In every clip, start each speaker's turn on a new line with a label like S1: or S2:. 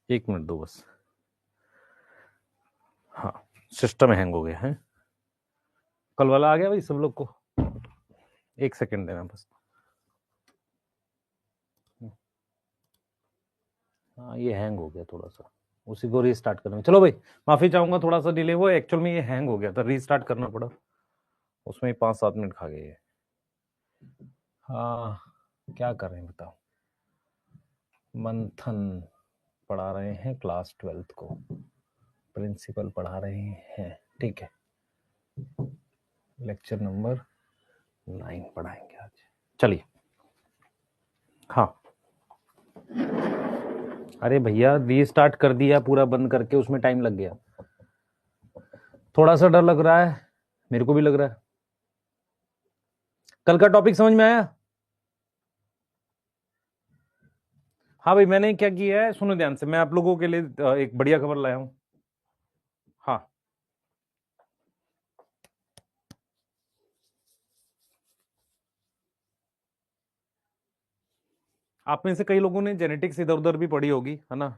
S1: एक मिनट दो बस। हाँ, सिस्टम हैंग हो गया है। कल वाला आ गया भाई सब लोग को। एक सेकंड देना बस। हाँ, ये हैंग हो गया थोड़ा सा, उसी को रीस्टार्ट करना। चलो भाई, माफी चाहूंगा, थोड़ा सा डिले हुआ। एक्चुअल में ये हैंग हो गया था, रीस्टार्ट करना पड़ा। उसमें 5-7 मिनट खा गए ये। हाँ, क्या कर रहे हैं बताओ। मंथन पढ़ा रहे हैं क्लास 12th को, प्रिंसिपल पढ़ा रहे हैं। ठीक है, लेक्चर नंबर 9 पढ़ाएंगे आज। चलिए। हाँ, अरे भैया रीस्टार्ट कर दिया पूरा बंद करके, उसमें टाइम लग गया। थोड़ा सा डर लग रहा है, मेरे को भी लग रहा है। कल का टॉपिक समझ में आया? हाँ भाई, मैंने क्या किया है सुनो ध्यान से, मैं आप लोगों के लिए एक बढ़िया खबर लाया हूं। हाँ, आप में से कई लोगों ने जेनेटिक्स इधर उधर भी पढ़ी होगी, है ना।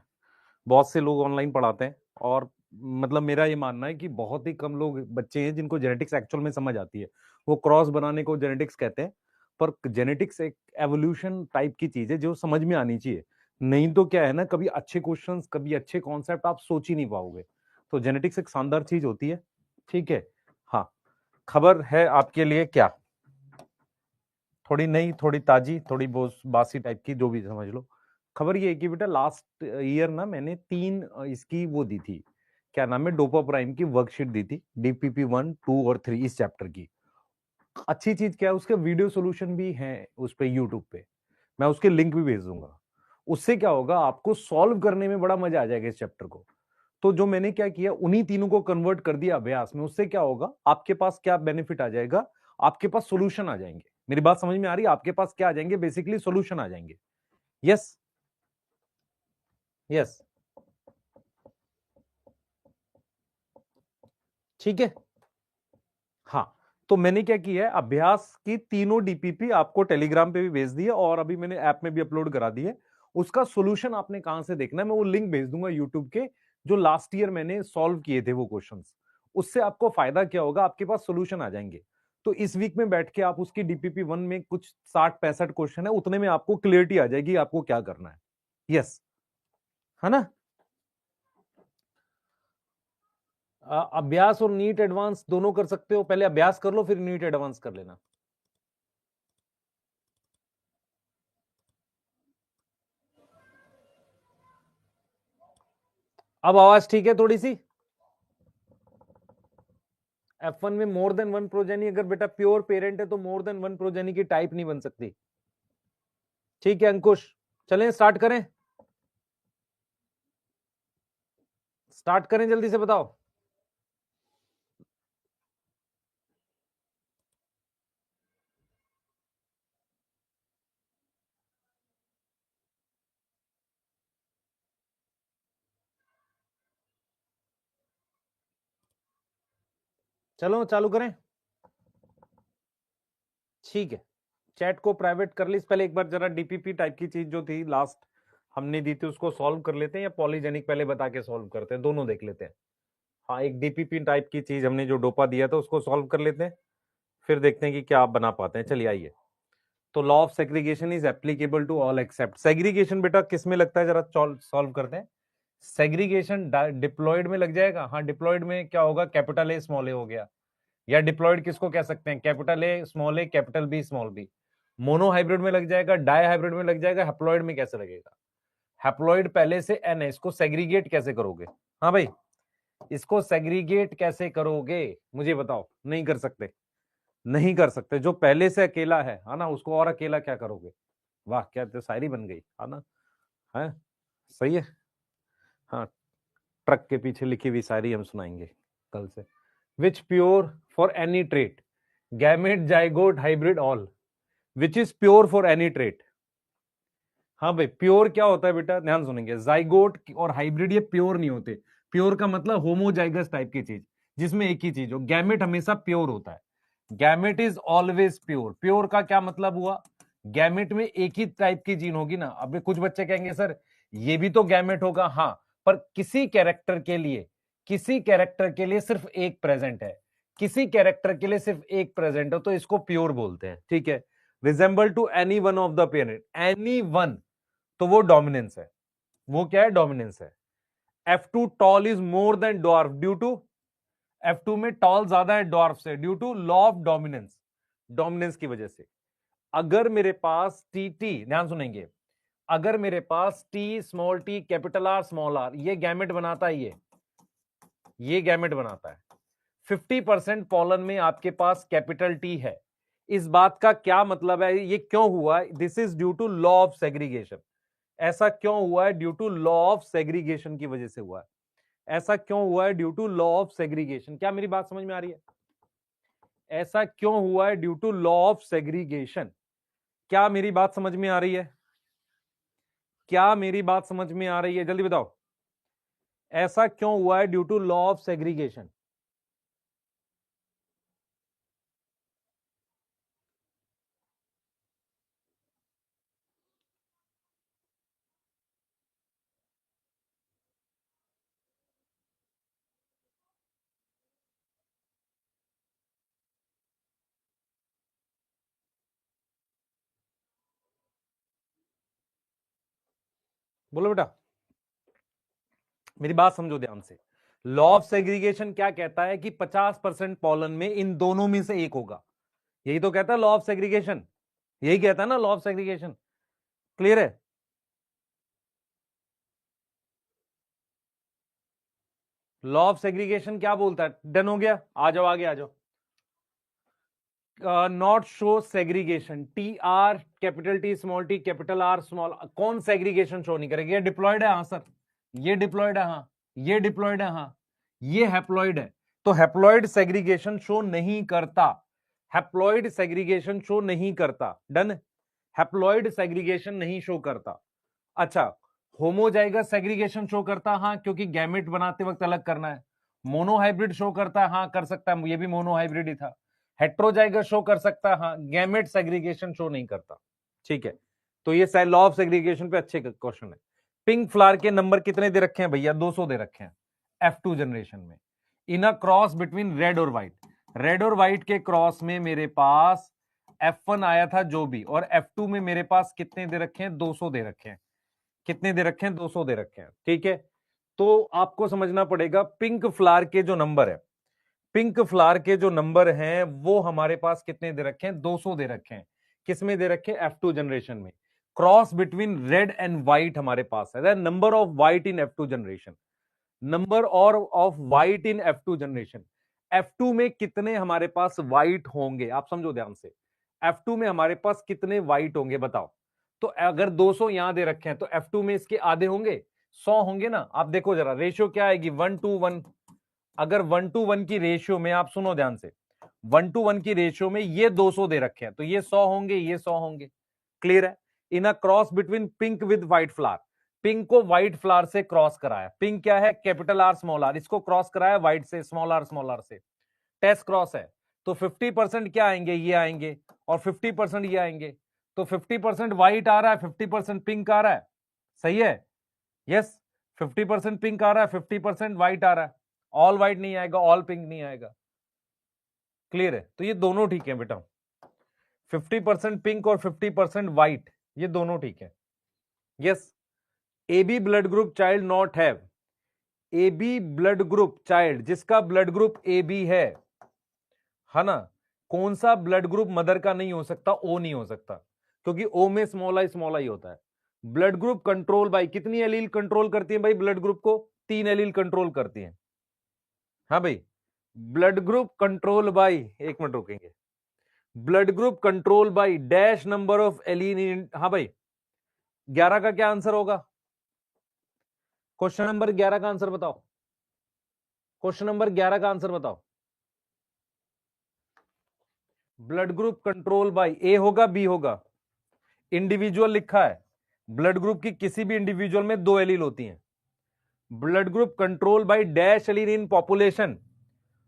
S1: बहुत से लोग ऑनलाइन पढ़ाते हैं, और मतलब मेरा ये मानना है कि बहुत ही कम लोग बच्चे हैं जिनको जेनेटिक्स एक्चुअल में समझ आती है। वो क्रॉस बनाने को जेनेटिक्स कहते हैं, पर जेनेटिक्स एक एवोल्यूशन टाइप की चीज है जो समझ में आनी चाहिए। नहीं तो क्या है ना, कभी अच्छे क्वेश्चंस, कभी अच्छे कॉन्सेप्ट आप सोच ही नहीं पाओगे। तो जेनेटिक्स एक शानदार चीज होती है। ठीक है। हाँ, खबर है आपके लिए क्या, थोड़ी नई, थोड़ी ताजी, थोड़ी बासी टाइप की, जो भी समझ लो। खबर ये है कि बेटा लास्ट ईयर ना मैंने 3 इसकी वो दी थी, क्या नाम है, डोपा प्राइम की वर्कशीट दी थी, डीपीपी 1, 2 और 3 इस चैप्टर की। अच्छी चीज क्या है, उसके वीडियो सोल्यूशन भी है उस पे यूट्यूब पे, मैं उसके लिंक भी भेज दूंगा। उससे क्या होगा, आपको सॉल्व करने में बड़ा मजा आ जाएगा इस चैप्टर को। तो जो मैंने क्या किया, उन्हीं तीनों को कन्वर्ट कर दिया अभ्यास में। उससे क्या होगा, आपके पास क्या बेनिफिट आ जाएगा, आपके पास सोल्यूशन आ जाएंगे। मेरी बात समझ में आ रही है? आपके पास क्या आ जाएंगे, बेसिकली सोल्यूशन आ जाएंगे। यस, यस, ठीक है। हाँ, तो मैंने क्या किया है, अभ्यास की तीनों डीपीपी आपको टेलीग्राम पे भी भेज दी है, और अभी मैंने ऐप में भी अपलोड करा दी है। उसका सोल्यूशन आपने कहां से देखना है, मैं वो लिंक भेज दूंगा यूट्यूब के, जो लास्ट ईयर मैंने सॉल्व किए थे वो क्वेश्चंस। उससे आपको फायदा क्या होगा, आपके पास सोल्यूशन आ जाएंगे। तो इस वीक में बैठ के आप उसकी डीपीपी 1 में कुछ 60-65 क्वेश्चन है, उतने में आपको क्लियरिटी आ जाएगी आपको क्या करना है। यस, है ना। अभ्यास और नीट एडवांस दोनों कर सकते हो, पहले अभ्यास कर लो फिर नीट एडवांस कर लेना। अब आवाज ठीक है थोड़ी सी? F1 में मोर देन वन प्रोजेनी, अगर बेटा प्योर पेरेंट है तो मोर देन वन प्रोजेनी की टाइप नहीं बन सकती। ठीक है अंकुश, चलें स्टार्ट करें? स्टार्ट करें, जल्दी से बताओ। चलो चालू करें। ठीक है, चैट को प्राइवेट कर ली। पहले एक बार जरा डीपीपी टाइप की चीज जो थी लास्ट हमने दी थी उसको सॉल्व कर लेते हैं, या पॉलीजेनिक पहले बता के सॉल्व करते हैं, दोनों देख लेते हैं। हाँ, एक डीपीपी टाइप की चीज हमने जो डोपा दिया था उसको सॉल्व कर लेते हैं, फिर देखते हैं कि क्या आप बना पाते हैं। चलिए आइए। तो law of segregation is applicable to all except, segregation बेटा किस में लगता है, जरा सॉल्व करते हैं। सेग्रीगेशन डिप्लॉयड में लग जाएगा। हाँ, डिप्लॉयड में क्या होगा, कैपिटल ए स्मॉल ए हो गया। या डिप्लॉयड किसको कह सकते हैं, capital A small A capital B small B. Mono hybrid में लग जाएगा, डाई हाइब्रिड में लग जाएगा, हैप्लॉयड में कैसे लगेगा? हैप्लॉयड पहले से एन है, इसको सेग्रीगेट कैसे करोगे? हाँ भाई, इसको सेग्रीगेट कैसे करोगे मुझे बताओ। नहीं कर सकते, नहीं कर सकते। जो पहले से अकेला है ना, उसको और अकेला क्या करोगे? वाह, क्या तो शायरी बन गई, है ना। है, सही है। हाँ, ट्रक के पीछे लिखी हुई शायरी हम सुनाएंगे कल से। Which pure for any trait, gamete zygote hybrid all, which is pure for any trait. हाँ भाई, प्योर क्या होता है बेटा, ध्यान सुनेंगे। जाइगोट और हाइब्रिड ये प्योर नहीं होते। प्योर का मतलब होमोजाइगस टाइप की चीज, जिसमें एक ही चीज हो। गैमेट हमेशा प्योर होता है, gamete is always pure. Pure का क्या मतलब हुआ, गैमेट में एक ही टाइप की जीन होगी ना। अब कुछ बच्चे कहेंगे सर ये भी तो गैमेट होगा, हाँ, पर किसी कैरेक्टर के लिए सिर्फ एक प्रेजेंट है, किसी कैरेक्टर के लिए सिर्फ एक प्रेजेंट है, तो इसको प्योर बोलते हैं, ठीक है। Resemble to any one of the parent, any one, तो वो डोमिनेंस है, वो क्या है, डोमिनेंस है। F2 tall is more than dwarf due to, F2 में टॉल ज्यादा है डॉर्फ से due to law of dominance, dominance की वजह से। अगर मेरे पास टी, ध्यान सुनेंगे, अगर मेरे पास T small T capital R small R, ये गैमेट बनाता है, ये गैमेट बनाता है, 50% पॉलन में आपके पास कैपिटल टी है। इस बात का क्या मतलब है, ये क्यों हुआ, this is due to law of segregation. ऐसा क्यों हुआ है, due to law of segregation की वजह से हुआ है। ऐसा क्यों हुआ है, due to law of segregation. क्या मेरी बात समझ में आ रही है? ऐसा क्यों हुआ है, due to law of segregation. क्या मेरी बात समझ में आ रही है? क्या मेरी बात समझ में आ रही है, जल्दी बताओ। ऐसा क्यों हुआ है, due to law of segregation. बोलो बेटा, मेरी बात समझो ध्यान से। लॉ ऑफ सेग्रीगेशन क्या कहता है कि 50% पॉलन में इन दोनों में से एक होगा। यही तो कहता है लॉ ऑफ सेग्रीगेशन, यही कहता है ना लॉ ऑफ सेग्रीगेशन। क्लियर है? लॉ ऑफ सेग्रीगेशन क्या बोलता है? डन हो गया, आ जाओ आगे आ जाओ। Not show segregation, T R capital T small T capital R small, कौन सेग्रीगेशन शो नहीं करेगा? ये डिप्लॉयड है, हाँ सर, ये डिप्लॉयड है, हाँ, ये डिप्लॉयड है, हाँ, ये हैप्लॉयड है, तो हैप्लॉयड सेग्रीगेशन शो नहीं करता, हैप्लॉयड सेग्रीगेशन शो नहीं करता। डन, हैप्लॉयड सेग्रीगेशन नहीं शो करता। अच्छा, होमोजाइगस सेग्रीगेशन शो करता, हाँ, क्योंकि गैमेट बनाते वक्त अलग करना है। मोनोहाइब्रिड शो करता है, हाँ कर सकता है, ये भी मोनोहाइब्रिड ही था। हेट्रोजाइगस शो कर सकता है, हाँ, गैमेट सेग्रीगेशन शो नहीं करता। ठीक है, तो ये लॉ ऑफ सेग्रीगेशन पे अच्छे क्वेश्चन है। पिंक फ्लावर के नंबर कितने दे रखे हैं भैया? 200 दे रखे हैं F2 जनरेशन में। इन अ क्रॉस बिटवीन रेड और व्हाइट, रेड और व्हाइट के क्रॉस में मेरे पास F1 आया था जो भी, और F2 में मेरे पास कितने दे रखे हैं? 200 दे रखे हैं। कितने दे रखे हैं? 200 दे रखे हैं। ठीक है, तो आपको समझना पड़ेगा पिंक फ्लावर के जो नंबर है, पिंक फ्लावर के जो नंबर हैं वो हमारे पास कितने दे रखे हैं? 200 दे रखे हैं। किसमें दे रखे हैं? F2 जनरेशन में। Cross between red and white हमारे पास है, number of white in F2 generation, number और of white in F2 generation. F2 में कितने हमारे पास व्हाइट होंगे, आप समझो ध्यान से। F2 में हमारे पास कितने व्हाइट होंगे बताओ। तो अगर 200 यहां दे रखे हैं तो F2 में इसके आधे होंगे, 100 होंगे ना। आप देखो जरा रेशियो क्या आएगी, 1:1। अगर 1:1 की रेशियो में, आप सुनो ध्यान से, 1:1 की रेशियो में ये 200 दे रखे हैं, तो ये 100 होंगे, ये 100 होंगे। क्लियर है? In a cross between pink with white flower, pink को व्हाइट फ्लावर से क्रॉस कराया। पिंक क्या है? कैपिटल आर स्मॉल आर, इसको क्रॉस कराया व्हाइट से, स्मॉल आर से, टेस्ट क्रॉस है। तो 50% क्या आएंगे? ये आएंगे, और 50% ये आएंगे। तो 50% व्हाइट आ रहा है, 50% पिंक आ रहा है। सही है? यस, 50% पिंक आ रहा है, 50% व्हाइट आ रहा है। ऑल व्हाइट नहीं आएगा, ऑल पिंक नहीं आएगा। क्लियर है? तो ये दोनों ठीक है बेटा, 50% पिंक और 50% व्हाइट, ये दोनों ठीक है। Yes, AB blood group child not have, AB blood group child जिसका ब्लड ग्रुप AB है ना, कौन सा ब्लड ग्रुप मदर का नहीं हो सकता? O नहीं हो सकता, क्योंकि O में स्मॉल आई होता है। ब्लड ग्रुप कंट्रोल बाई, कितनी एलील कंट्रोल करती है भाई ब्लड ग्रुप को? 3 एलील कंट्रोल करती है। हाँ भाई, ब्लड ग्रुप कंट्रोल बाई, एक मिनट रुकेंगे, blood group control by dash number of allele in, हाँ भाई 11 का क्या आंसर होगा? क्वेश्चन नंबर 11 का आंसर बताओ, क्वेश्चन नंबर 11 का आंसर बताओ। ब्लड ग्रुप कंट्रोल बाय ए होगा, बी होगा? इंडिविजुअल लिखा है, ब्लड ग्रुप की किसी भी इंडिविजुअल में 2 एलील होती हैं। Blood group control by dash allele in population,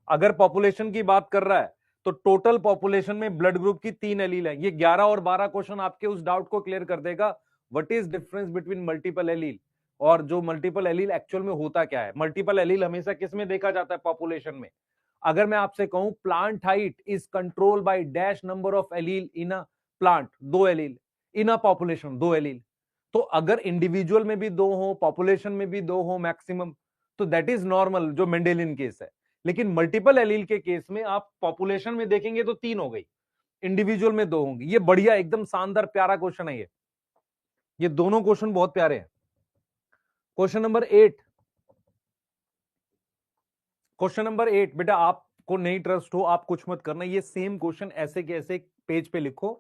S1: अगर पॉपुलेशन की बात कर रहा है तो टोटल पॉपुलेशन में ब्लड ग्रुप की 3 एलील है। ये 11 और 12 क्वेश्चन आपके उस डाउट को क्लियर कर देगा, what is difference between multiple allele. और जो मल्टीपल एलील एक्चुअल में होता क्या है। मल्टीपल एलील हमेशा किस में देखा जाता है? पॉपुलेशन में। अगर मैं आपसे कहूं plant height is control by dash number of allele in a plant, 2 allele, in a population 2 allele, तो अगर इंडिविजुअल में भी 2 हो, पॉपुलेशन में भी 2 हो मैक्सिमम, तो दैट इज नॉर्मल, जो मेंडेलियन केस है। लेकिन मल्टीपल एलील के केस में आप पॉपुलेशन में देखेंगे तो 3 हो गई, इंडिविजुअल में 2 होंगी। ये बढ़िया एकदम शानदार प्यारा क्वेश्चन है ये दोनों क्वेश्चन बहुत प्यारे हैं। क्वेश्चन नंबर 8, क्वेश्चन नंबर 8 बेटा, आपको नहीं ट्रस्ट हो आप कुछ मत करना, ये सेम क्वेश्चन ऐसे के ऐसे पेज पे लिखो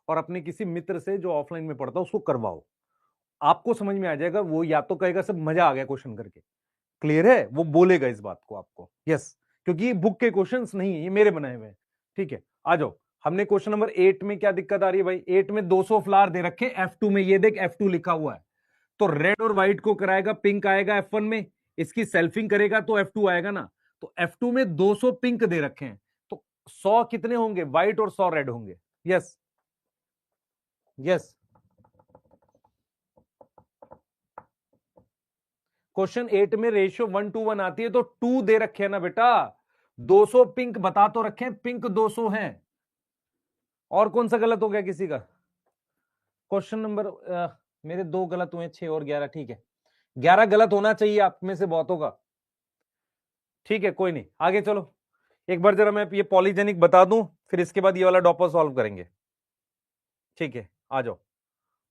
S1: और अपने किसी मित्र से जो ऑफलाइन में पढ़ता है उसको करवाओ, आपको समझ में आ जाएगा। वो या तो कहेगा सब मजा आ गया क्वेश्चन करके, क्लियर है, वो बोलेगा इस बात को आपको, यस, क्योंकि ये बुक के क्वेश्चंस नहीं है, ये मेरे बनाए हुए हैं। ठीक है, आ जाओ। हमने क्वेश्चन नंबर 8 में क्या दिक्कत आ रही है भाई? 8 में 200 फ्लावर दे रखे F2 में, ये देख F2 लिखा हुआ है, तो रेड और व्हाइट को कराएगा, पिंक आएगा F1 में, इसकी सेल्फिंग करेगा तो F2 आएगा ना। तो F2 में 200 पिंक दे रखे हैं, तो 100 कितने होंगे? व्हाइट और 100 रेड होंगे। Yes yes. क्वेश्चन 8 में रेशियो 1:1 आती है, तो 2 दे रखे हैं ना बेटा, 200 पिंक बता तो रखे हैं, पिंक 200 हैं। और कौन सा गलत हो गया किसी का? क्वेश्चन नंबर मेरे 2 गलत हुए, 6 और 11, ठीक है, 11 गलत होना चाहिए आप में से बहुतों का। ठीक है, कोई नहीं, आगे चलो। एक बार जरा मैं ये पॉलीजेनिक बता दूं, फिर इसके बाद ये वाला डॉपर सॉल्व करेंगे। ठीक है, आ जाओ।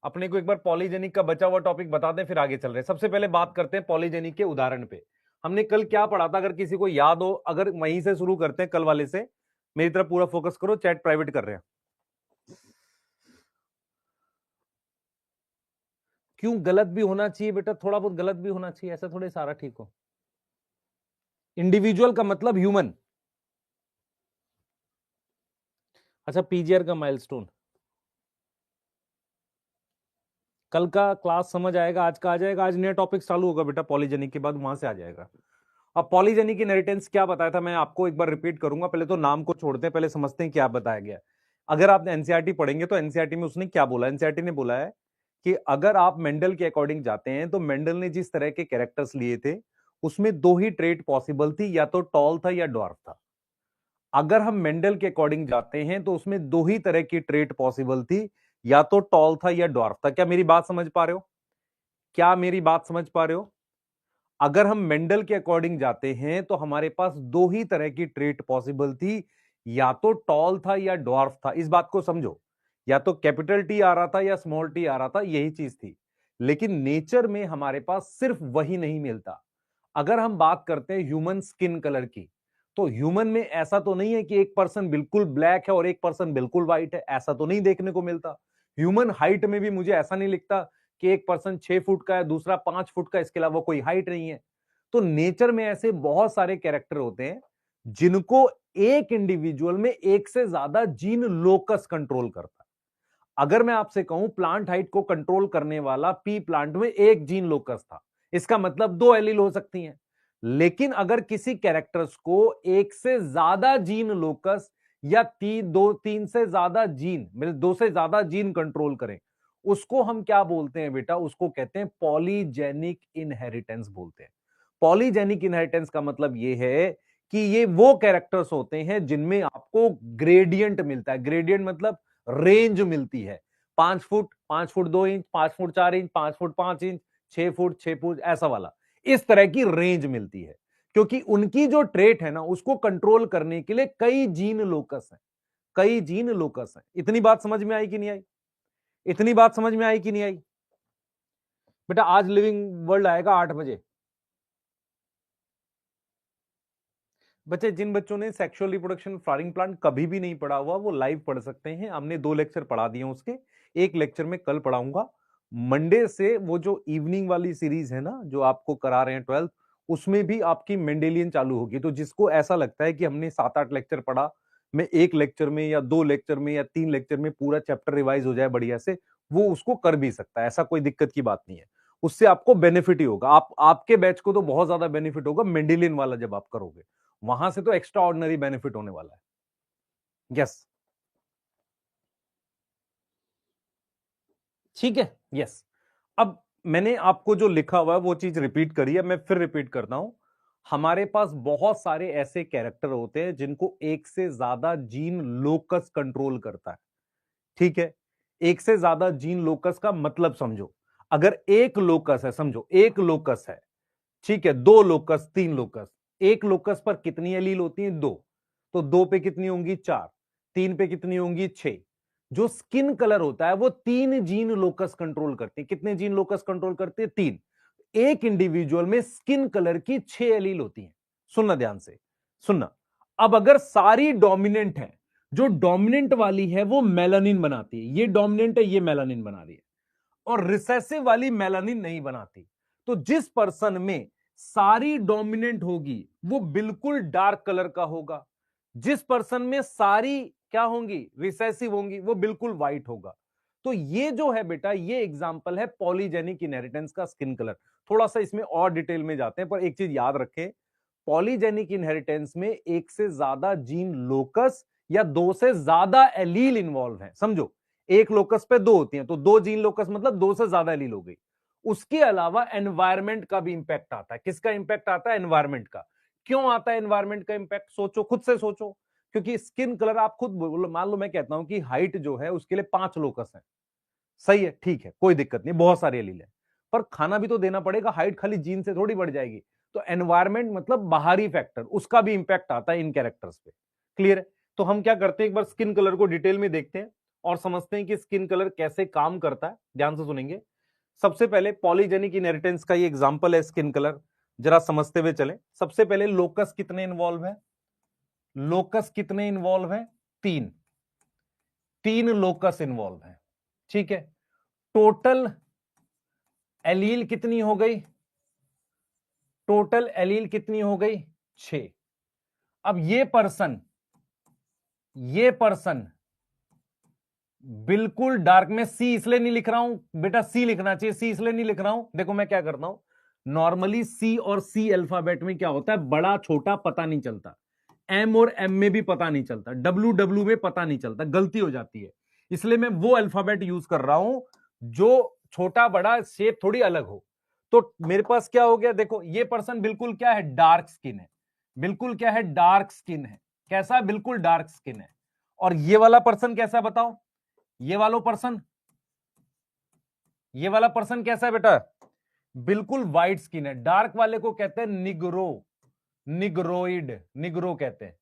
S1: अपने को एक बार पॉलीजेनिक का बचा हुआ टॉपिक बता दें, फिर आगे चल रहे हैं। सबसे पहले बात करते हैं पॉलीजेनिक के उदाहरण पे। हमने कल क्या पढ़ा था, अगर किसी को याद हो, अगर वहीं से शुरू करते हैं कल वाले से। मेरी तरफ पूरा फोकस करो, चैट प्राइवेट कर रहे हैं। क्यों गलत भी होना चाहिए बेटा? थोड़ा बहुत गलत भी होना चाहिए, ऐसा थोड़े सारा ठीक हो। इंडिविजुअल का मतलब ह्यूमन। अच्छा, पीजीआर का माइलस्टोन कल का क्लास समझ आएगा, आज का आ जाएगा। आज नया टॉपिक चालू होगा बेटा, पॉलीजेनिक के बाद वहां से आ जाएगा। अब पॉलीजेनिक इनहेरिटेंस क्या बताया था, मैं आपको एक बार रिपीट करूंगा। पहले तो नाम को छोड़ते हैं, पहले समझते हैं क्या बताया गया। अगर आप एनसीईआरटी पढ़ेंगे तो एनसीईआरटी में उसने क्या बोला? एनसीईआरटी ने बोला है कि अगर आप मेंडल के अकॉर्डिंग जाते हैं, तो मेंडल ने जिस तरह के कैरेक्टर्स लिए थे उसमें 2 ही ट्रेट पॉसिबल थी, या तो टॉल था या ड्वार्फ था। अगर हम मेंडल के अकॉर्डिंग जाते हैं तो उसमें 2 ही तरह की ट्रेट पॉसिबल थी, या तो टॉल था या ड्वार्फ था। क्या मेरी बात समझ पा रहे हो? क्या मेरी बात समझ पा रहे हो? अगर हम मेंडल के अकॉर्डिंग जाते हैं तो हमारे पास 2 ही तरह की ट्रेट पॉसिबल थी, या तो टॉल था या ड्वार्फ था। इस बात को समझो, या तो कैपिटल टी आ रहा था या स्मॉल टी आ रहा था, यही चीज थी। लेकिन नेचर में हमारे पास सिर्फ वही नहीं मिलता। अगर हम बात करते हैं ह्यूमन स्किन कलर की, तो ह्यूमन में ऐसा तो नहीं है कि एक पर्सन बिल्कुल ब्लैक है और एक पर्सन बिल्कुल व्हाइट है, ऐसा तो नहीं देखने को मिलता। ह्यूमन हाइट में भी मुझे ऐसा नहीं लिखता कि एक पर्सन 6 फुट का है, दूसरा 5 फुट का, इसके अलावा कोई हाइट नहीं है। तो नेचर में ऐसे बहुत सारे कैरेक्टर होते हैं जिनको एक इंडिविजुअल में एक से ज्यादा जीन लोकस कंट्रोल करता है। अगर मैं आपसे कहूं प्लांट हाइट को कंट्रोल करने वाला पी प्लांट में एक जीन लोकस था, इसका मतलब 2 एलील हो सकती हैं। लेकिन अगर किसी कैरेक्टर्स को एक से ज्यादा जीन लोकस या 3 से ज्यादा जीन, मतलब 2 से ज्यादा जीन कंट्रोल करें, उसको हम क्या बोलते हैं बेटा? उसको कहते हैं पॉलीजेनिक इनहेरिटेंस बोलते हैं। पॉलीजेनिक इनहेरिटेंस का मतलब यह है कि ये वो कैरेक्टर्स होते हैं जिनमें आपको ग्रेडियंट मिलता है। ग्रेडियंट मतलब रेंज मिलती है, 5 foot, 5 foot 2 inch, 5 foot 4 inch, 5 foot 5 inch, 6 foot 6 foot, ऐसा वाला, इस तरह की रेंज मिलती है। क्योंकि उनकी जो ट्रेट है ना, उसको कंट्रोल करने के लिए कई जीन लोकस हैं, कई जीन लोकस हैं। इतनी बात समझ में आई कि नहीं आई? इतनी बात समझ में आई कि नहीं आई? बेटा आज लिविंग वर्ल्ड आएगा 8 बजे। बच्चे, जिन बच्चों ने सेक्सुअल रिप्रोडक्शन फ्लावरिंग प्लांट कभी भी नहीं पढ़ा हुआ, वो लाइव पढ़ सकते हैं। हमने 2 लेक्चर पढ़ा दिए उसके, एक लेक्चर में कल पढ़ाऊंगा। मंडे से वो जो इवनिंग वाली सीरीज है ना, जो आपको करा रहे हैं 12th, उसमें भी आपकी मेंडेलियन चालू होगी। तो जिसको ऐसा लगता है कि हमने 7-8 लेक्चर पढ़ा, मैं एक लेक्चर में या 2 लेक्चर में या 3 लेक्चर में पूरा चैप्टर रिवाइज हो जाए बढ़िया से, वो उसको कर भी सकता है, ऐसा कोई दिक्कत की बात नहीं है। उससे आपको बेनिफिट ही होगा। आपके बैच को तो बहुत ज्यादा बेनिफिट होगा मेंडेलियन वाला जब आप करोगे, वहां से तो एक्स्ट्रा ऑर्डिनरी बेनिफिट होने वाला है। यस, ठीक है, यस। अब मैंने आपको जो लिखा हुआ है वो चीज रिपीट करी है, मैं फिर रिपीट करता हूं। हमारे पास बहुत सारे ऐसे कैरेक्टर होते हैं जिनको एक से ज्यादा जीन लोकस कंट्रोल करता है। ठीक है, एक से ज्यादा जीन लोकस का मतलब समझो। अगर एक लोकस है, समझो एक लोकस है, ठीक है, दो लोकस, तीन लोकस, एक लोकस पर कितनी एलील होती है? दो। तो दो पे कितनी होंगी? चार। तीन पे कितनी होंगी? छह। जो स्किन कलर होता है वो तीन जीन लोकस कंट्रोल करते हैं। कितने जीन लोकस कंट्रोल करते हैं? तीन। एक इंडिविजुअल में स्किन कलर की छह एलील होती हैं। सुनना ध्यान से, सुनना। अब अगर सारी डोमिनेंट है, जो डोमिनेंट वाली है वो मेलानिन बनाती है, ये डोमिनेंट है, ये मेलानिन बना रही है, और रिसेसिव वाली मेलानिन नहीं बनाती। तो जिस पर्सन में सारी डोमिनेंट होगी वो बिल्कुल डार्क कलर का होगा, जिस पर्सन में सारी क्या होंगी? रिसेसिव होंगी, वो बिल्कुल व्हाइट होगा। तो ये जो है बेटा, ये एग्जांपल है पॉलीजेनिक इनहेरिटेंस का, स्किन कलर। थोड़ा सा इसमें और डिटेल में जाते हैं, पर एक चीज याद रखें, पॉलीजेनिक इनहेरिटेंस में एक से ज्यादा जीन लोकस या दो से ज्यादा एलील इन्वॉल्व है। समझो, एक लोकस पे दो होती हैं, तो दो जीन लोकस मतलब दो से ज्यादा एलील हो गई। उसके अलावा एनवायरमेंट का भी इंपैक्ट आता है। किसका इंपैक्ट आता है? एनवायरमेंट का। क्यों आता है एनवायरमेंट का इंपैक्ट? सोचो, खुद से सोचो। क्योंकि स्किन कलर, आप खुद बोलो, मान लो मैं कहता हूं कि हाइट जो है उसके लिए 5 लोकस है, सही है, ठीक है, कोई दिक्कत नहीं, बहुत सारे एलील है, पर खाना भी तो देना पड़ेगा। हाइट खाली जीन से थोड़ी बढ़ जाएगी। तो एनवायरमेंट मतलब बाहरी फैक्टर, उसका भी इंपैक्ट आता है इन कैरेक्टर्स पे। क्लियर है? तो हम क्या करते हैं, एक बार स्किन कलर को डिटेल में देखते हैं और समझते हैं कि स्किन कलर कैसे काम करता है। ध्यान से सुनेंगे। सबसे पहले पॉलीजेनिक इनहेरिटेंस का ये एग्जांपल है स्किन कलर, जरा समझते हुए चलें। सबसे पहले लोकस कितने इन्वॉल्व है? लोकस कितने इन्वॉल्व है? तीन। तीन लोकस इन्वॉल्व है, ठीक है। टोटल एलील कितनी हो गई? टोटल एलील कितनी हो गई? 6। अब ये पर्सन बिल्कुल डार्क में, सी इसलिए नहीं लिख रहा हूं बेटा, सी लिखना चाहिए, सी इसलिए नहीं लिख रहा हूं, देखो मैं क्या करता हूं, नॉर्मली सी और सी अल्फाबेट में क्या होता है, बड़ा छोटा पता नहीं चलता, एम और एम में भी पता नहीं चलता, डब्ल्यू डब्ल्यू में पता नहीं चलता, गलती हो जाती है। इसलिए मैं वो अल्फाबेट यूज कर रहा हूं जो छोटा बड़ा शेप थोड़ी अलग हो। तो मेरे पास क्या हो गया, देखो ये पर्सन बिल्कुल क्या है, डार्क स्किन है, बिल्कुल क्या है, डार्क स्किन है। कैसा? बिल्कुल डार्क स्किन है। और ये वाला पर्सन कैसा है बताओ? ये ये वाला पर्सन कैसा है बेटा? बिल्कुल व्हाइट स्किन है। डार्क वाले को कहते हैं निग्रो, निग्रोइड, निग्रो कहते हैं,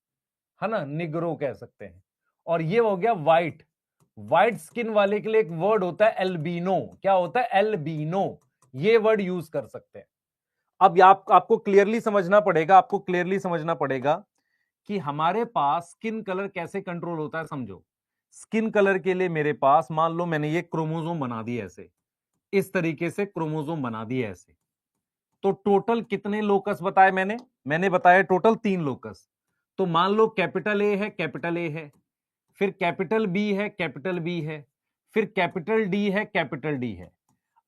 S1: है ना, निग्रो कह सकते हैं। और ये हो गया व्हाइट। व्हाइट स्किन वाले के लिए एक वर्ड होता है एल्बिनो। क्या होता है? एल्बिनो। ये वर्ड यूज कर सकते हैं। अब आपको क्लियरली समझना पड़ेगा, आपको क्लियरली समझना पड़ेगा कि हमारे पास स्किन कलर कैसे कंट्रोल होता है। समझो, स्किन कलर के लिए मेरे पास, मान लो मैंने ये क्रोमोसोम बना दिए ऐसे, इस तरीके से क्रोमोसोम बना दिए ऐसे, तो टोटल कितने लोकस बताए मैंने बताया टोटल 3 लोकस। तो मान लो कैपिटल ए है, कैपिटल ए है, फिर कैपिटल बी है, कैपिटल बी है, फिर कैपिटल डी है, कैपिटल डी है।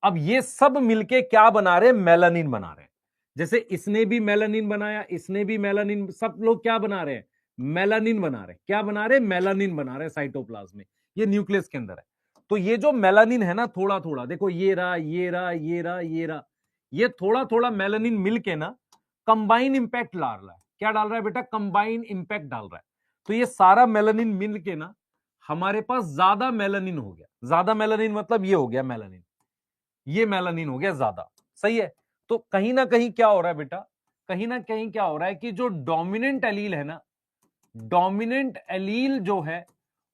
S1: अब ये सब मिलके क्या बना रहे? मेलानिन बना रहे हैं। जैसे इसने भी मेलानिन बनाया, इसने भी मेलानिन, सब लोग क्या बना रहे हैं? मेलानिन बना रहे हैं। क्या बना रहे हैं? मेलानिन बना रहे हैं साइटोप्लाज्म में, ये न्यूक्लियस के अंदर है। तो ये जो मेलानिन है ना, थोड़ा थोड़ा देखो, ये रहा, ये रहा, ये रहा, ये रहा, ये थोड़ा थोड़ा मेलानिन मिलके ना कंबाइन इंपैक्ट डाल रहा है। क्या डाल रहा है बेटा? कंबाइन इंपैक्ट डाल रहा है। तो ये सारा मेलानिन मिलके ना हमारे पास ज्यादा मेलानिन हो गया। ज्यादा मेलानिन मतलब ये हो गया मेलानिन, ये मेलानिन हो गया ज्यादा, सही है। तो कहीं ना कहीं क्या हो रहा है बेटा, कहीं ना कहीं क्या हो रहा है कि जो डोमिनेंट एलील है ना, डोमिनेंट एलील जो है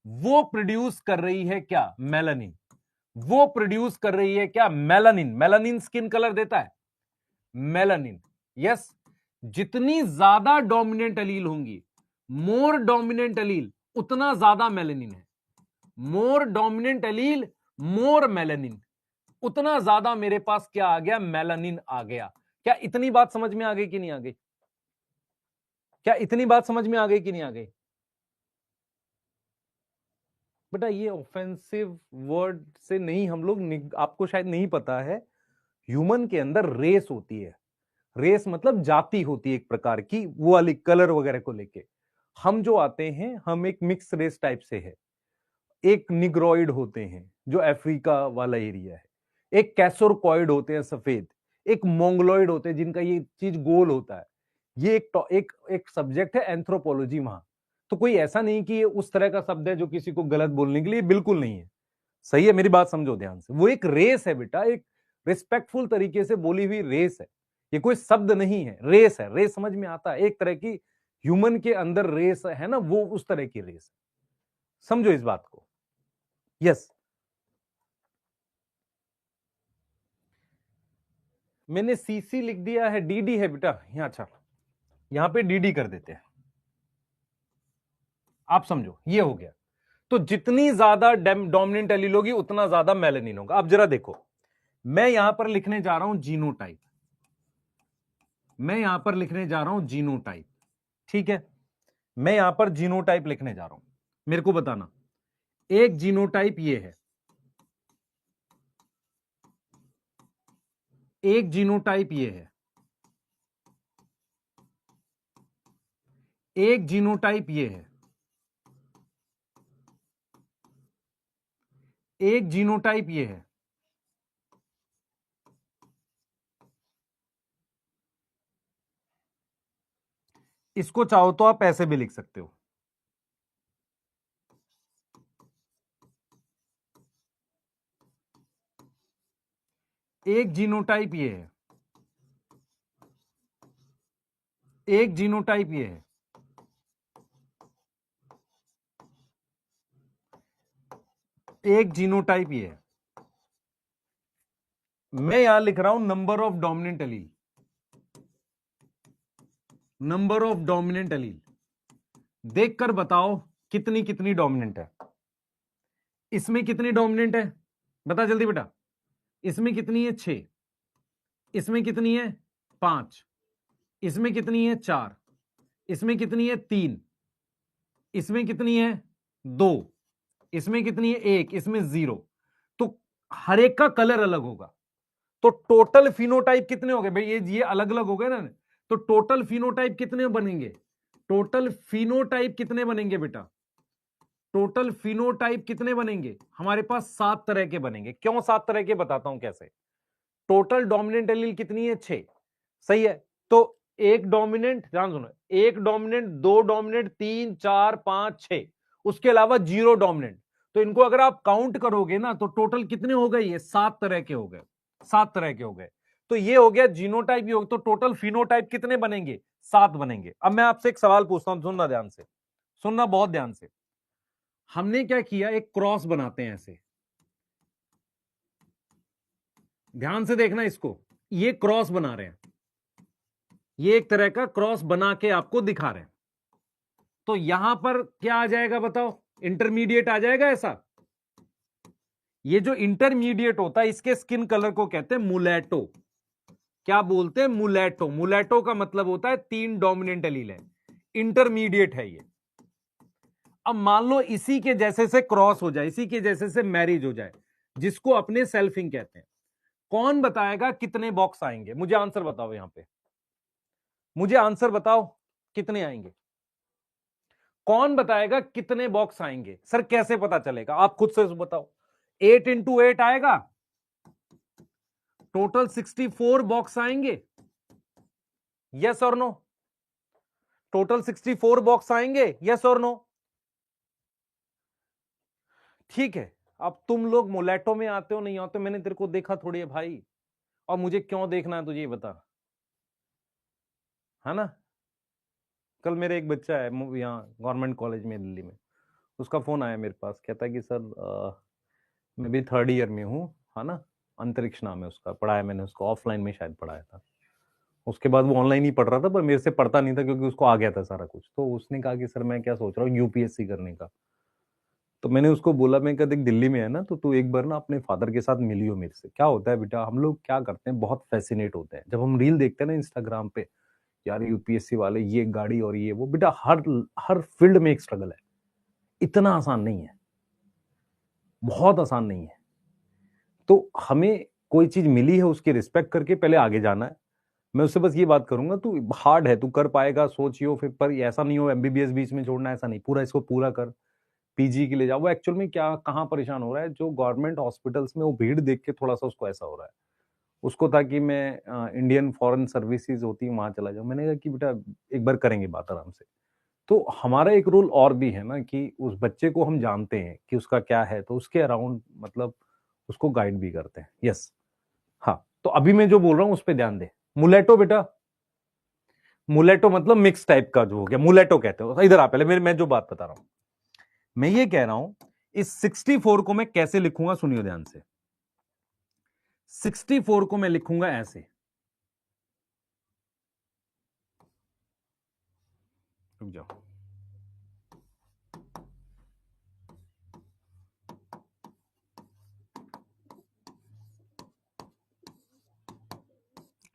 S1: वो प्रोड्यूस कर रही है क्या? मेलानिन। वो प्रोड्यूस कर रही है क्या? मेलानिन। मेलानिन स्किन कलर देता है, मेलानिन, यस। जितनी ज्यादा डोमिनेंट एलील होंगी, मोर डोमिनेंट एलील, उतना ज्यादा मेलानिन है। मोर डोमिनेंट एलील, मोर मेलानिन, उतना ज्यादा मेरे पास क्या आ गया? मेलानिन आ गया। क्या इतनी बात समझ में आ गई कि नहीं आ गई? क्या इतनी बात समझ में आ गई कि नहीं आ गई? बेटा ये ऑफेंसिव वर्ड से नहीं, हम लोग, आपको शायद नहीं पता है, ह्यूमन के अंदर रेस होती है। रेस मतलब जाति होती है एक प्रकार की, वो वाली कलर वगैरह को लेके। हम जो आते हैं, हम एक मिक्स रेस टाइप से है। एक निग्रोइड होते हैं जो अफ्रीका वाला एरिया है, एक कैसोरकॉइड होते हैं सफेद, एक मोंगलॉइड होते हैं जिनका ये चीज गोल होता है। ये एक सब्जेक्ट है एंथ्रोपोलॉजी वहां। तो कोई ऐसा नहीं कि ये उस तरह का शब्द है जो किसी को गलत बोलने के लिए, बिल्कुल नहीं है। सही है, मेरी बात समझो ध्यान से। वो एक रेस है बेटा, एक रिस्पेक्टफुल तरीके से बोली हुई रेस है। ये कोई शब्द नहीं है, रेस है। रेस समझ में आता है, एक तरह की ह्यूमन के अंदर रेस है ना, वो उस तरह की रेस है। समझो इस बात को। यस, मैंने सीसी लिख दिया है, डीडी है बेटा यहां। अच्छा, यहां पे डीडी कर देते हैं। आप समझो ये हो गया। तो जितनी ज्यादा डोमिनेंट एलील होगी उतना ज्यादा मेलेनिन होगा। अब जरा देखो, मैं यहां पर लिखने जा रहा हूं जीनोटाइप। मैं यहां पर लिखने जा रहा हूं जीनोटाइप, ठीक है। मैं यहां पर जीनोटाइप लिखने जा रहा हूं। मेरे को बताना, एक जीनोटाइप ये है, एक जीनोटाइप ये है, एक जीनोटाइप ये है, एक जीनोटाइप ये है, इसको चाहो तो आप ऐसे भी लिख सकते हो। एक जीनोटाइप ये है, एक जीनोटाइप ये है, एक जीनोटाइप ये है। मैं यहां लिख रहा हूं number of dominant allele, number of dominant allele. देखकर बताओ कितनी कितनी डोमिनेंट है। इसमें कितनी डोमिनेंट है, बता जल्दी बेटा। इसमें कितनी है 6, इसमें कितनी है 5, इसमें कितनी है 4, इसमें कितनी है 3, इसमें कितनी है 2, इसमें कितनी है 1, इसमें 0। तो हर एक का कलर अलग होगा। तो टोटल फिनोटाइप कितने हो गए भाई, ये अलग अलग हो गए ना। तो टोटल फिनोटाइप कितने बनेंगे, टोटल फिनोटाइप कितने बनेंगे बेटा, टोटल फिनोटाइप कितने बनेंगे हमारे पास 7 तरह के बनेंगे। क्यों 7 तरह के, बताता हूं कैसे। टोटल डोमिनेंट एलील कितनी है 6, सही है। तो एक डोमिनेंट, ध्यान सुनो, एक डोमिनेंट, दो डोमिनेंट, 3 4 5 6, उसके अलावा 0 डोमिनेंट। तो इनको अगर आप काउंट करोगे ना तो टोटल कितने हो गए, ये 7 तरह के हो गए, 7 तरह के हो गए। तो ये हो गया जीनोटाइप, ये हो, तो टोटल फिनोटाइप कितने बनेंगे, 7 बनेंगे। अब मैं आपसे एक सवाल पूछता हूं, सुनना ध्यान से, सुनना बहुत ध्यान से। हमने क्या किया, एक क्रॉस बनाते हैं ऐसे, ध्यान से देखना इसको। ये क्रॉस बना रहे हैं, ये एक तरह का क्रॉस बना के आपको दिखा रहे हैं। तो यहां पर क्या आ जाएगा बताओ, इंटरमीडिएट आ जाएगा ऐसा। ये जो इंटरमीडिएट होता है इसके स्किन कलर को कहते हैं मुलेटो। क्या बोलते हैं, मुलेटो। मुलेटो का मतलब होता है 3 डोमिनेंट एलील है, इंटरमीडिएट है ये। अब मान लो इसी के जैसे से क्रॉस हो जाए, इसी के जैसे से मैरिज हो जाए, जिसको अपने सेल्फिंग कहते हैं। कौन बताएगा कितने बॉक्स आएंगे, मुझे आंसर बताओ यहां पे, मुझे आंसर बताओ कितने आएंगे। कौन बताएगा कितने बॉक्स आएंगे, सर कैसे पता चलेगा, आप खुद से बताओ। 8 इंटू 8 आएगा, टोटल 64 बॉक्स आएंगे, यस और नो। टोटल 64 बॉक्स आएंगे, यस और नो। ठीक है, अब तुम लोग मोलेटो में आते हो नहीं आते, मैंने तेरे को देखा थोड़ी है भाई, और मुझे क्यों देखना है तुझे ये बता, है ना। कल मेरे एक बच्चा है यहाँ गवर्नमेंट कॉलेज में दिल्ली में, उसका फोन आया मेरे पास, कहता है कि सर मैं भी 3rd ईयर में हूँ, है ना। अंतरिक्ष नाम है उसका, पढ़ाया मैंने उसको, ऑफलाइन में शायद पढ़ाया था। उसके बाद वो ऑनलाइन ही पढ़ रहा था, पर मेरे से पढ़ता नहीं था क्योंकि उसको आ गया था सारा कुछ। तो उसने कहा कि सर मैं क्या सोच रहा हूँ यूपीएससी करने का। तो मैंने उसको बोला, मैं कहते दिल्ली में है ना, तो तू एक बार ना अपने फादर के साथ मिलियो मेरे से। क्या होता है बेटा, हम लोग क्या करते हैं, बहुत फैसिनेट होते हैं जब हम रील देखते हैं ना इंस्टाग्राम पे, यार यूपीएससी वाले ये गाड़ी और ये वो। बेटा हर हर फील्ड में एक स्ट्रगल है, इतना आसान नहीं है, बहुत आसान नहीं है। तो हमें कोई चीज मिली है उसकी रिस्पेक्ट करके पहले आगे जाना है। मैं उससे बस ये बात करूंगा, तू हार्ड है, तू कर पाएगा, सोचियो फिर, पर ऐसा नहीं हो एमबीबीएस बीच में छोड़ना, ऐसा नहीं, पूरा इसको पूरा कर। पीजी के लिए जाओ। वो एक्चुअल में क्या कहाँ परेशान हो रहा है, जो गवर्नमेंट हॉस्पिटल्स में वो भीड़ देख के थोड़ा सा उसको ऐसा हो रहा है, उसको था कि मैं इंडियन फॉरेन सर्विसेज होती है वहां चला जाऊं। मैंने कहा कि बेटा एक बार करेंगे बात आराम से। तो हमारा एक रूल और भी है ना कि उस बच्चे को हम जानते हैं कि उसका क्या है, तो उसके अराउंड मतलब उसको गाइड भी करते हैं। यस, हाँ। तो अभी मैं जो बोल रहा हूं उस पर ध्यान दे। मुलेटो बेटा, मुलेटो मतलब मिक्स टाइप का जो हो गया, मुलेटो कहते हो। इधर आ पहले, मेरे मैं जो बात बता रहा हूं, मैं ये कह रहा हूं इस 64 को मैं कैसे लिखूंगा, सुनियो ध्यान से। 64 को मैं लिखूंगा ऐसे, रुक जाओ,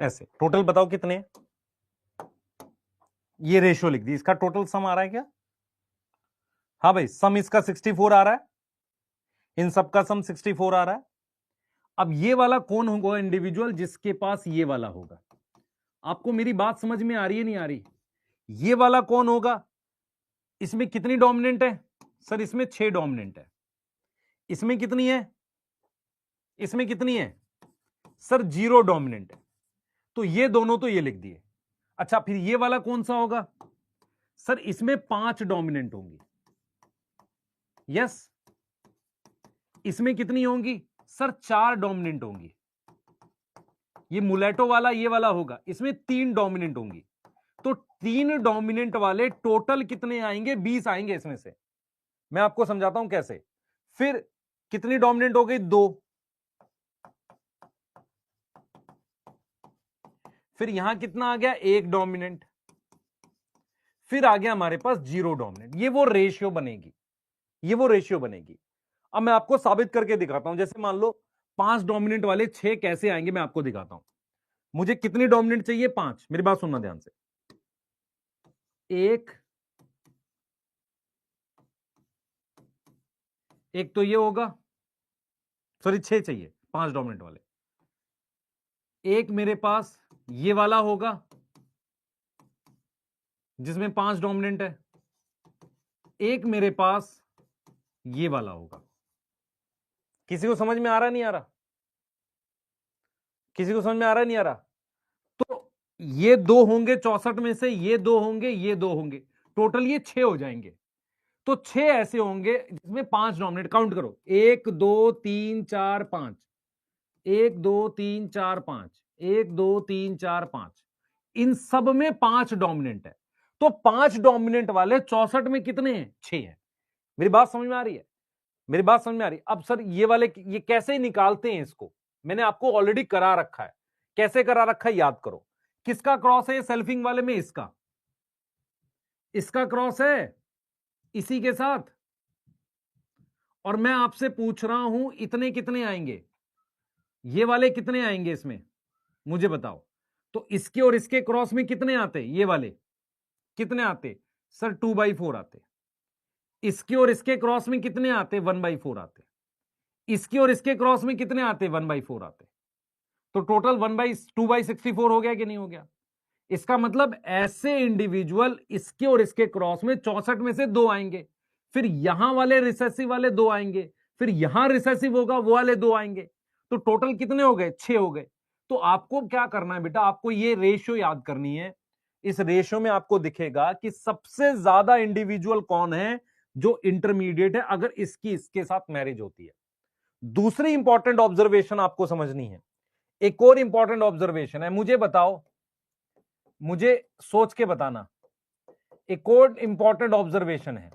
S1: ऐसे। टोटल बताओ कितने हैं? ये रेशियो लिख दी, इसका टोटल सम आ रहा है क्या? हाँ भाई, सम इसका 64 आ रहा है, इन सबका सम 64 आ रहा है। अब ये वाला कौन होगा इंडिविजुअल जिसके पास ये वाला होगा? आपको मेरी बात समझ में आ रही है नहीं आ रही? ये वाला कौन होगा? इसमें कितनी डोमिनेंट है सर? इसमें 6 डोमिनेंट है। इसमें कितनी है? इसमें कितनी है सर? 0 डोमिनेंट है। तो ये दोनों तो ये लिख दिए। अच्छा, फिर ये वाला कौन सा होगा सर? इसमें 5 डोमिनेंट होंगी। यस। इसमें कितनी होंगी सर? 4 डोमिनेंट होंगी। ये मुलेटो वाला ये वाला होगा, इसमें 3 डोमिनेंट होंगी। तो 3 डोमिनेंट वाले टोटल कितने आएंगे? 20 आएंगे इसमें से। मैं आपको समझाता हूं कैसे। फिर कितनी डोमिनेंट हो गई? 2। फिर यहां कितना आ गया? 1 डोमिनेंट। फिर आ गया हमारे पास 0 डोमिनेंट। ये वो रेशियो बनेगी, ये वो रेशियो बनेगी। अब मैं आपको साबित करके दिखाता हूं। जैसे मान लो 5 डोमिनेंट वाले 6 कैसे आएंगे, मैं आपको दिखाता हूं। मुझे कितनी डोमिनेंट चाहिए? 5। मेरी बात सुनना ध्यान से। 1 एक तो ये होगा, सॉरी 6 चाहिए 5 डोमिनेंट वाले। एक मेरे पास ये वाला होगा जिसमें 5 डोमिनेंट है। एक मेरे पास ये वाला होगा। किसी को समझ में आ रहा नहीं आ रहा? किसी को समझ में आ रहा नहीं आ रहा? तो ये 2 होंगे 64 में से, ये 2 होंगे, ये 2 होंगे, टोटल ये 6 हो जाएंगे। तो 6 ऐसे होंगे जिसमें 5 डोमिनेट। काउंट करो, 1 2 3 4 5, 1 2 3 4 5, 1 2 3 4 5। इन सब में 5 डोमिनेंट है। तो 5 डोमिनेंट वाले 64 में कितने हैं? 6 है। मेरी बात समझ में आ रही है? मेरी बात समझ में आ रही है? अब सर ये वाले ये कैसे निकालते हैं इसको? मैंने आपको ऑलरेडी करा रखा है। कैसे करा रखा है याद करो। किसका क्रॉस है सेल्फिंग वाले में? इसका। इसका क्रॉस है इसी के साथ। और मैं आपसे पूछ रहा हूं इतने कितने आएंगे? ये वाले कितने आएंगे इसमें? मुझे बताओ। तो इसके और इसके क्रॉस में कितने आते? ये वाले कितने आते सर? 2/4 आते। इसके और इसके क्रॉस में कितने आते? 1/4 आते। इसके और इसके क्रॉस में कितने आते? 1/4 आते। तो टोटल 1/2/64 हो गया कि नहीं हो गया? इसका मतलब ऐसे इंडिविजुअल इसके और इसके क्रॉस में 64 में से 2 आएंगे। फिर यहां वाले रिसेसिव वाले 2 आएंगे। फिर यहां रिसेसिव होगा वो वाले 2 आएंगे। तो टोटल कितने हो गए? 6 हो गए। तो आपको क्या करना है बेटा? आपको ये रेशियो याद करनी है। इस रेशियो में आपको दिखेगा कि सबसे ज्यादा इंडिविजुअल कौन है जो इंटरमीडिएट है, अगर इसकी इसके साथ मैरिज होती है। दूसरी इंपॉर्टेंट ऑब्जर्वेशन आपको समझनी है। एक और इंपॉर्टेंट ऑब्जर्वेशन है, मुझे बताओ, मुझे सोच के बताना। एक और इंपॉर्टेंट ऑब्जर्वेशन है,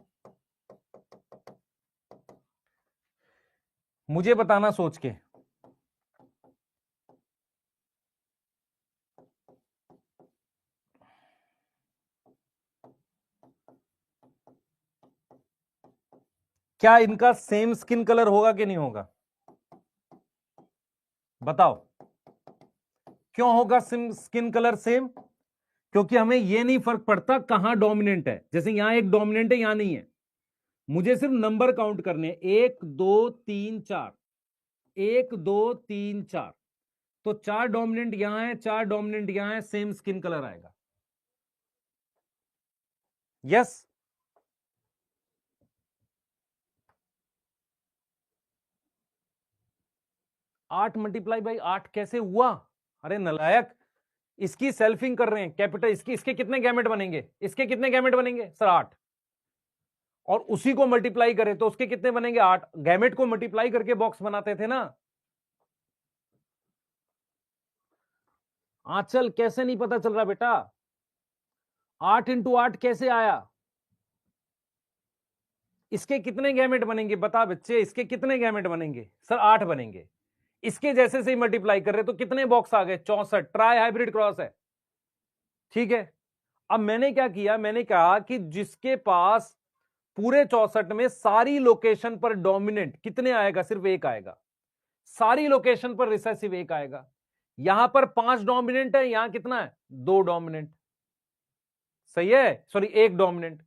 S1: मुझे बताना सोच के। क्या इनका सेम स्किन कलर होगा कि नहीं होगा? बताओ। क्यों होगा स्किन कलर सेम? क्योंकि हमें यह नहीं फर्क पड़ता कहां डोमिनेंट है। जैसे यहां एक डोमिनेंट है, यहां नहीं है। मुझे सिर्फ नंबर काउंट करने हैं, 1 2 3 4, 1 2 3 4। तो 4 डोमिनेंट यहां है, 4 डोमिनेंट यहां है, सेम स्किन कलर आएगा। यस। 8 मल्टीप्लाई बाई 8 कैसे हुआ? अरे नलायक, इसकी सेल्फिंग कर रहे हैं कैपिटल, इसके कितने गैमेट बनेंगे? इसके कितने गैमेट बनेंगे सर? 8। और उसी को मल्टीप्लाई करें तो उसके कितने बनेंगे? 8। गैमेट को मल्टीप्लाई करके बॉक्स बनाते थे ना। आंचल कैसे नहीं पता चल रहा बेटा? 8 इंटू 8 कैसे आया? इसके कितने गैमेट बनेंगे बता बच्चे, इसके कितने गैमेट बनेंगे? सर 8 बनेंगे। इसके जैसे से ही मल्टीप्लाई कर रहे तो कितने बॉक्स आ गए? 64। ट्राई हाइब्रिड क्रॉस है, ठीक है। अब मैंने क्या किया, मैंने कहा कि जिसके पास पूरे 64 में सारी लोकेशन पर डोमिनेंट कितने आएगा? सिर्फ एक आएगा। सारी लोकेशन पर रिसेसिव एक आएगा। यहां पर 5 डोमिनेंट है, यहां कितना है? 2 डोमिनेंट, सही है, सॉरी 1 डोमिनेंट।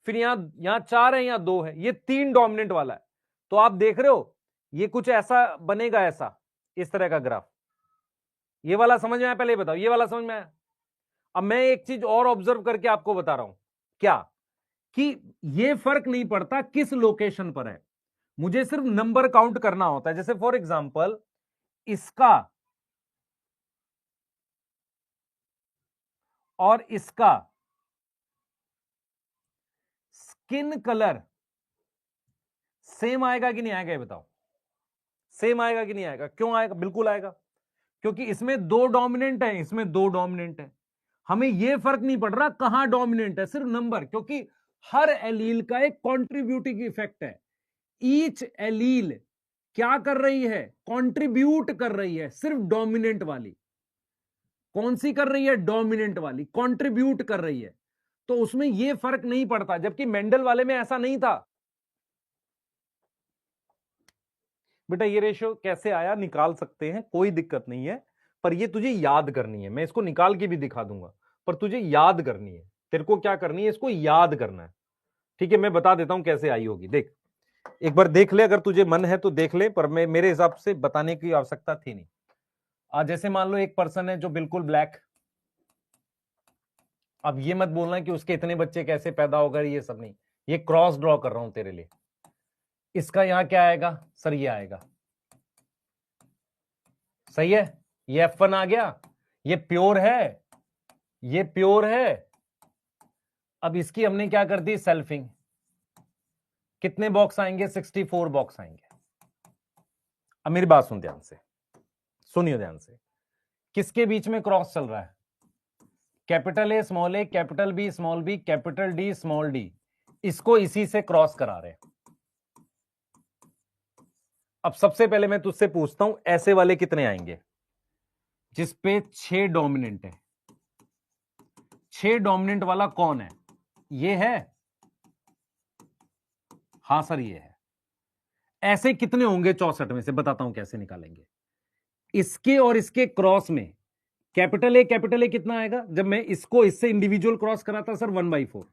S1: फिर यहां 4 है, यहां 2 है, ये 3 डोमिनेंट वाला है। तो आप देख रहे हो ये कुछ ऐसा बनेगा, ऐसा इस तरह का ग्राफ। ये वाला समझ में आया? पहले बताओ, ये वाला समझ में आया? अब मैं एक चीज और ऑब्जर्व करके आपको बता रहा हूं, क्या कि ये फर्क नहीं पड़ता किस लोकेशन पर है, मुझे सिर्फ नंबर काउंट करना होता है। जैसे फॉर एग्जांपल इसका और इसका स्किन कलर सेम आएगा कि नहीं आएगा? ये बताओ, सेम आएगा कि नहीं आएगा? क्यों आएगा? बिल्कुल आएगा, क्योंकि इसमें 2 डोमिनेंट है, इसमें 2 डोमिनेंट है। हमें यह फर्क नहीं पड़ रहा कहां डोमिनेंट है, सिर्फ नंबर, क्योंकि हर एलील का एक कॉन्ट्रीब्यूटिंग इफेक्ट है। ईच एलील क्या कर रही है? कंट्रीब्यूट कर रही है। सिर्फ डोमिनेंट वाली कौन सी कर रही है? डोमिनेंट वाली कंट्रीब्यूट कर रही है, तो उसमें यह फर्क नहीं पड़ता। जबकि मेंडल वाले में ऐसा नहीं था। बेटा ये रेशियो कैसे आया निकाल सकते हैं, कोई दिक्कत नहीं है, पर ये तुझे याद करनी है। मैं इसको निकाल के भी दिखा दूंगा, पर तुझे याद करनी है। तेरे को क्या करनी है? इसको याद करना है, ठीक है। मैं बता देता हूं कैसे आई होगी, देख एक बार देख ले, अगर तुझे मन है तो देख ले, पर मैं मेरे हिसाब से बताने की आवश्यकता थी नहीं। आज जैसे मान लो एक पर्सन है जो बिल्कुल ब्लैक, अब ये मत बोलना कि उसके इतने बच्चे कैसे पैदा हो गए, ये सब नहीं, ये क्रॉस ड्रॉ कर रहा हूं तेरे लिए। इसका यहां क्या आएगा सर? ये आएगा, सही है। ये F1 आ गया, ये प्योर है, ये प्योर है। अब इसकी हमने क्या कर दी? सेल्फिंग। कितने बॉक्स आएंगे? 64 बॉक्स आएंगे। अब मेरी बात सुन ध्यान से, सुनियो ध्यान से। किसके बीच में क्रॉस चल रहा है? Capital A small A, capital B small B, capital D small D, इसको इसी से क्रॉस करा रहे हैं। अब सबसे पहले मैं तुझसे पूछता हूं, ऐसे वाले कितने आएंगे जिसपे 6 डोमिनेंट है? 6 डोमिनेंट वाला कौन है? ये है, हां सर ये है। ऐसे कितने होंगे 64 में से? बताता हूं कैसे निकालेंगे। इसके और इसके क्रॉस में कैपिटल ए कितना आएगा? जब मैं इसको इससे इंडिविजुअल क्रॉस कराता सर 1/4,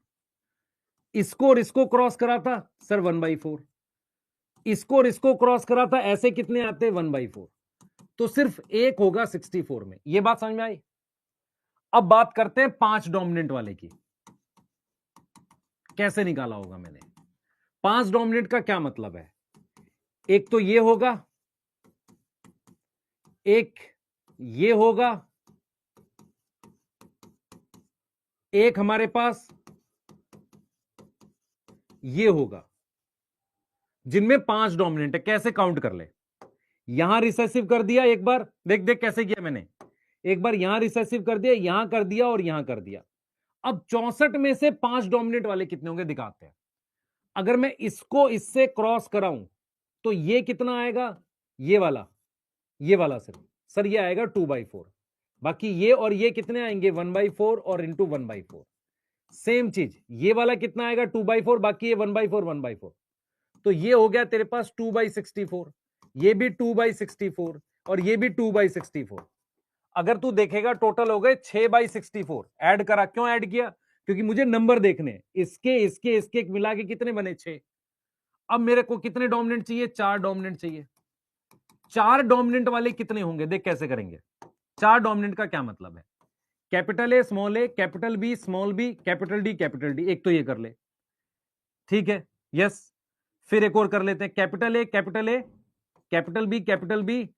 S1: इसको और इसको क्रॉस कराता सर 1/4, इसको और इसको क्रॉस कराता, ऐसे कितने आते? 1/4। तो सिर्फ एक होगा 64 में। यह बात समझ में आई? अब बात करते हैं 5 डोमिनेंट वाले की, कैसे निकाला होगा मैंने। 5 डोमिनेंट का क्या मतलब है? एक तो ये होगा, एक ये होगा, एक हमारे पास ये होगा, जिनमें 5 डोमिनेंट है। कैसे काउंट कर ले? यहां रिसेसिव कर दिया एक बार, देख देख कैसे किया मैंने। एक बार यहां रिसेसिव कर दिया, यहां कर दिया और यहां कर दिया। अब 64 में से 5 डोमिनेंट वाले कितने होंगे दिखाते हैं। अगर मैं इसको इससे क्रॉस कराऊं तो ये कितना आएगा? ये वाला सिर्फ सर ये आएगा 2/4। बाकी ये और ये कितने आएंगे? 1/4 और इंटू 1/4। सेम चीज ये वाला कितना आएगा? 2/4, बाकी ये 1/4। तो ये हो गया तेरे पास 2/64, ये भी 2/64 और ये भी 2/64। अगर तू देखेगा टोटल हो गए 6/64। ऐड करा, क्यों ऐड किया? क्योंकि मुझे नंबर देखने, इसके मिला के कितने बने? 6। अब मेरे को कितने डोमिनेंट चाहिए? 4 डोमिनेंट चाहिए। 4 डोमिनेंट वाले कितने होंगे? देख कैसे करेंगे। 4 डोमिनेंट का क्या मतलब है? Capital A small A, capital B small B, capital D. एक तो ये कर ले, ठीक है, यस। फिर एक और कर लेते हैं, capital A, capital B,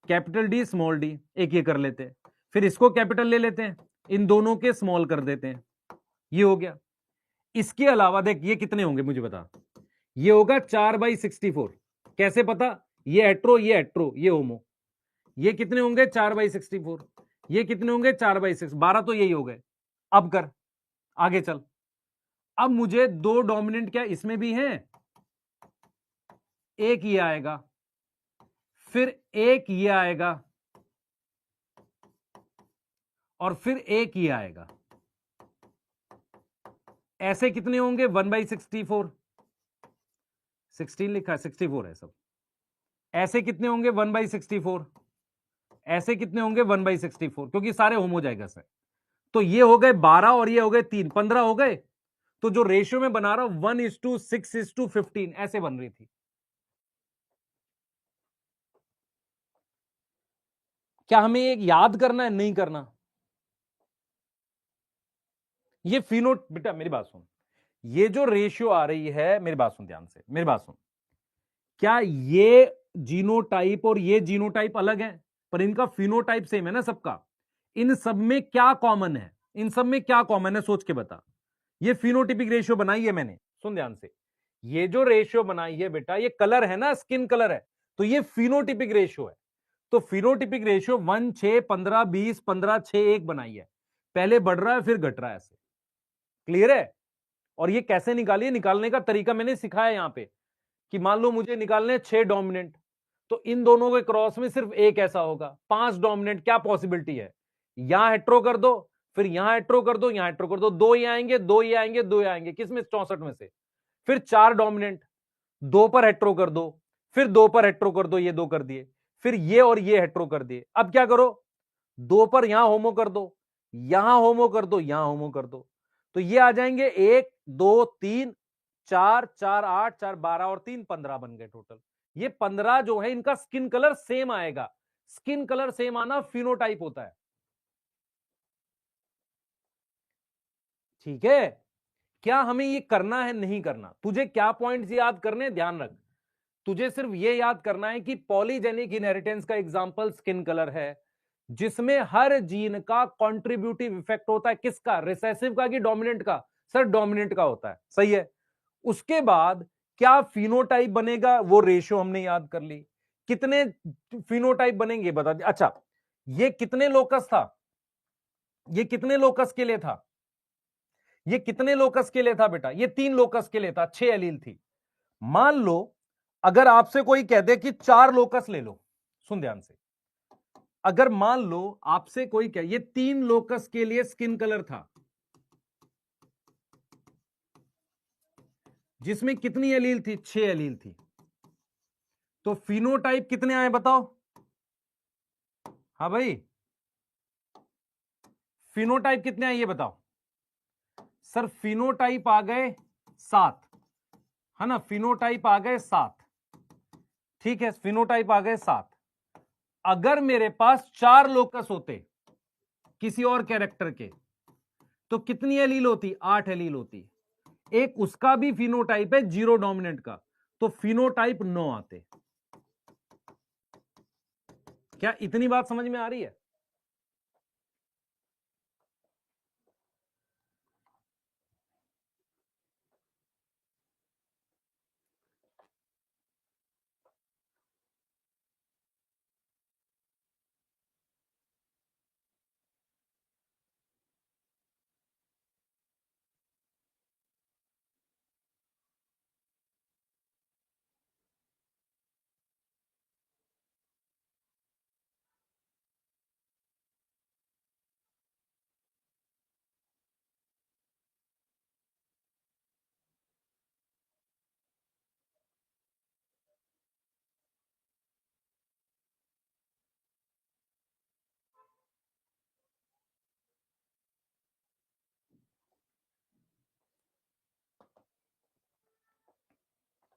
S1: capital D small D, एक ये कर लेते हैं, फिर इसको कैपिटल ले लेते हैं, इन दोनों के स्मॉल कर देते हैं, ये हो गया। इसके अलावा देख ये कितने होंगे मुझे बता, ये होगा 4/64। कैसे पता, ये हेट्रो ये हेट्रो ये होमो, ये कितने होंगे 4/64, ये कितने होंगे 4/6, 12 तो यही हो गए। अब कर आगे चल, अब मुझे दो डोमिनेंट क्या इसमें भी हैं, एक ये आएगा, फिर एक ये आएगा, और फिर एक ये आएगा, ऐसे कितने होंगे 1/64, 16 लिखा है 64 है सब, ऐसे कितने होंगे 1/64, ऐसे कितने होंगे 1/64, क्योंकि सारे होमोजाइगस है। तो ये हो गए 12 और ये हो गए 3, 15 हो गए। तो जो रेशियो में बना रहा हूं 1:6:15 ऐसे बन रही थी। क्या हमें एक याद करना है, नहीं करना? ये फिनो, बेटा मेरी बात सुन, ये जो रेशियो आ रही है, मेरी बात सुन ध्यान से, मेरी बात सुन, क्या ये जीनोटाइप और ये जीनोटाइप अलग है, पर इनका फिनोटाइप सेम है ना सबका? इन सब में क्या कॉमन है, इन सब में क्या कॉमन है सोच के बता। ये फिनोटिपिक रेशियो बनाई है मैंने, सुन ध्यान से, ये जो रेशियो बनाई है बेटा, ये कलर है ना, स्किन कलर है, तो ये फिनोटिपिक रेशियो है। तो फिनोटिपिक रेशियो 1, 6, 15, 20, 15, 6, 1 बनाई है, पहले बढ़ रहा है फिर घट रहा है, ऐसे। क्लियर है? और ये कैसे निकालिए, निकालने का तरीका मैंने सिखाया यहां पे, कि मान लो मुझे निकालने 6 डोमिनेंट, तो इन दोनों के क्रॉस में सिर्फ एक ऐसा होगा। 5 डोमिनेंट क्या पॉसिबिलिटी है, यहां हेट्रो कर दो, फिर यहां हेट्रो कर दो, यहां हेट्रो कर दो, दो ये आएंगे, दो ये आएंगे, दो ये आएंगे, किसमें 64 में से। फिर 4 डोमिनेंट, दो पर हेट्रो कर दो, फिर दो पर हेट्रो कर दो, ये दो कर दिए, फिर ये और ये हेट्रो कर दिए। अब क्या करो, दो पर यहां होमो कर दो, यहां होमो कर दो, यहां होमो कर दो, तो ये आ जाएंगे 1, 2, 3, 4, 4, 8, 4, 12 और 3, 15 बन गए टोटल। ये 15 जो है इनका स्किन कलर सेम आएगा। स्किन कलर सेम आना फिनोटाइप होता है। ठीक है? क्या हमें ये करना है, नहीं करना? तुझे क्या पॉइंट्स याद करने, ध्यान रख, तुझे सिर्फ ये याद करना है कि पॉलीजेनिक इनहेरिटेंस का एग्जांपल स्किन कलर है, जिसमें हर जीन का कॉन्ट्रीब्यूटिव इफेक्ट होता है। किसका, रिसेसिव का कि डोमिनेंट का? सर डोमिनेंट का होता है, सही है। उसके बाद क्या फिनोटाइप बनेगा, वो रेशियो हमने याद कर ली। कितने फिनोटाइप बनेंगे बता दिया। अच्छा, ये कितने लोकस था, ये कितने लोकस के लिए था, ये कितने लोकस के लिए था बेटा? ये 3 लोकस के लिए था, 6 एलील थी। मान लो अगर आपसे कोई कह दे कि 4 लोकस ले लो, सुन ध्यान से, अगर मान लो आपसे कोई कहे ये 3 लोकस के लिए स्किन कलर था, जिसमें कितनी एलील थी, 6 एलील थी, तो फिनोटाइप कितने आए बताओ? हाँ भाई, फिनोटाइप कितने आए ये बताओ। सर फिनोटाइप आ गए 7, है ना, फिनोटाइप आ गए 7। ठीक है, फिनोटाइप आ गए 7। अगर मेरे पास 4 लोकस होते किसी और कैरेक्टर के, तो कितनी एलील होती, 8 एलील होती। एक उसका भी फिनोटाइप है 0 डोमिनेंट का, तो फिनोटाइप 9 आते। क्या इतनी बात समझ में आ रही है?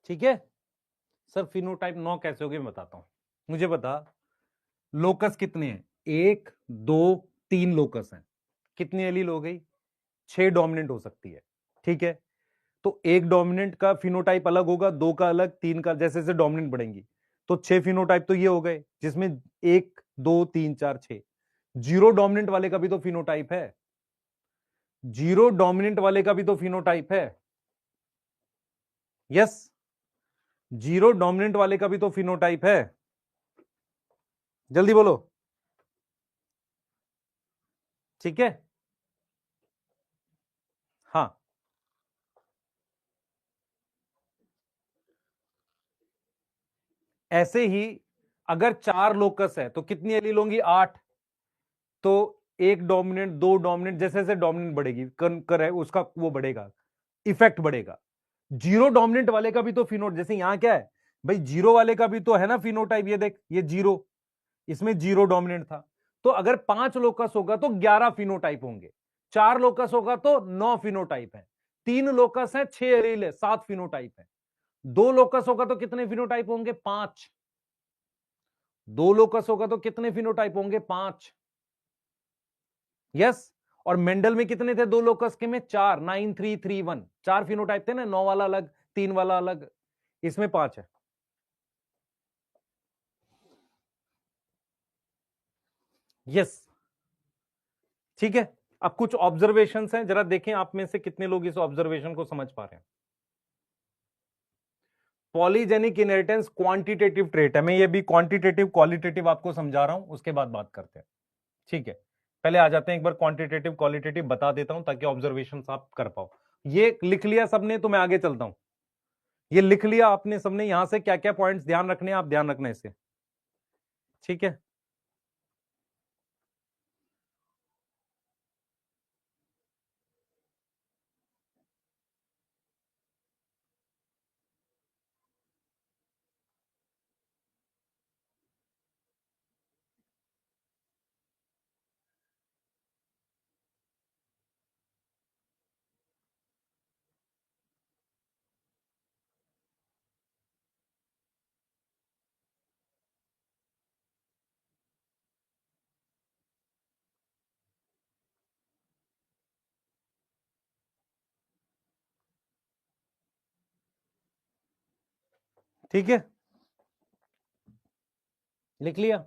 S1: ठीक है सर, फिनोटाइप 9 कैसे होगी मैं बताता हूं। मुझे बता, लोकस कितने हैं, 1, 2, 3 लोकस हैं, कितनी एलील हो गई, 6 डोमिनेंट हो सकती है। ठीक है, तो एक डोमिनेंट का फिनोटाइप अलग होगा, 2 का अलग, 3 का, जैसे जैसे डोमिनेंट बढ़ेंगी। तो 6 फिनोटाइप तो ये हो गए, जिसमें 1 2 3 4 6। जीरो डोमिनेंट वाले का भी तो फिनोटाइप है, जीरो डोमिनेंट वाले का भी तो फिनोटाइप है। यस, जीरो डोमिनेंट वाले का भी तो फिनोटाइप है। जल्दी बोलो। ठीक है, हाँ। ऐसे ही अगर 4 लोकस है तो कितनी एलील होंगी? 8। तो एक डोमिनेंट, दो डोमिनेंट, जैसे जैसे डोमिनेंट बढ़ेगी कर उसका वो बढ़ेगा, इफेक्ट बढ़ेगा। जीरो डोमिनेंट वाले का भी तो फिनोट, जैसे यहां क्या है भाई, जीरो वाले का भी तो है ना फिनोटाइप। ये देख, ये जीरो, इसमें जीरो डोमिनेंट था। तो अगर 5 लोकस होगा तो 11 फिनोटाइप होंगे, 4 लोकस होगा तो 9 फिनोटाइप है, 3 लोकस है 6 एलील है, 7 फिनोटाइप है। 2 लोकस होगा तो कितने फिनोटाइप होंगे? 5। 2 लोकस होगा तो कितने फिनोटाइप होंगे? 5। यस। और मेंडल में कितने थे 2 लोकस के में? 4, 9 3 3 1, 4 फिनोटाइप थे ना, 9 वाला अलग, 3 वाला अलग, इसमें 5 है। यस, ठीक है। अब कुछ ऑब्जर्वेशंस हैं, जरा देखें आप में से कितने लोग इस ऑब्जर्वेशन को समझ पा रहे हैं। पॉलीजेनिक इनहेरिटेंस क्वांटिटेटिव ट्रेट है, मैं ये भी क्वांटिटेटिव क्वालिटेटिव आपको समझा रहा हूं, उसके बाद बात करते हैं। ठीक है, पहले आ जाते हैं एक बार क्वांटिटेटिव क्वालिटेटिव बता देता हूं ताकि ऑब्जर्वेशन आप कर पाओ। ये लिख लिया सबने तो मैं आगे चलता हूं। ये लिख लिया आपने सबने, यहां से क्या क्या पॉइंट्स ध्यान रखने हैं, आप ध्यान रखना इसे। ठीक है, ठीक है, लिख लिया।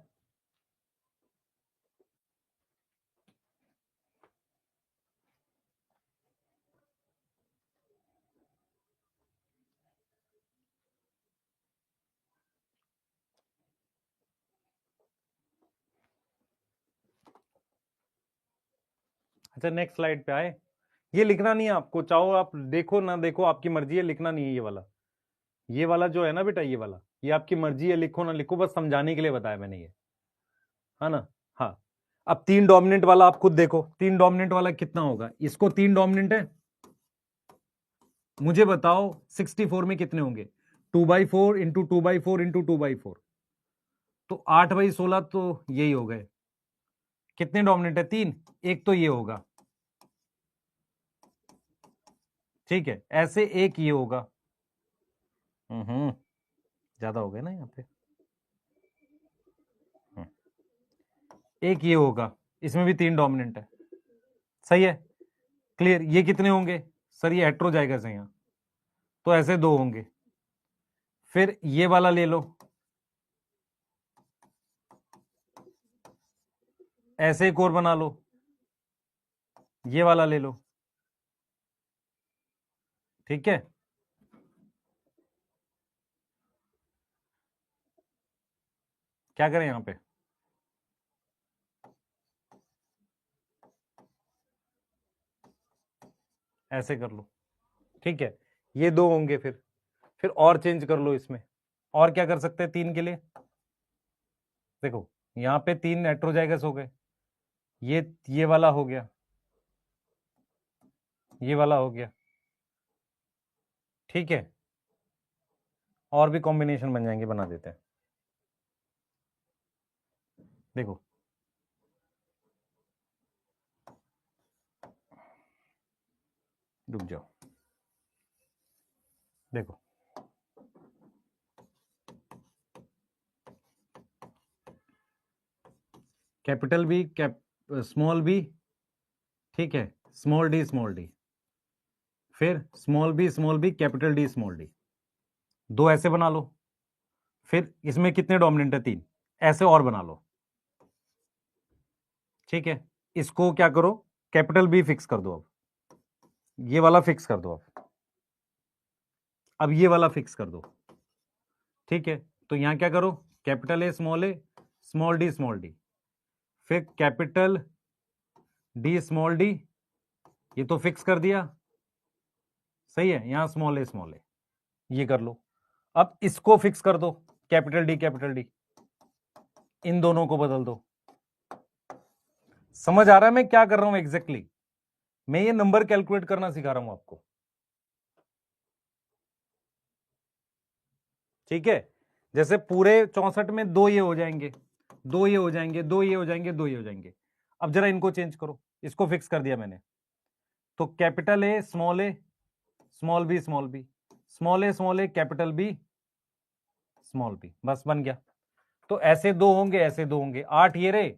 S1: अच्छा, नेक्स्ट स्लाइड पे आए। ये लिखना नहीं है आपको, चाहो आप देखो ना देखो, आपकी मर्जी है, लिखना नहीं है ये वाला। ये वाला जो है ना बेटा, ये वाला, ये आपकी मर्जी है, लिखो ना लिखो, बस समझाने के लिए बताया मैंने ये, है ना। हाँ, अब 3 डोमिनेंट वाला आप खुद देखो, 3 डोमिनेंट वाला कितना होगा? इसको 3 डोमिनेंट है, मुझे बताओ 64 में कितने होंगे? 2/4 इंटू 2/4 इंटू 2/4, तो 8/16 तो यही हो गए। कितने डोमिनेंट है? 3। एक तो ये होगा, ठीक है, ऐसे एक ये होगा। ज्यादा हो गए ना यहाँ पे। हम्म, एक ये होगा, इसमें भी 3 डोमिनेंट है। सही है, क्लियर। ये कितने होंगे सर? ये हेट्रो जाएगा से यहाँ, तो ऐसे 2 होंगे। फिर ये वाला ले लो, ऐसे एक और बना लो, ये वाला ले लो। ठीक है, क्या करें यहां पे? ऐसे कर लो। ठीक है, ये 2 होंगे। फिर और चेंज कर लो इसमें। और क्या कर सकते हैं 3 के लिए? देखो, यहां पे 3 नाइट्रोजाइगस हो गए, ये वाला हो गया, ये वाला हो गया। ठीक है, और भी कॉम्बिनेशन बन जाएंगे, बना देते हैं। देखो, रुक जाओ, देखो, कैपिटल बी, स्मॉल बी, ठीक है, स्मॉल डी, फिर small B capital D small D, 2 ऐसे बना लो। फिर इसमें कितने डोमिनेंट है? 3। ऐसे और बना लो, ठीक है। इसको क्या करो, कैपिटल बी फिक्स कर दो। अब ये वाला फिक्स कर दो। अब ये वाला फिक्स कर दो, ठीक है। तो यहां क्या करो, कैपिटल ए, स्मॉल डी, फिर कैपिटल डी स्मॉल डी, ये तो फिक्स कर दिया, सही है। यहां स्मॉल ए, ये कर लो। अब इसको फिक्स कर दो, कैपिटल डी, इन दोनों को बदल दो। समझ आ रहा है मैं क्या कर रहा हूं एग्जैक्टली? मैं ये नंबर कैलकुलेट करना सिखा रहा हूं आपको, ठीक है। जैसे पूरे 64 में 2 ये हो जाएंगे, 2 ये हो जाएंगे, 2 ये हो जाएंगे, 2 ये हो जाएंगे। अब जरा इनको चेंज करो, इसको फिक्स कर दिया मैंने। तो capital A, small B, small A, capital B, small B, बस बन गया। तो ऐसे 2 होंगे, ऐसे 2 होंगे। 8 ये रहे,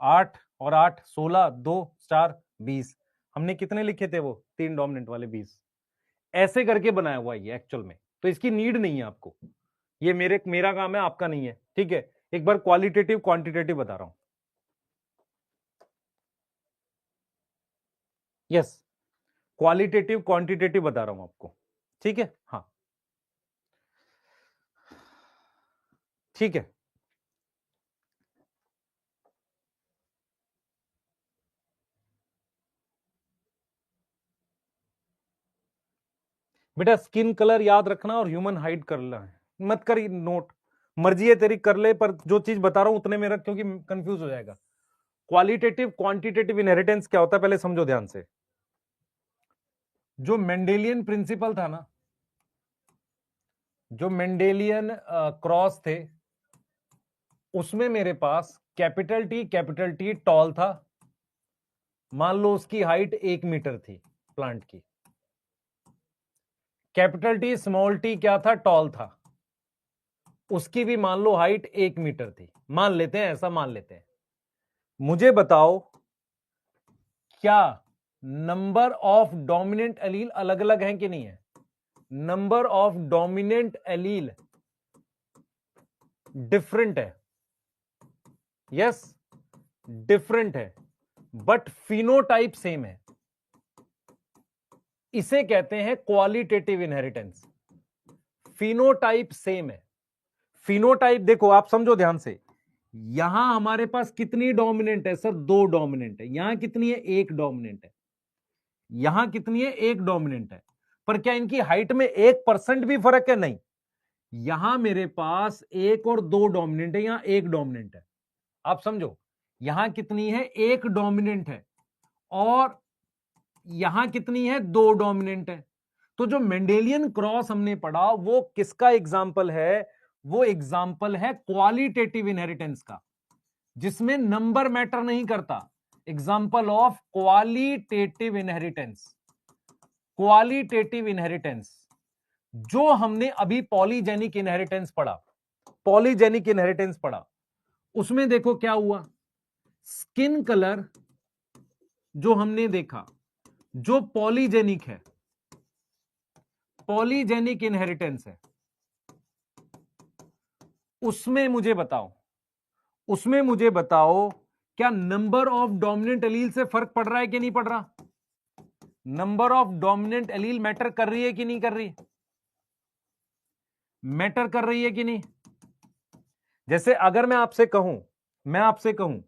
S1: 8 और 8 16, 2 4 20। हमने कितने लिखे थे? वो 3 डोमिनेंट वाले 20। ऐसे करके बनाया हुआ ये एक्चुअल में, तो इसकी नीड नहीं है आपको। ये मेरा काम है, आपका नहीं है, ठीक है। एक बार क्वालिटेटिव क्वांटिटेटिव बता रहा हूं। यस, क्वालिटेटिव क्वांटिटेटिव बता रहा हूं आपको, ठीक है। हाँ, ठीक है। बेटा स्किन कलर याद रखना और ह्यूमन हाइट कर लेना है, मत कर नोट, मर्जी है तेरी कर ले, पर जो चीज बता रहा हूं उतने में रख, क्योंकि कंफ्यूज हो जाएगा। क्वालिटेटिव क्वांटिटेटिव इनहेरिटेंस क्या होता है पहले समझो ध्यान से। जो मेंडेलियन प्रिंसिपल था ना, जो मेंडेलियन क्रॉस थे, उसमें मेरे पास कैपिटल टी टॉल था। मान लो उसकी हाइट 1 मीटर थी प्लांट की। कैपिटल टी स्मॉल टी क्या था? टॉल था। उसकी भी मान लो हाइट 1 मीटर थी, मान लेते हैं, ऐसा मान लेते हैं। मुझे बताओ क्या नंबर ऑफ डोमिनेंट एलील अलग अलग हैं कि नहीं है? Number of dominant allele different है, यस, डिफरेंट है, बट फिनोटाइप सेम है। इसे कहते हैं क्वालिटेटिव इनहेरिटेंस। फिनोटाइप सेम है। फिनोटाइप देखो, आप समझो ध्यान से। यहां हमारे पास कितनी डोमिनेंट है? सर 2 डोमिनेंट है। यहां कितनी है? 1 डोमिनेंट है। यहां कितनी है? 1 डोमिनेंट है। पर क्या इनकी हाइट में 1% भी फर्क है? नहीं। यहां मेरे पास 1 और 2 डोमिनेंट है, यहां 1 डोमिनेंट है। आप समझो, यहां कितनी है? 1 डोमिनेंट है, और यहां कितनी है? 2 डोमिनेंट है। तो जो मेंडेलियन क्रॉस हमने पढ़ा वो किसका एग्जाम्पल है? वो एग्जाम्पल है क्वालिटेटिव इनहेरिटेंस का, जिसमें नंबर मैटर नहीं करता। Example of qualitative inheritance. Qualitative inheritance जो हमने अभी पॉलीजेनिक इनहेरिटेंस पढ़ा, पॉलीजेनिक इनहेरिटेंस पढ़ा, उसमें देखो क्या हुआ। स्किन कलर जो हमने देखा, जो पॉलीजेनिक है, पॉलीजेनिक इनहेरिटेंस है, उसमें मुझे बताओ, उसमें मुझे बताओ क्या नंबर ऑफ डोमिनेंट एलील से फर्क पड़ रहा है कि नहीं पड़ रहा? Number of dominant allele matter कर रही है कि नहीं कर रही? मैटर कर रही है कि नहीं? जैसे अगर मैं आपसे कहूं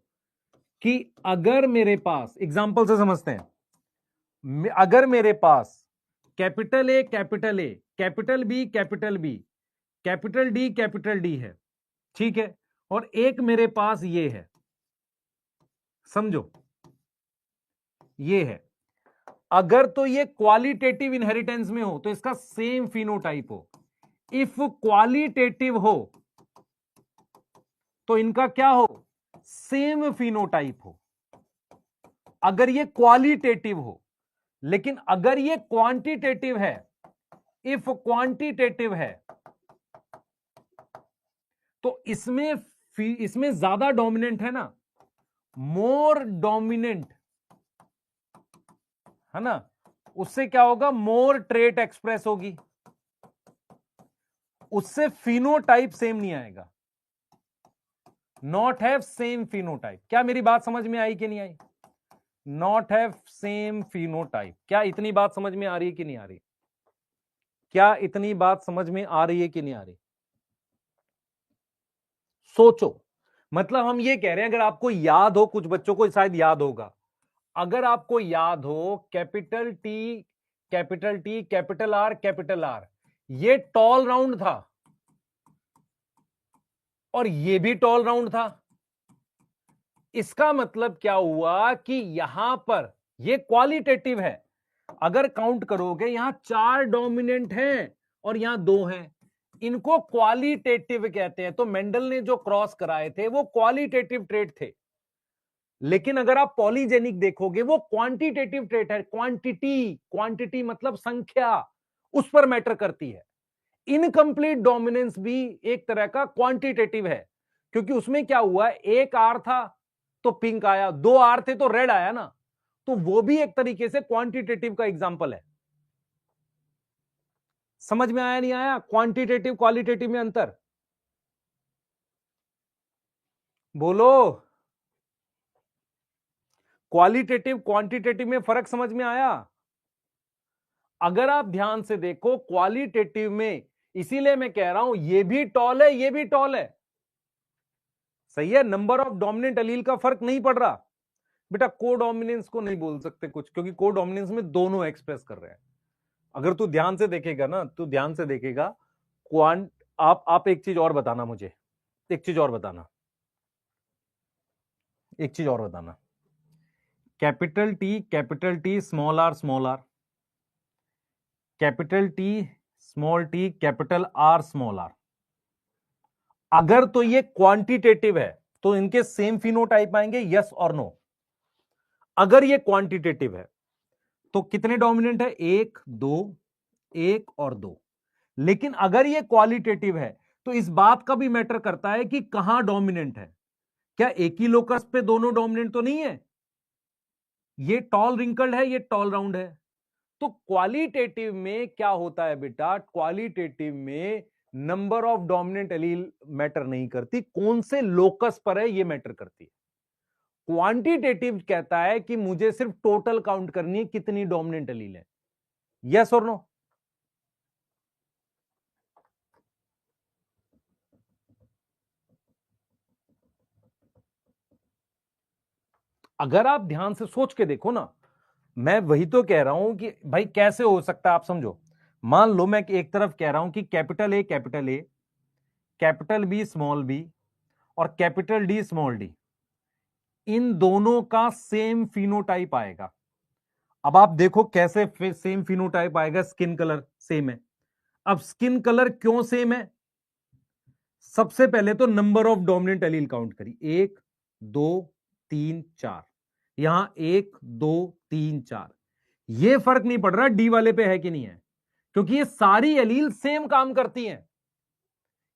S1: कि अगर मेरे पास, एग्जांपल से समझते हैं, अगर मेरे पास capital A, capital B, capital D है, ठीक है, और एक मेरे पास ये है, समझो ये है। अगर तो ये क्वालिटेटिव इनहेरिटेंस में हो तो इसका सेम फिनोटाइप हो। इफ क्वालिटेटिव हो तो इनका क्या हो? सेम फिनोटाइप हो, अगर ये क्वालिटेटिव हो। लेकिन अगर ये क्वांटिटेटिव है, इफ क्वांटिटेटिव है, तो इसमें ज्यादा डोमिनेंट है ना, मोर डोमिनेंट है ना, उससे क्या होगा? मोर ट्रेट एक्सप्रेस होगी। उससे फिनोटाइप सेम नहीं आएगा। Not have same phenotype. क्या मेरी बात समझ में आई कि नहीं आई? Not have same phenotype. क्या इतनी बात समझ में आ रही है कि नहीं आ रही? क्या इतनी बात समझ में आ रही है कि नहीं आ रही? सोचो। मतलब हम ये कह रहे हैं, अगर आपको याद हो, कुछ बच्चों को शायद याद होगा, अगर आपको याद हो कैपिटल टी कैपिटल आर, ये टॉल राउंड था और ये भी टॉल राउंड था। इसका मतलब क्या हुआ कि यहां पर ये क्वालिटेटिव है। अगर काउंट करोगे, यहां 4 डोमिनेंट हैं और यहां 2 हैं, इनको क्वालिटेटिव कहते हैं। तो मेंडल ने जो क्रॉस कराए थे वो क्वालिटेटिव ट्रेट थे। लेकिन अगर आप पॉलीजेनिक देखोगे, वो क्वांटिटेटिव ट्रेट है। क्वांटिटी मतलब संख्या, उस पर मैटर करती है। इनकंप्लीट डोमिनेंस भी एक तरह का क्वांटिटेटिव है, क्योंकि उसमें क्या हुआ, एक आर था तो पिंक आया, 2 आर थे तो रेड आया ना। तो वो भी एक तरीके से क्वांटिटेटिव का एग्जांपल है। समझ में आया नहीं आया क्वांटिटेटिव क्वालिटेटिव में अंतर? बोलो। क्वालिटेटिव क्वांटिटेटिव में फर्क समझ में आया? अगर आप ध्यान से देखो क्वालिटेटिव में, इसीलिए मैं कह रहा हूं ये भी टॉल है, ये भी टॉल है। सही है, नंबर ऑफ डोमिनेंट एलील का फर्क नहीं पड़ रहा। बेटा कोडोमिनेंस को नहीं बोल सकते कुछ, क्योंकि कोडोमिनेंस में दोनों एक्सप्रेस कर रहे हैं। अगर तू ध्यान से देखेगा ना, तू ध्यान से देखेगा, क्वांट आप एक चीज और बताना मुझे, एक चीज और बताना, एक चीज और बताना। Capital T small R, capital T small T, capital R small R, अगर तो ये क्वांटिटेटिव है तो इनके सेम फिनोटाइप आएंगे, यस और नो। अगर ये क्वांटिटेटिव है तो कितने डोमिनेंट है, 1 2, 1 और 2। लेकिन अगर ये क्वालिटेटिव है तो इस बात का भी मैटर करता है कि कहां डोमिनेंट है। क्या एक ही लोकस पे दोनों डोमिनेंट तो नहीं है? ये टॉल रिंकल्ड है, ये टॉल राउंड है। तो क्वालिटेटिव में क्या होता है बेटा, क्वालिटेटिव में number of dominant allele matter नहीं करती, कौन से लोकस पर है ये मैटर करती है। क्वांटिटेटिव कहता है कि मुझे सिर्फ टोटल काउंट करनी है, कितनी डोमिनेंट एलील है। यस और नो? अगर आप ध्यान से सोच के देखो ना, मैं वही तो कह रहा हूं कि भाई कैसे हो सकता है, आप समझो। मान लो मैं एक तरफ कह रहा हूं कि कैपिटल ए, कैपिटल बी और कैपिटल डी स्मॉल डी, इन दोनों का सेम फिनोटाइप आएगा। अब आप देखो कैसे सेम फिनोटाइप आएगा, स्किन कलर सेम है। अब स्किन कलर क्यों सेम है? सबसे पहले तो number of dominant allele count करी, 1 2 3 4, यहां 1 2 3 4। ये फर्क नहीं पड़ रहा डी वाले पे है कि नहीं है, क्योंकि ये सारी एलील सेम काम करती हैं।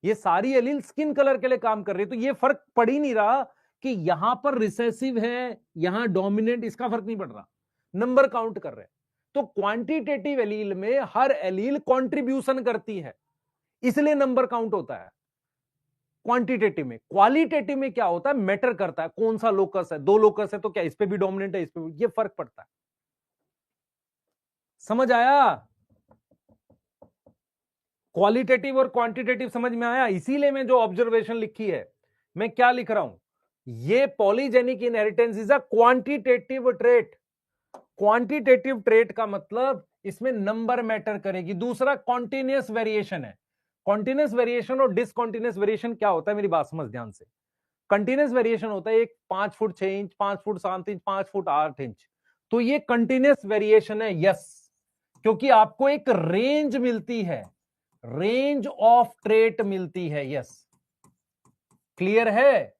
S1: ये सारी एलील स्किन कलर के लिए काम कर रही है, तो ये फर्क पड़ ही नहीं रहा कि यहां पर रिसेसिव है, यहां डोमिनेंट, इसका फर्क नहीं पड़ रहा, नंबर काउंट कर रहे हैं। तो क्वांटिटेटिव एलील में हर एलील कंट्रीब्यूशन करती है, इसलिए नंबर काउंट होता है क्वांटिटेटिव में। क्वालिटेटिव में क्या होता है, मैटर करता है कौन सा लोकस है, 2 लोकस है तो क्या इस पे भी डोमिनेंट है, इस पे भी, ये फर्क पड़ता है। समझ आया? क्वालिटेटिव और क्वांटिटेटिव समझ में आया? इसीलिए मैं जो ऑब्जर्वेशन लिखी है, मैं क्या लिख रहा हूं, ये polygenic inheritance is a quantitative trait. Quantitative trait का मतलब इसमें नंबर मैटर करेगी। दूसरा कॉन्टिन्यूअस वेरिएशन है। कॉन्टिन्यूअस वेरिएशन और डिसकॉन्टिन्यूअस वेरिएशन क्या होता है, मेरी बात समझ ध्यान से। कंटिन्यूअस वेरिएशन होता है एक 5 foot 6 inch, 5 foot 7 inch, 5 foot 8 inch, तो ये कंटिन्यूअस वेरिएशन है, यस, क्योंकि आपको एक रेंज मिलती है, रेंज ऑफ ट्रेट मिलती है, यस। क्लियर है?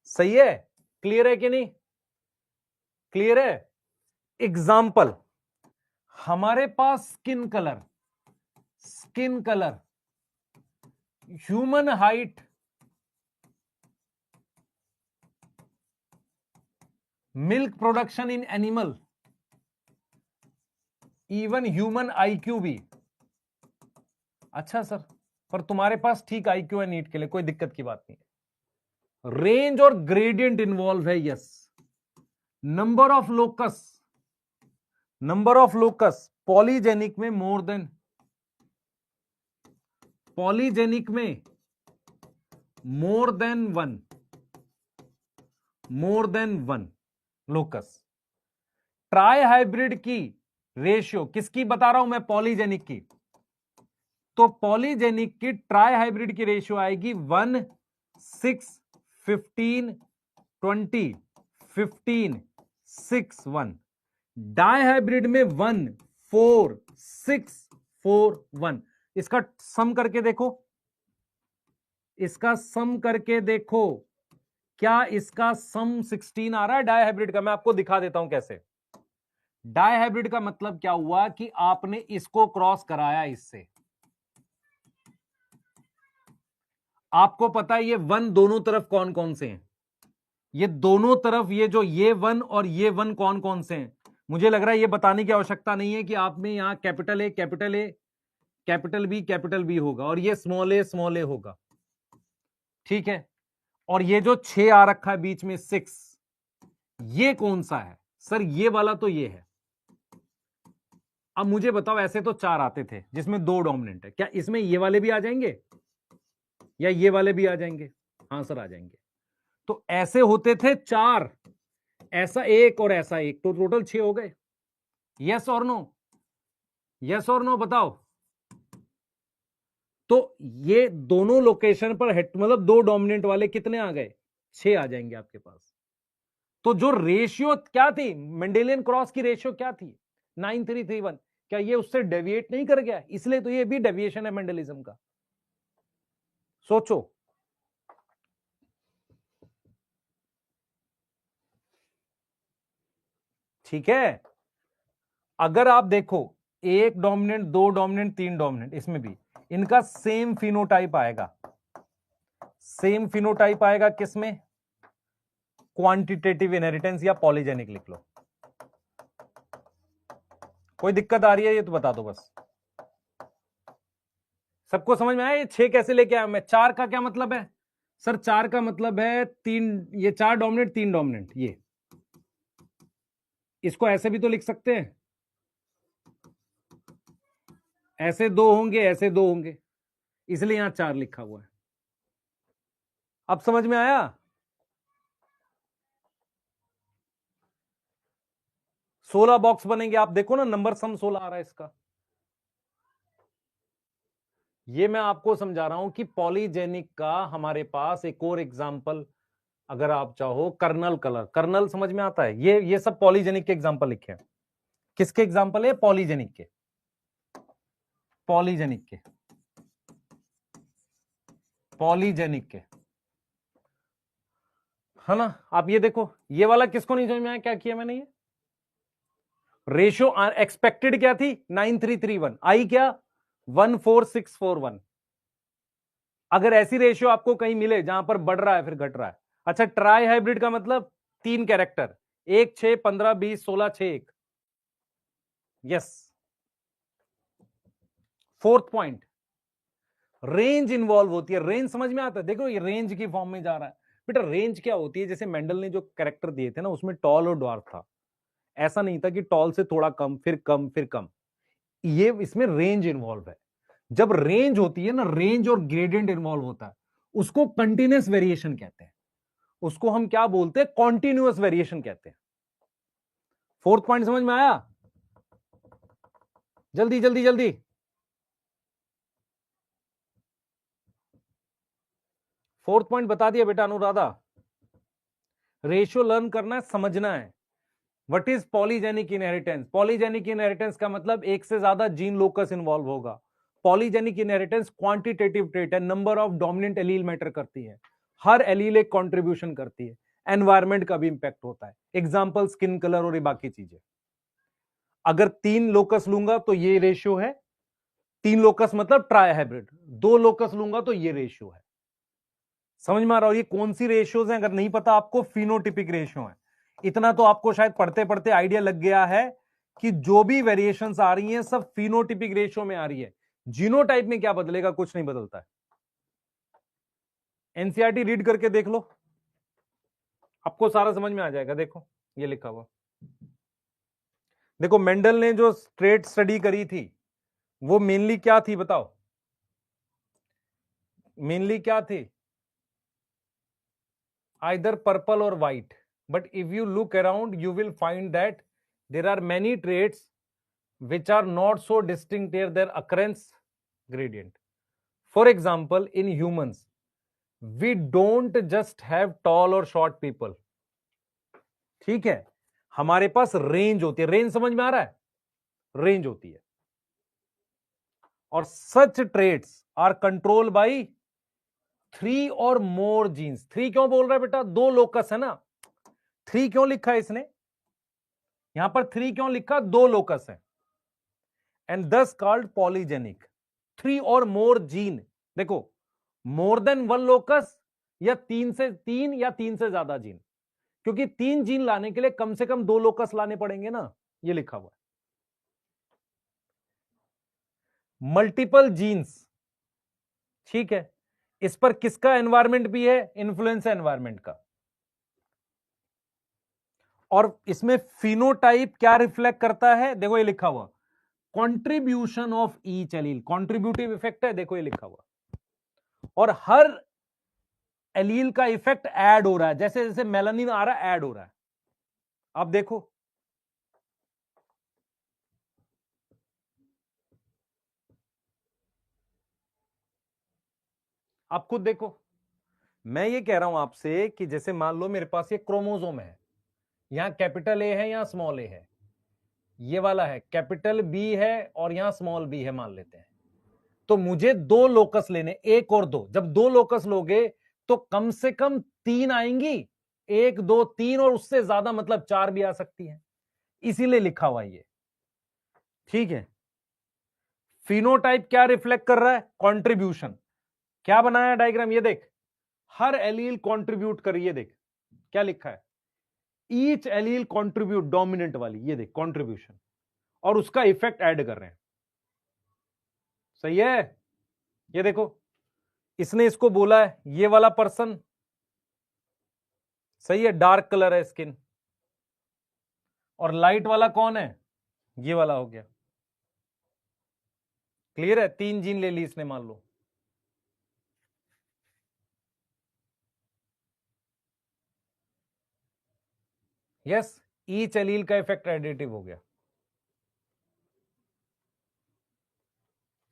S1: सही है? क्लियर है कि नहीं? क्लियर है? एग्जाम्पल, हमारे पास skin colour, human height, milk production in animal, even human IQ भी। अच्छा सर, पर तुम्हारे पास ठीक आईक्यू है नीट के लिए, कोई दिक्कत की बात नहीं है। रेंज और ग्रेडियंट इन्वॉल्व है, yes. Number of locus, number of locus polygenic में मोर देन, पॉलीजेनिक में more than one, more than one locus. Try hybrid की रेशियो किसकी बता रहा हूं मैं, पॉलीजेनिक की। तो पॉलीजेनिक की ट्राई हाइब्रिड की रेशियो आएगी 1 6 15 20 15 6 1। डाई हाइब्रिड में 1 4 6 4 1। इसका सम करके देखो, इसका सम करके देखो, क्या इसका सम 16 आ रहा है डाई हाइब्रिड का? मैं आपको दिखा देता हूं कैसे। डाई हाइब्रिड का मतलब क्या हुआ कि आपने इसको क्रॉस कराया इससे। आपको पता है ये वन दोनों तरफ कौन कौन से हैं, ये दोनों तरफ ये जो ये वन और ये वन कौन कौन से हैं। मुझे लग रहा है ये बताने की आवश्यकता नहीं है कि आप में यहां capital A capital A capital B होगा और ये स्मॉल ए होगा, ठीक है। और ये जो 6 आ रखा है बीच में 6, ये कौन सा है सर? ये वाला तो ये है। अब मुझे बताओ, ऐसे तो 4 आते थे जिसमें 2 डोमिनेंट है, क्या इसमें ये वाले भी आ जाएंगे या ये वाले भी आ जाएंगे? हाँ सर आ जाएंगे। तो ऐसे होते थे 4, ऐसा 1 और ऐसा 1, तो टोटल 6 हो गए। यस और नो? यस और नो बताओ। तो ये दोनों लोकेशन पर मतलब 2 डोमिनेंट वाले कितने आ गए? 6 आ जाएंगे आपके पास। तो जो रेशियो क्या थी, मेंडेलियन क्रॉस की रेशियो क्या थी? 9331। क्या ये उससे डेविएट नहीं कर गया? इसलिए तो ये भी डेविएशन है मेंडलिज्म का। सोचो, ठीक है। अगर आप देखो 1 डोमिनेंट 2 डोमिनेंट 3 डोमिनेंट, इसमें भी इनका सेम फिनोटाइप आएगा। सेम फिनोटाइप आएगा किसमें? क्वांटिटेटिव इनहेरिटेंस या पॉलीजेनिक लिख लो। कोई दिक्कत आ रही है ये तो बता दो बस। सबको समझ में आया ये 6 कैसे लेके आया मैं? 4 का क्या मतलब है सर? 4 का मतलब है 3, ये 4 डोमिनेंट 3 डोमिनेंट। ये इसको ऐसे भी तो लिख सकते हैं, ऐसे 2 होंगे, ऐसे 2 होंगे, इसलिए यहां 4 लिखा हुआ है। अब समझ में आया? सोलह बॉक्स बनेंगे, आप देखो ना नंबर सम 16 आ रहा है इसका। ये मैं आपको समझा रहा हूं कि पॉलीजेनिक का हमारे पास एक और एग्जांपल, अगर आप चाहो, कर्नल कलर। कर्नल समझ में आता है? ये सब पॉलीजेनिक के एग्जांपल लिखे हैं। किसके एग्जांपल है? पॉलीजेनिक के, पॉलीजेनिक के, पॉलीजेनिक के, है ना। आप ये देखो, ये वाला किसको नहीं समझ में आया क्या किया मैंने? ये रेशियो एक्सपेक्टेड क्या थी? 9331। आई क्या? 14641। अगर ऐसी रेशियो आपको कहीं मिले जहां पर बढ़ रहा है फिर घट रहा है। अच्छा, ट्राई हाइब्रिड का मतलब 3 character, 1 6 15 20 16 6 1। Yes. Fourth point, range involve होती है। रेंज समझ में आता है? देखो ये रेंज की फॉर्म में जा रहा है बेटा। रेंज क्या होती है? जैसे मेंडल ने जो कैरेक्टर दिए थे ना, उसमें टॉल और ड्वार्फ था। ऐसा नहीं था कि टॉल से थोड़ा कम फिर कम फिर कम। ये इसमें रेंज इन्वॉल्व है। जब रेंज होती है ना, रेंज और ग्रेडियंट इन्वॉल्व होता है, उसको कंटिन्यूअस वेरिएशन कहते हैं। उसको हम क्या बोलते हैं? कॉन्टिन्यूअस वेरिएशन कहते हैं। फोर्थ पॉइंट समझ में आया? जल्दी जल्दी जल्दी। फोर्थ पॉइंट बता दिया बेटा अनुराधा। रेशियो लर्न करना है, समझना है। What is polygenic inheritance? Polygenic inheritance का मतलब एक से ज्यादा जीन लोकस इन्वॉल्व होगा। पॉलीजेनिक इनहेरिटेंस क्वांटिटेटिव ट्रेट है, number of dominant allele matter करती है। हर एलील एक कंट्रीब्यूशन करती है। एनवायरमेंट का भी इंपैक्ट होता है। एग्जांपल स्किन कलर और ये बाकी चीजें। अगर 3 लोकस लूंगा तो ये रेशियो है। 3 लोकस मतलब ट्राई हाइब्रिड। 2 लोकस लूंगा तो ये रेशियो है। समझ में आ रहा हो? ये कौन सी रेशियोज हैं? अगर नहीं पता आपको, फिनोटिपिक रेशियो है। इतना तो आपको शायद पढ़ते पढ़ते आइडिया लग गया है कि जो भी वेरिएशंस आ रही हैं सब फिनोटिपिक रेशियो में आ रही है। जीनोटाइप में क्या बदलेगा? कुछ नहीं बदलता है। एनसीईआरटी रीड करके देख लो, आपको सारा समझ में आ जाएगा। देखो ये लिखा हुआ, देखो मेंडल ने जो ट्रेट स्टडी करी थी वो मेनली क्या थी बताओ? मेनली क्या थी? आइदर पर्पल और white, but if you look around you will find that there are many traits which are not so distinct in their occurrence gradient. For example, in humans, we don't just have tall or short people. ठीक है, हमारे पास range होती है। Range समझ में आ रहा है? Range होती है, और सच ट्रेट्स आर कंट्रोल बाई 3 और मोर जीन्स। 3 क्यों बोल रहा है बेटा? 2 लोकस है ना। 3 क्यों लिखा है इसने यहां पर? 3 क्यों लिखा? 2 लोकस है, एंड दस कॉल्ड पॉलीजेनिक। 3 और मोर जीन, देखो मोर देन 1 लोकस, या 3 या 3 से ज्यादा जीन, क्योंकि 3 जीन लाने के लिए कम से कम 2 लोकस लाने पड़ेंगे ना, ये लिखा हुआ है। मल्टीपल जीन्स, ठीक है, इस पर किसका एनवायरमेंट भी है? इन्फ्लुएंस है एनवायरमेंट का। और इसमें फिनोटाइप क्या रिफ्लेक्ट करता है? देखो ये लिखा हुआ, contribution of each allele, contributive effect है, देखो ये लिखा हुआ। और हर एलील का इफेक्ट ऐड हो रहा है, जैसे जैसे मेलानिन आ रहा है ऐड हो रहा है। आप देखो आप खुद देखो, मैं ये कह रहा हूं आपसे कि जैसे मान लो मेरे पास ये क्रोमोसोम है, यहां कैपिटल ए है, यहां स्मॉल ए है, ये वाला है कैपिटल बी है और यहां स्मॉल बी है मान लेते हैं। तो मुझे 2 लोकस लेने, 1 और 2। जब 2 लोकस लोगे तो कम से कम 3 आएंगी, 1 2 3, और उससे ज्यादा मतलब 4 भी आ सकती है, इसीलिए लिखा हुआ ये। ठीक है, फिनोटाइप क्या रिफ्लेक्ट कर रहा है? कंट्रीब्यूशन। क्या बनाया डायग्राम? ये देख, हर एलील कंट्रीब्यूट कर, ये देख क्या लिखा है, ईच एलील कंट्रीब्यूट, डोमिनेंट वाली, ये देख कंट्रीब्यूशन, और उसका इफेक्ट ऐड कर रहे हैं। सही है? ये देखो, इसने इसको बोला है, ये वाला पर्सन, सही है, डार्क कलर है स्किन, और लाइट वाला कौन है? ये वाला हो गया। क्लियर है? 3 जीन ले ली इसने मान लो। यस, ईच एलील का इफेक्ट एडिटिव हो गया।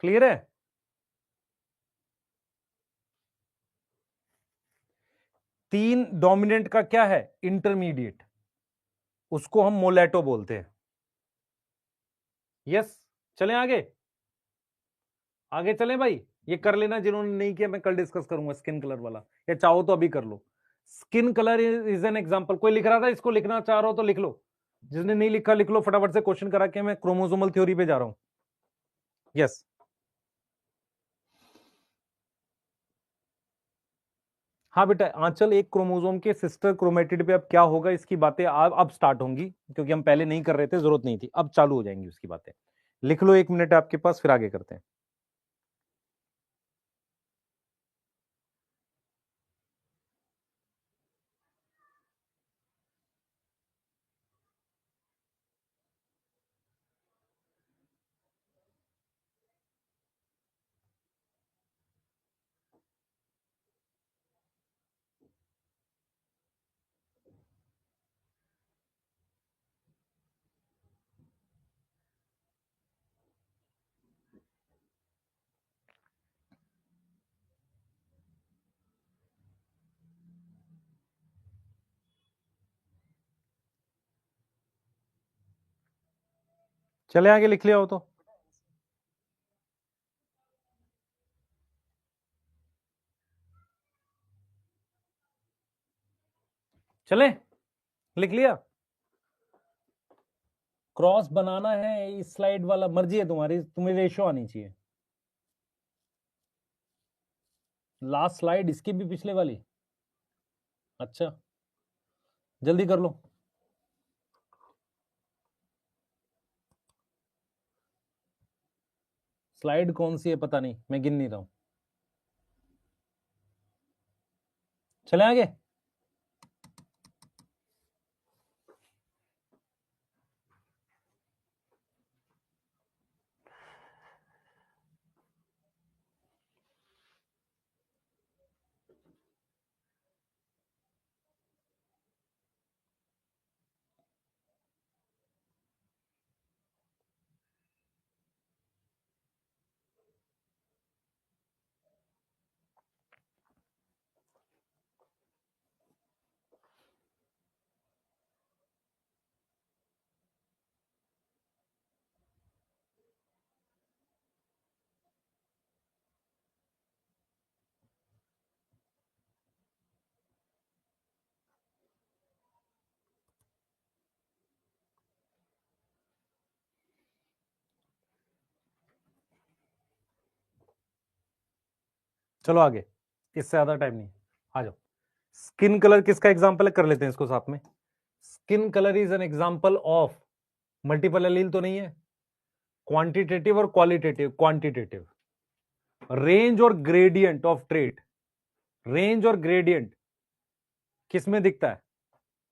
S1: क्लियर है? तीन डोमिनेंट का क्या है? इंटरमीडिएट, उसको हम मोलेटो बोलते हैं। यस, चलें आगे, आगे चलें भाई। ये कर लेना जिन्होंने नहीं किया, मैं कल डिस्कस करूंगा स्किन कलर वाला, या चाहो तो अभी कर लो। Skin colour is an example. कोई लिख रहा था, इसको लिखना चाह रहा हो तो लिख लो, जिसने नहीं लिखा लिख लो फटाफट से, क्वेश्चन करा के मैं क्रोमोसोमल थ्योरी पे जा रहा हूं। यस, हाँ बेटा आंचल, एक क्रोमोसोम के सिस्टर क्रोमेटिड पे अब क्या होगा इसकी बातें अब स्टार्ट होंगी, क्योंकि हम पहले नहीं कर रहे थे, जरूरत नहीं थी, अब चालू हो जाएंगी उसकी बातें। लिख लो, 1 मिनट आपके पास, फिर आगे करते हैं। चले आगे, लिख लिया हो तो चले, लिख लिया। क्रॉस बनाना है इस स्लाइड वाला, मर्जी है तुम्हारी, तुम्हें रेशो आनी चाहिए। लास्ट स्लाइड इसकी भी पिछले वाली, अच्छा जल्दी कर लो। स्लाइड कौन सी है पता नहीं, मैं गिन नहीं रहा हूं। चले आगे। चलो आगे, इससे ज्यादा टाइम नहीं, आ जाओ। स्किन कलर किसका एग्जांपल है, कर लेते हैं इसको साथ में। Skin colour is an example of, multiple allele तो नहीं है, क्वांटिटेटिव और क्वालिटेटिव। क्वांटिटेटिव, रेंज और ग्रेडियंट ऑफ ट्रेट। रेंज और ग्रेडियंट किस में दिखता है,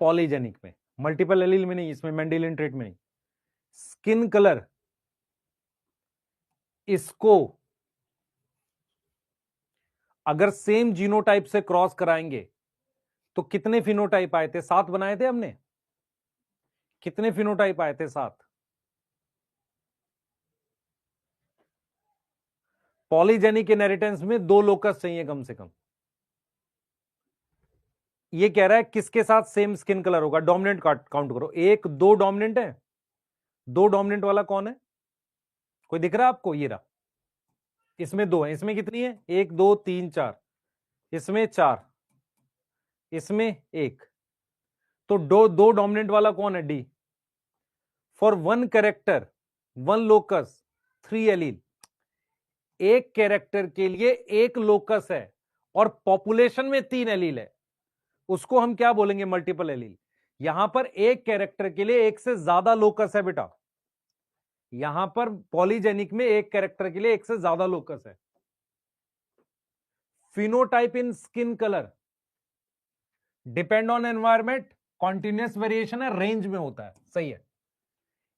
S1: पॉलीजेनिक में, मल्टीपल एलील में नहीं, इसमें मेंडेलियन ट्रेट में नहीं। स्किन कलर, इसको अगर सेम जीनोटाइप से क्रॉस कराएंगे तो कितने फिनोटाइप आए थे, 7 बनाए थे हमने। कितने फिनोटाइप आए थे, 7। पॉलीजेनिक इनहेरिटेंस में 2 लोकस चाहिए कम से कम। ये कह रहा है किसके साथ सेम स्किन कलर होगा, डोमिनेंट काउंट करो। 1 2 डोमिनेंट है, 2 डोमिनेंट वाला कौन है, कोई दिख रहा है आपको, ये रहा। इसमें 2 है, इसमें कितनी है, 1 2 3 4, इसमें 4, इसमें 1। तो दो डोमिनेंट वाला कौन है, D. For 1 character 1 locus 3 allele. एक कैरेक्टर के लिए 1 लोकस है और पॉपुलेशन में 3 एलील है, उसको हम क्या बोलेंगे, मल्टीपल एलील। यहां पर एक कैरेक्टर के लिए 1 से ज्यादा लोकस है बेटा, यहां पर पॉलीजेनिक में एक कैरेक्टर के लिए 1 से ज्यादा लोकस है। Phenotype in skin colour depend on environment, continuous variation है, रेंज में होता है, सही है।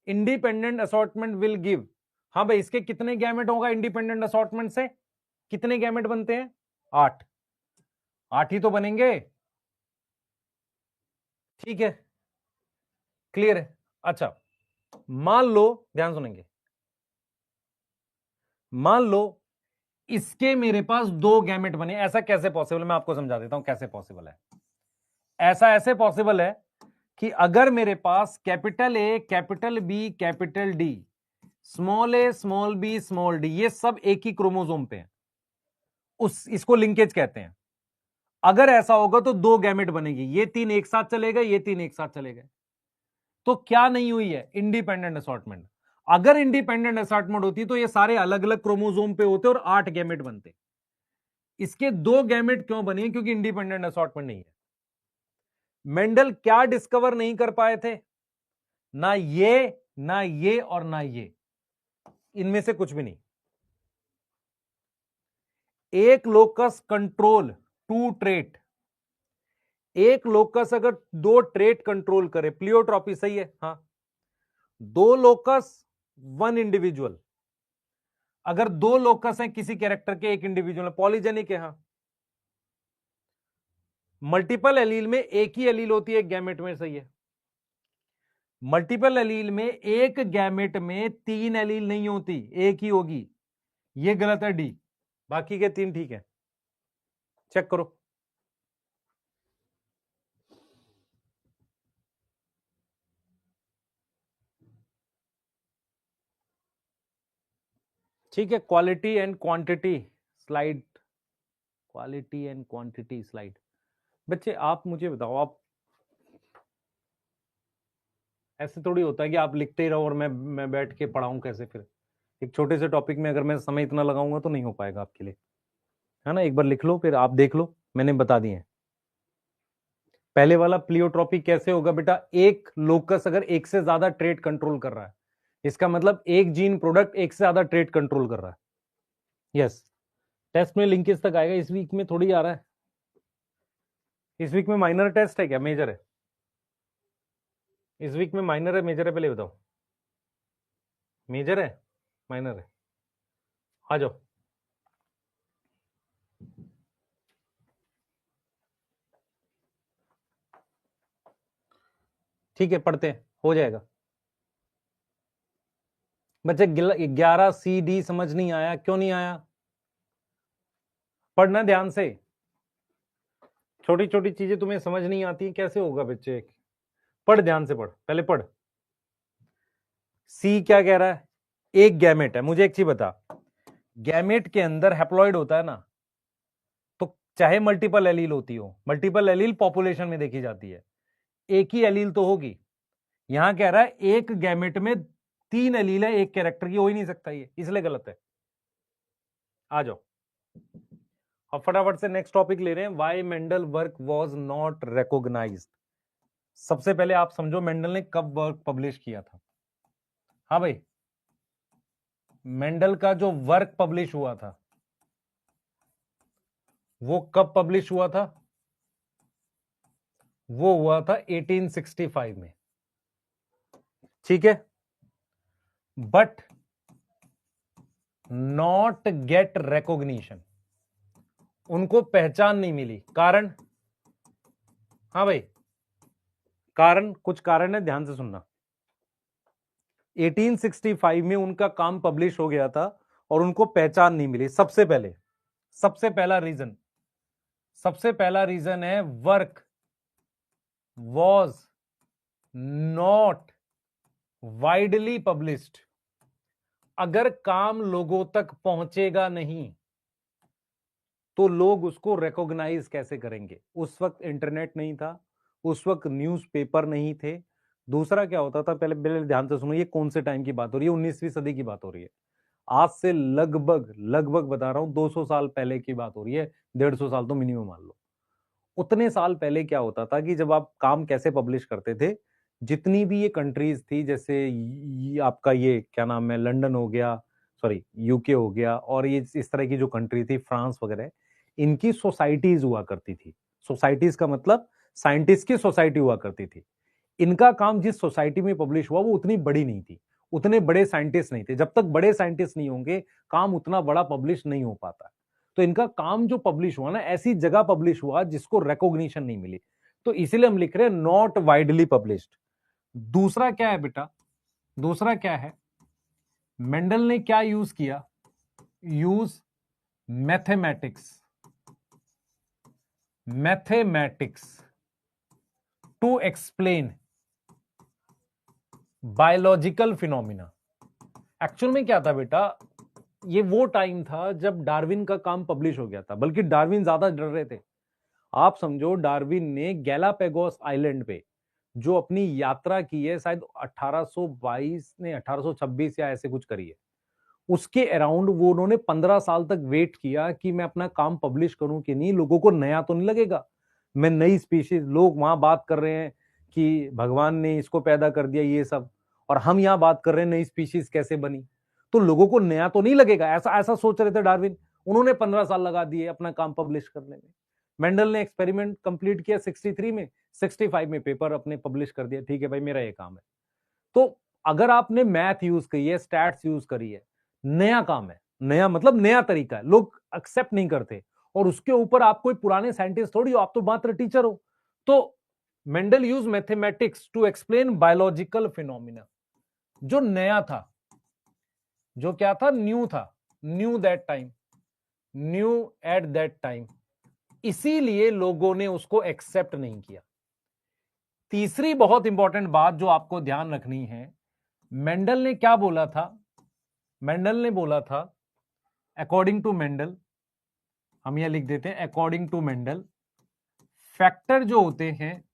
S1: इंडिपेंडेंट असॉर्टमेंट विल गिव, हाँ भाई, इसके कितने गैमेट होगा इंडिपेंडेंट असॉर्टमेंट से, कितने गैमेट बनते हैं, 8। 8 ही तो बनेंगे, ठीक है, क्लियर है। अच्छा, मान लो, ध्यान सुनेंगे, मान लो इसके मेरे पास 2 गैमेट बने। ऐसा कैसे पॉसिबल है, मैं आपको समझा देता हूं कैसे पॉसिबल है। ऐसा ऐसे पॉसिबल है कि अगर मेरे पास capital A, capital B, capital D, small A, small B, small D, ये सब एक ही क्रोमोसोम पे हैं, इसको लिंकेज कहते हैं। अगर ऐसा होगा तो 2 गैमेट बनेगी, ये 3 एक साथ चले गए, ये 3 एक साथ चले गए। तो क्या नहीं हुई है, इंडिपेंडेंट असॉर्टमेंट। अगर इंडिपेंडेंट असॉर्टमेंट होती तो ये सारे अलग अलग क्रोमोसोम पे होते और 8 गैमेट बनते। इसके 2 गैमेट क्यों बने, क्योंकि इंडिपेंडेंट असॉर्टमेंट नहीं है। मेंडल क्या डिस्कवर नहीं कर पाए थे, ना ये और ना ये, इनमें से कुछ भी नहीं। एक लोकस कंट्रोल 2 ट्रेट, एक लोकस अगर 2 ट्रेट कंट्रोल करे, प्लियोट्रॉपी, सही है, हाँ। 2 लोकस 1 इंडिविजुअल, अगर 2 लोकस हैं किसी कैरेक्टर के, एक इंडिविजुअल, पॉलीजेनिक है, हाँ। मल्टीपल एलील में एक ही एलील होती है एक गैमेट में, सही है। मल्टीपल एलील में एक गैमेट में 3 एलील नहीं होती, एक ही होगी, ये गलत है, डी। बाकी के 3 ठीक है, चेक करो। ठीक है, quality and quantity slide, quality and quantity slide. बच्चे आप मुझे बताओ, आप ऐसे थोड़ी होता है कि आप लिखते ही रहो और मैं बैठ के पढ़ाऊं कैसे, फिर एक छोटे से टॉपिक में अगर मैं समय इतना लगाऊंगा तो नहीं हो पाएगा आपके लिए, है ना। एक बार लिख लो, फिर आप देख लो, मैंने बता दिए हैं। पहले वाला प्लियोट्रॉपी कैसे होगा बेटा, एक लोकस अगर एक से ज्यादा ट्रेट कंट्रोल कर रहा है, इसका मतलब एक जीन प्रोडक्ट एक से ज्यादा ट्रेट कंट्रोल कर रहा है, यस, टेस्ट में लिंकेज तक आएगा। इस वीक में थोड़ी आ रहा है, इस वीक में माइनर टेस्ट है क्या मेजर है? इस वीक में माइनर है मेजर है, पहले बताओ। मेजर है माइनर है? आ जाओ। ठीक है, पढ़ते हैं, हो जाएगा। बच्चे 11 सी डी समझ नहीं आया, क्यों नहीं आया? पढ़ना ध्यान से, छोटी छोटी चीजें तुम्हें समझ नहीं आती कैसे होगा बच्चे? पढ़, ध्यान से पढ़, पहले पढ़। सी क्या कह रहा है? एक गैमेट है। मुझे एक चीज बता, गैमेट के अंदर हैप्लॉइड होता है ना, तो चाहे मल्टीपल एलील होती हो, मल्टीपल एलील पॉपुलेशन में देखी जाती है, एक ही एलील तो होगी। यहां कह रहा है एक गैमेट में 3 एलील है एक कैरेक्टर की, हो ही नहीं सकता ये, इसलिए गलत है। आ जाओ अब फटाफट से नेक्स्ट टॉपिक ले रहे हैं, why Mendel work was not recognised. सबसे पहले आप समझो मेंडल ने कब वर्क पब्लिश किया था। हाँ भाई, मेंडल का जो वर्क पब्लिश हुआ था वो कब पब्लिश हुआ था? वो हुआ था 1865 में, ठीक है, बट नॉट गेट रिकॉग्निशन, उनको पहचान नहीं मिली। कारण? हाँ भाई, कारण, कुछ कारण है, ध्यान से सुनना। 1865 में उनका काम पब्लिश हो गया था और उनको पहचान नहीं मिली। सबसे पहले, सबसे पहला रीजन है work was not widely published. अगर काम लोगों तक पहुंचेगा नहीं तो लोग उसको रिकॉग्नाइज कैसे करेंगे? उस वक्त इंटरनेट नहीं था, उस वक्त न्यूज़पेपर नहीं थे। दूसरा क्या होता था, पहले पहले ध्यान से सुनो, ये कौन से टाइम की बात हो रही है? 19वीं सदी की बात हो रही है। आज से लगभग लगभग बता रहा हूं 200 साल पहले की बात हो रही है, 150 साल तो मिनिमम मान लो। उतने साल पहले क्या होता था कि जब आप काम कैसे पब्लिश करते थे, जितनी भी ये कंट्रीज थी, जैसे आपका ये क्या नाम है, लंदन हो गया, सॉरी यूके हो गया, और ये इस तरह की जो कंट्री थी, फ्रांस वगैरह, इनकी सोसाइटीज हुआ करती थी। सोसाइटीज का मतलब साइंटिस्ट की सोसाइटी हुआ करती थी। इनका काम जिस सोसाइटी में पब्लिश हुआ वो उतनी बड़ी नहीं थी, उतने बड़े साइंटिस्ट नहीं थे। जब तक बड़े साइंटिस्ट नहीं होंगे काम उतना बड़ा पब्लिश नहीं हो पाता। तो इनका काम जो पब्लिश हुआ ना, ऐसी जगह पब्लिश हुआ जिसको रिकॉग्निशन नहीं मिली, तो इसीलिए हम लिख रहे हैं नॉट वाइडली पब्लिश्ड। दूसरा क्या है बेटा, दूसरा क्या है, मेंडल ने क्या यूज किया? Use mathematics to explain biological phenomena. Actual में क्या था बेटा, ये वो टाइम था जब डार्विन का काम पब्लिश हो गया था, बल्कि डार्विन ज्यादा डर रहे थे। आप समझो, डार्विन ने गैलापेगोस आइलैंड पे जो अपनी यात्रा की है, शायद 1822 ने 1826 या ऐसे कुछ करी है, उसके अराउंड वो उन्होंने 15 साल तक वेट किया कि मैं अपना काम पब्लिश करूं कि नहीं, लोगों को नया तो नहीं लगेगा, मैं नई स्पीशीज, लोग वहां बात कर रहे हैं कि भगवान ने इसको पैदा कर दिया ये सब, और हम यहां बात कर रहे हैं नई स्पीशीज कैसे बनी, तो लोगों को नया तो नहीं लगेगा, ऐसा ऐसा सोच रहे थे डार्विन। उन्होंने 15 साल लगा दिए अपना काम पब्लिश करने में। मेंडल ने एक्सपेरिमेंट कंप्लीट किया 63 में, 65 में पेपर अपने पब्लिश कर दिया, ठीक है भाई मेरा ये काम है। तो अगर आपने मैथ यूज करी है, स्टैट्स यूज करी है, नया काम है, नया मतलब नया तरीका है, लोग एक्सेप्ट नहीं करते, और उसके ऊपर आप कोई पुराने साइंटिस्ट थोड़ी हो, आप तो मात्र टीचर हो। तो Mendel use mathematics to explain biological phenomena, जो नया था, जो क्या था, न्यू था, न्यू एट दैट टाइम, इसीलिए लोगों ने उसको एक्सेप्ट नहीं किया। तीसरी बहुत इंपॉर्टेंट बात जो आपको ध्यान रखनी है, मेंडल ने क्या बोला था? मेंडल ने बोला था, अकॉर्डिंग टू मेंडल, हम यह लिख देते हैं अकॉर्डिंग टू मेंडल, फैक्टर जो होते हैं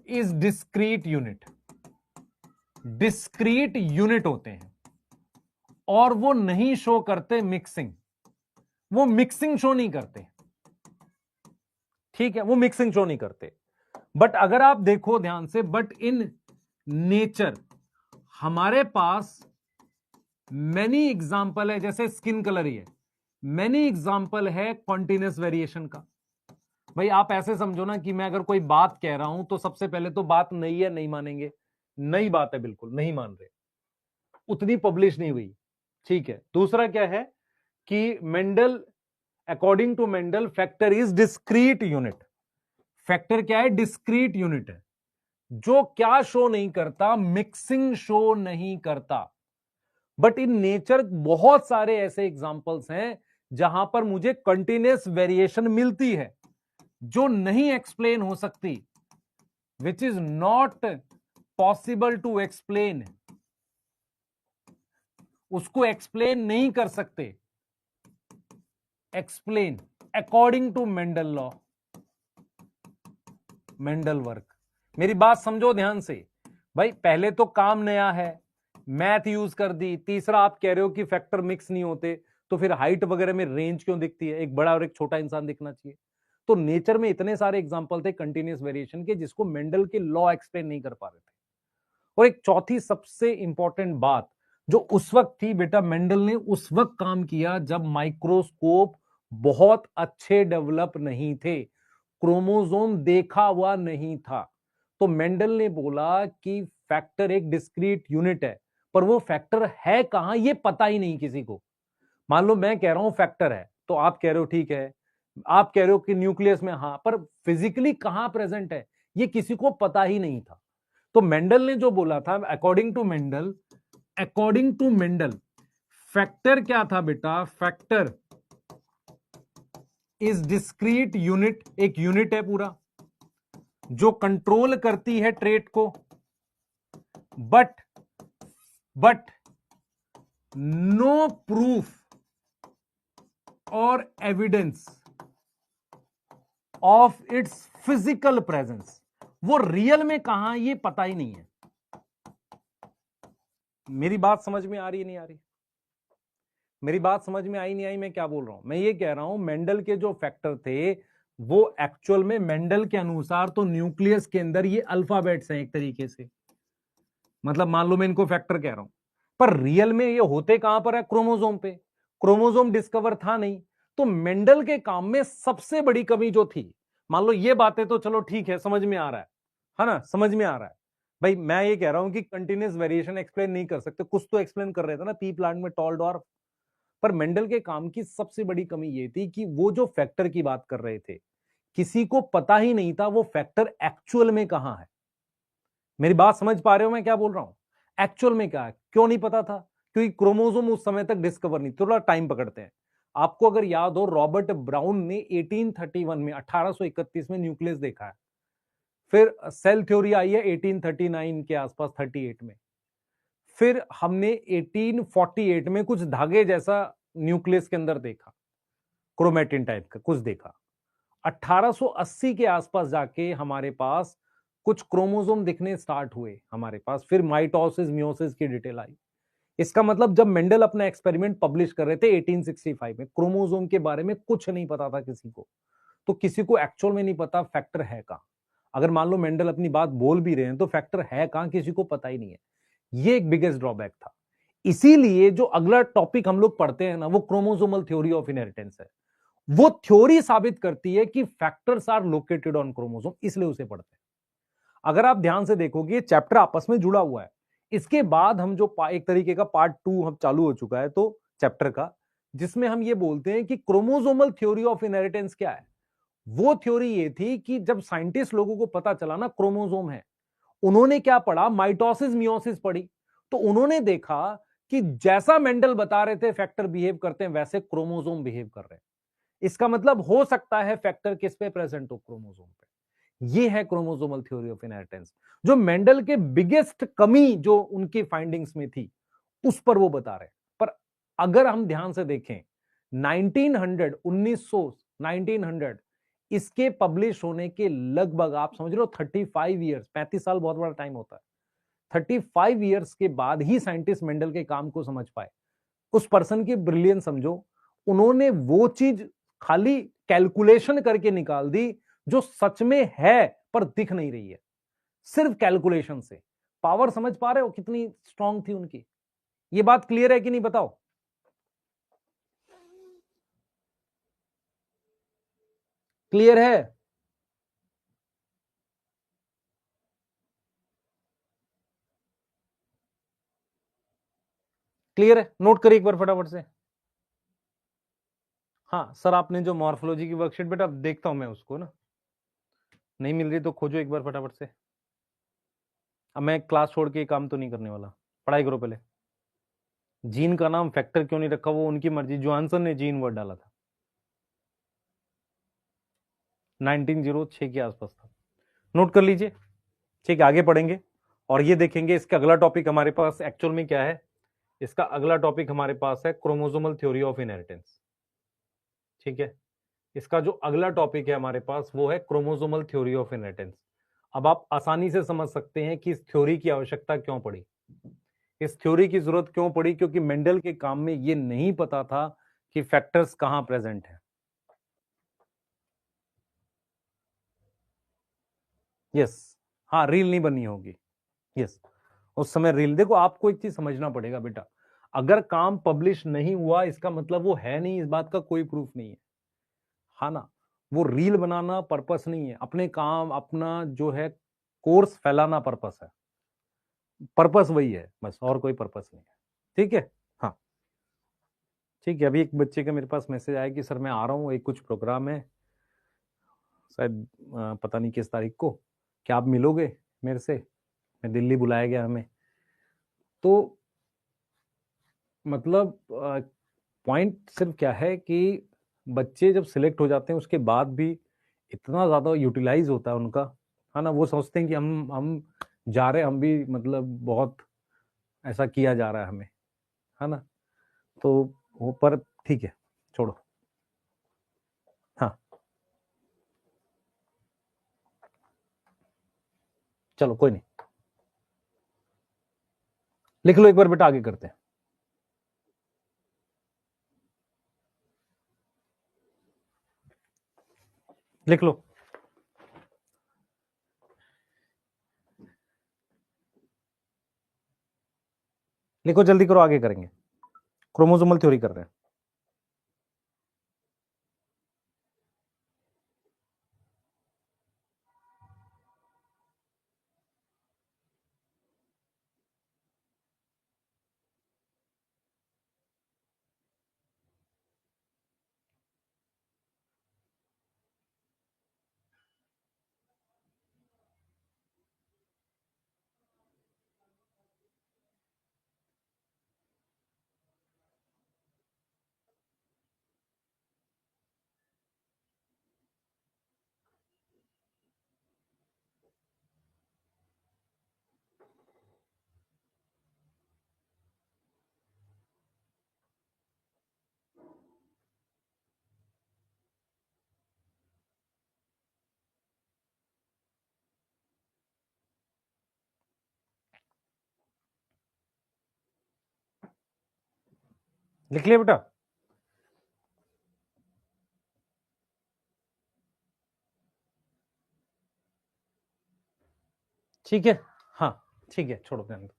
S1: इज डिस्क्रीट यूनिट होते हैं, और वो नहीं शो करते मिक्सिंग, वो मिक्सिंग शो नहीं करते, ठीक है, वो मिक्सिंग शो नहीं करते। बट अगर आप देखो ध्यान से, बट इन नेचर हमारे पास मैनी एग्जाम्पल है, जैसे स्किन कलर ही है, मैनी एग्जाम्पल है कॉन्टिन्यूस वेरिएशन का। भाई आप ऐसे समझो ना कि मैं अगर कोई बात कह रहा हूं तो सबसे पहले तो बात नई है, नहीं मानेंगे, नई बात है, बिल्कुल नहीं मान रहे, उतनी पब्लिश नहीं हुई, ठीक है। दूसरा क्या है कि Mendel, according to Mendel factor is discrete unit. Factor क्या है? डिस्क्रीट यूनिट है, जो क्या शो नहीं करता, मिक्सिंग शो नहीं करता। बट इन नेचर बहुत सारे ऐसे एग्जांपल्स हैं जहां पर मुझे कंटिन्यूअस वेरिएशन मिलती है जो नहीं एक्सप्लेन हो सकती, which is not possible to explain, उसको एक्सप्लेन नहीं कर सकते, explain according to Mendel law, Mendel work. मेरी बात समझो ध्यान से भाई, पहले तो काम नया है, मैथ यूज कर दी, तीसरा आप कह रहे हो कि फैक्टर मिक्स नहीं होते, तो फिर हाइट वगैरह में रेंज क्यों दिखती है? एक बड़ा और एक छोटा इंसान दिखना चाहिए। तो नेचर में इतने सारे एग्जांपल थे कंटिन्यूअस वेरिएशन के जिसको मेंडल के लॉ एक्सप्लेन नहीं कर पा रहे थे। और एक चौथी सबसे इंपॉर्टेंट बात जो उस वक्त थी, बेटा मेंडल ने उस वक्त काम किया जब माइक्रोस्कोप बहुत अच्छे डेवलप नहीं थे, क्रोमोसोम देखा हुआ नहीं था। तो मेंडल ने बोला कि फैक्टर एक डिस्क्रीट यूनिट है, पर वो फैक्टर है कहां ये पता ही नहीं किसी को। मान लो मैं कह रहा हूं फैक्टर है, तो आप कह रहे हो ठीक है, आप कह रहे हो कि न्यूक्लियस में, हां, पर फिजिकली कहां प्रेजेंट है ये किसी को पता ही नहीं था। तो मेंडल ने जो बोला था, according to Mendel, according to Mendel factor क्या था बेटा? फैक्टर इज डिस्क्रीट यूनिट, एक यूनिट है पूरा जो कंट्रोल करती है ट्रेट को, बट नो प्रूफ और evidence of its physical presence. वो रियल में कहां ये पता ही नहीं है। मेरी बात समझ में आ रही है नहीं आ रही? मेरी बात समझ में आई नहीं आई? मैं क्या बोल रहा हूं? मैं ये कह रहा हूं मेंडल के जो फैक्टर थे वो एक्चुअल में मेंडल के अनुसार तो न्यूक्लियस के अंदर ये अल्फाबेट्स हैं एक तरीके से, मतलब मान लो मैं इनको फैक्टर कह रहा हूं, पर रियल में ये होते कहां पर है? क्रोमोसोम पे। क्रोमोसोम डिस्कवर था नहीं, तो मेंडल के काम में सबसे बड़ी कमी जो थी, मान लो ये बातें तो चलो ठीक है, समझ में आ रहा है ना, समझ में आ रहा है। भाई मैं ये कह रहा हूं कि कंटिन्यूअस वेरिएशन एक्सप्लेन नहीं कर सकते, कुछ तो एक्सप्लेन कर रहे थे ना, पी प्लांट में टॉल डॉर्फ। पर मेंडल के काम की सबसे बड़ी कमी ये थी कि वो जो फैक्टर की बात कर रहे थे, किसी को पता ही नहीं था वो फैक्टर एक्चुअल में कहां है। मेरी बात समझ पा रहे हो मैं क्या बोल रहा हूं? एक्चुअल में क्या है, क्यों नहीं पता था? क्योंकि क्रोमोसोम उस समय तक डिस्कवर नहीं, थोड़ा टाइम पकड़ते हैं। आपको अगर याद हो, रॉबर्ट ब्राउन ने 1831 में 1831 में न्यूक्लियस देखा है, फिर सेल थ्योरी आई है 1839 के आसपास, 38 में, फिर हमने 1848 में कुछ धागे जैसा न्यूक्लियस के अंदर देखा, क्रोमेटिन टाइप का कुछ देखा। 1880 के आसपास जाके हमारे पास कुछ क्रोमोसोम दिखने स्टार्ट हुए हमारे पास, फिर माइटोसिस मियोसिस की डिटेल आई। इसका मतलब जब मेंडल अपना एक्सपेरिमेंट पब्लिश कर रहे थे 1865 में, क्रोमोसोम के बारे में कुछ नहीं पता था किसी को। तो किसी को एक्चुअल में नहीं पता फैक्टर है कहां। अगर मान लो मेंडल अपनी बात बोल भी रहे हैं तो फैक्टर है कहां किसी को पता ही नहीं है। ये एक बिगेस्ट ड्रॉबैक था। इसीलिए जो अगला टॉपिक हम लोग पढ़ते हैं ना, वो क्रोमोसोमल थ्योरी ऑफ इनहेरिटेंस है। वो थ्योरी साबित करती है कि factors are located on chromosome, इसलिए उसे पढ़ते हैं। अगर आप ध्यान से देखोगे ये चैप्टर आपस में जुड़ा हुआ है। इसके बाद हम जो एक तरीके का पार्ट 2 हम चालू हो चुका है तो चैप्टर का, जिसमें हम ये बोलते हैं कि क्रोमोसोमल थ्योरी ऑफ इनहेरिटेंस क्या है। वो थ्योरी ये थी कि जब साइंटिस्ट लोगों को पता चला ना क्रोमोसोम है, उन्होंने क्या पढ़ा? माइटोसिस मियोसिस पढ़ी। तो उन्होंने देखा कि जैसा मेंडल बता रहे थे फैक्टर बिहेव करते हैं, वैसे क्रोमोसोम बिहेव कर रहे हैं। इसका मतलब हो सकता है फैक्टर किस पे प्रेजेंट हो? क्रोमोसोम पे। ये है क्रोमोसोमल थ्योरी ऑफ इनहेरिटेंस, जो मेंडल के बिगेस्ट कमी जो उनकी फाइंडिंग्स में थी उस पर वो बता रहे हैं। पर अगर हम ध्यान से देखें 1900 1900 1900 इसके पब्लिश होने के लगभग आप समझ लो 35 ईयर्स, 35 साल बहुत बड़ा टाइम होता है। 35 ईयर्स के बाद ही साइंटिस्ट मेंडल के काम को समझ पाए। उस पर्सन की ब्रिलियंस समझो, उन्होंने वो चीज खाली कैलकुलेशन करके निकाल दी जो सच में है पर दिख नहीं रही है, सिर्फ कैलकुलेशन से। पावर समझ पा रहे हो कितनी स्ट्रांग थी उनकी? ये बात क्लियर है कि नहीं, बताओ। क्लियर है? क्लियर है? नोट करिए एक बार फटाफट से। हाँ सर, आपने जो मॉर्फोलॉजी की वर्कशीट, बेटा अब देखता हूं मैं उसको ना, नहीं मिल रही तो खोजो एक बार फटाफट से। अब मैं क्लास छोड़ के ये काम तो नहीं करने वाला, पढ़ाई करो पहले। जीन का नाम फैक्टर क्यों नहीं रखा, वो उनकी मर्जी, जॉनसन ने जीन वर्ड डाला था, 1906 के आसपास था। नोट कर लीजिए, ठीक है, आगे पढ़ेंगे और ये देखेंगे इसका अगला टॉपिक हमारे पास एक्चुअल में क्या है। इसका अगला टॉपिक हमारे पास है क्रोमोसोमल थ्योरी ऑफ इनहेरिटेंस। ठीक है, इसका जो अगला टॉपिक है हमारे पास वो है क्रोमोसोमल थ्योरी ऑफ इनहेरिटेंस। अब आप आसानी से समझ सकते हैं कि इस थ्योरी की आवश्यकता क्यों पड़ी, इस थ्योरी की जरूरत क्यों पड़ी, क्योंकि मेंडल के काम में ये नहीं पता था कि फैक्टर्स कहां प्रेजेंट है। यस, हाँ, रील नहीं बनी होगी। यस, उस समय रील, देखो आपको एक चीज समझना पड़ेगा बेटा, अगर काम पब्लिश नहीं हुआ इसका मतलब वो है नहीं, इस बात का कोई प्रूफ नहीं है। हाँ ना, वो रील बनाना पर्पस नहीं है, अपने काम अपना जो है कोर्स फैलाना पर्पस है, पर्पस वही है बस, और कोई पर्पस नहीं है। ठीक है, हाँ, ठीक है। अभी एक बच्चे का मेरे पास मैसेज आया कि सर मैं आ रहा हूँ, एक कुछ प्रोग्राम है शायद, पता नहीं किस तारीख को, क्या आप मिलोगे मेरे से, मैं दिल्ली बुलाया गया हमें। तो मतलब पॉइंट सिर्फ क्या है कि बच्चे जब सिलेक्ट हो जाते हैं उसके बाद भी इतना ज्यादा यूटिलाइज होता है उनका, है ना, वो सोचते हैं कि हम जा रहे हैं, हम भी मतलब बहुत ऐसा किया जा रहा है हमें, है ना। तो वो पर ठीक है, छोड़ो। हाँ, चलो कोई नहीं, लिख लो एक बार बेटा, आगे करते हैं। लिख लो, लिखो, जल्दी करो, आगे करेंगे, क्रोमोसोमल थ्योरी कर रहे हैं। लिख लिया बेटा? ठीक है, हाँ, ठीक है, छोड़ो ध्यान दो,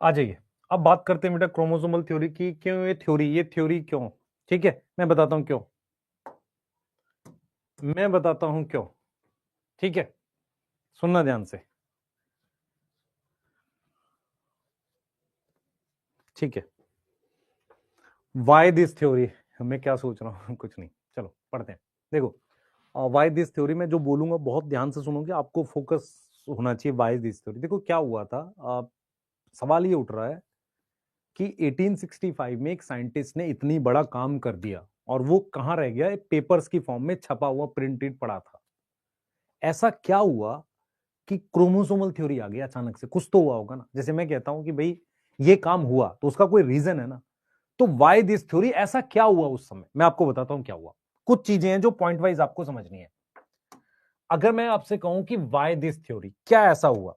S1: आ जाइए। अब बात करते हैं बेटा क्रोमोसोमल थ्योरी की, क्यों ये थ्योरी क्यों। ठीक है, मैं बताता हूं क्यों, मैं बताता हूं क्यों। ठीक है, सुनना ध्यान से। ठीक है, वाई दिस थ्योरी, मैं क्या सोच रहा हूँ कुछ नहीं, चलो पढ़ते हैं। देखो, वाई दिस थ्योरी में जो बोलूंगा बहुत ध्यान से सुनोगे, आपको फोकस होना चाहिए। वाई दिस थ्योरी, देखो क्या हुआ था, सवाल ये उठ रहा है कि 1865 में एक साइंटिस्ट ने इतनी बड़ा काम कर दिया और वो कहां रह गया, पेपर्स की फॉर्म में छपा हुआ प्रिंटेड पड़ा था। ऐसा क्या हुआ कि क्रोमोसोमल थ्योरी आ गई अचानक से, कुछ तो हुआ होगा ना। जैसे मैं कहता हूं कि भाई ये काम हुआ तो उसका कोई रीजन है ना, तो वाई दिस थ्योरी, ऐसा क्या हुआ उस समय, मैं आपको बताता हूं क्या हुआ। कुछ चीजें हैं जो पॉइंट वाइज आपको समझनी है। अगर मैं आपसे कहूं कि वाई दिस थ्योरी, क्या ऐसा हुआ,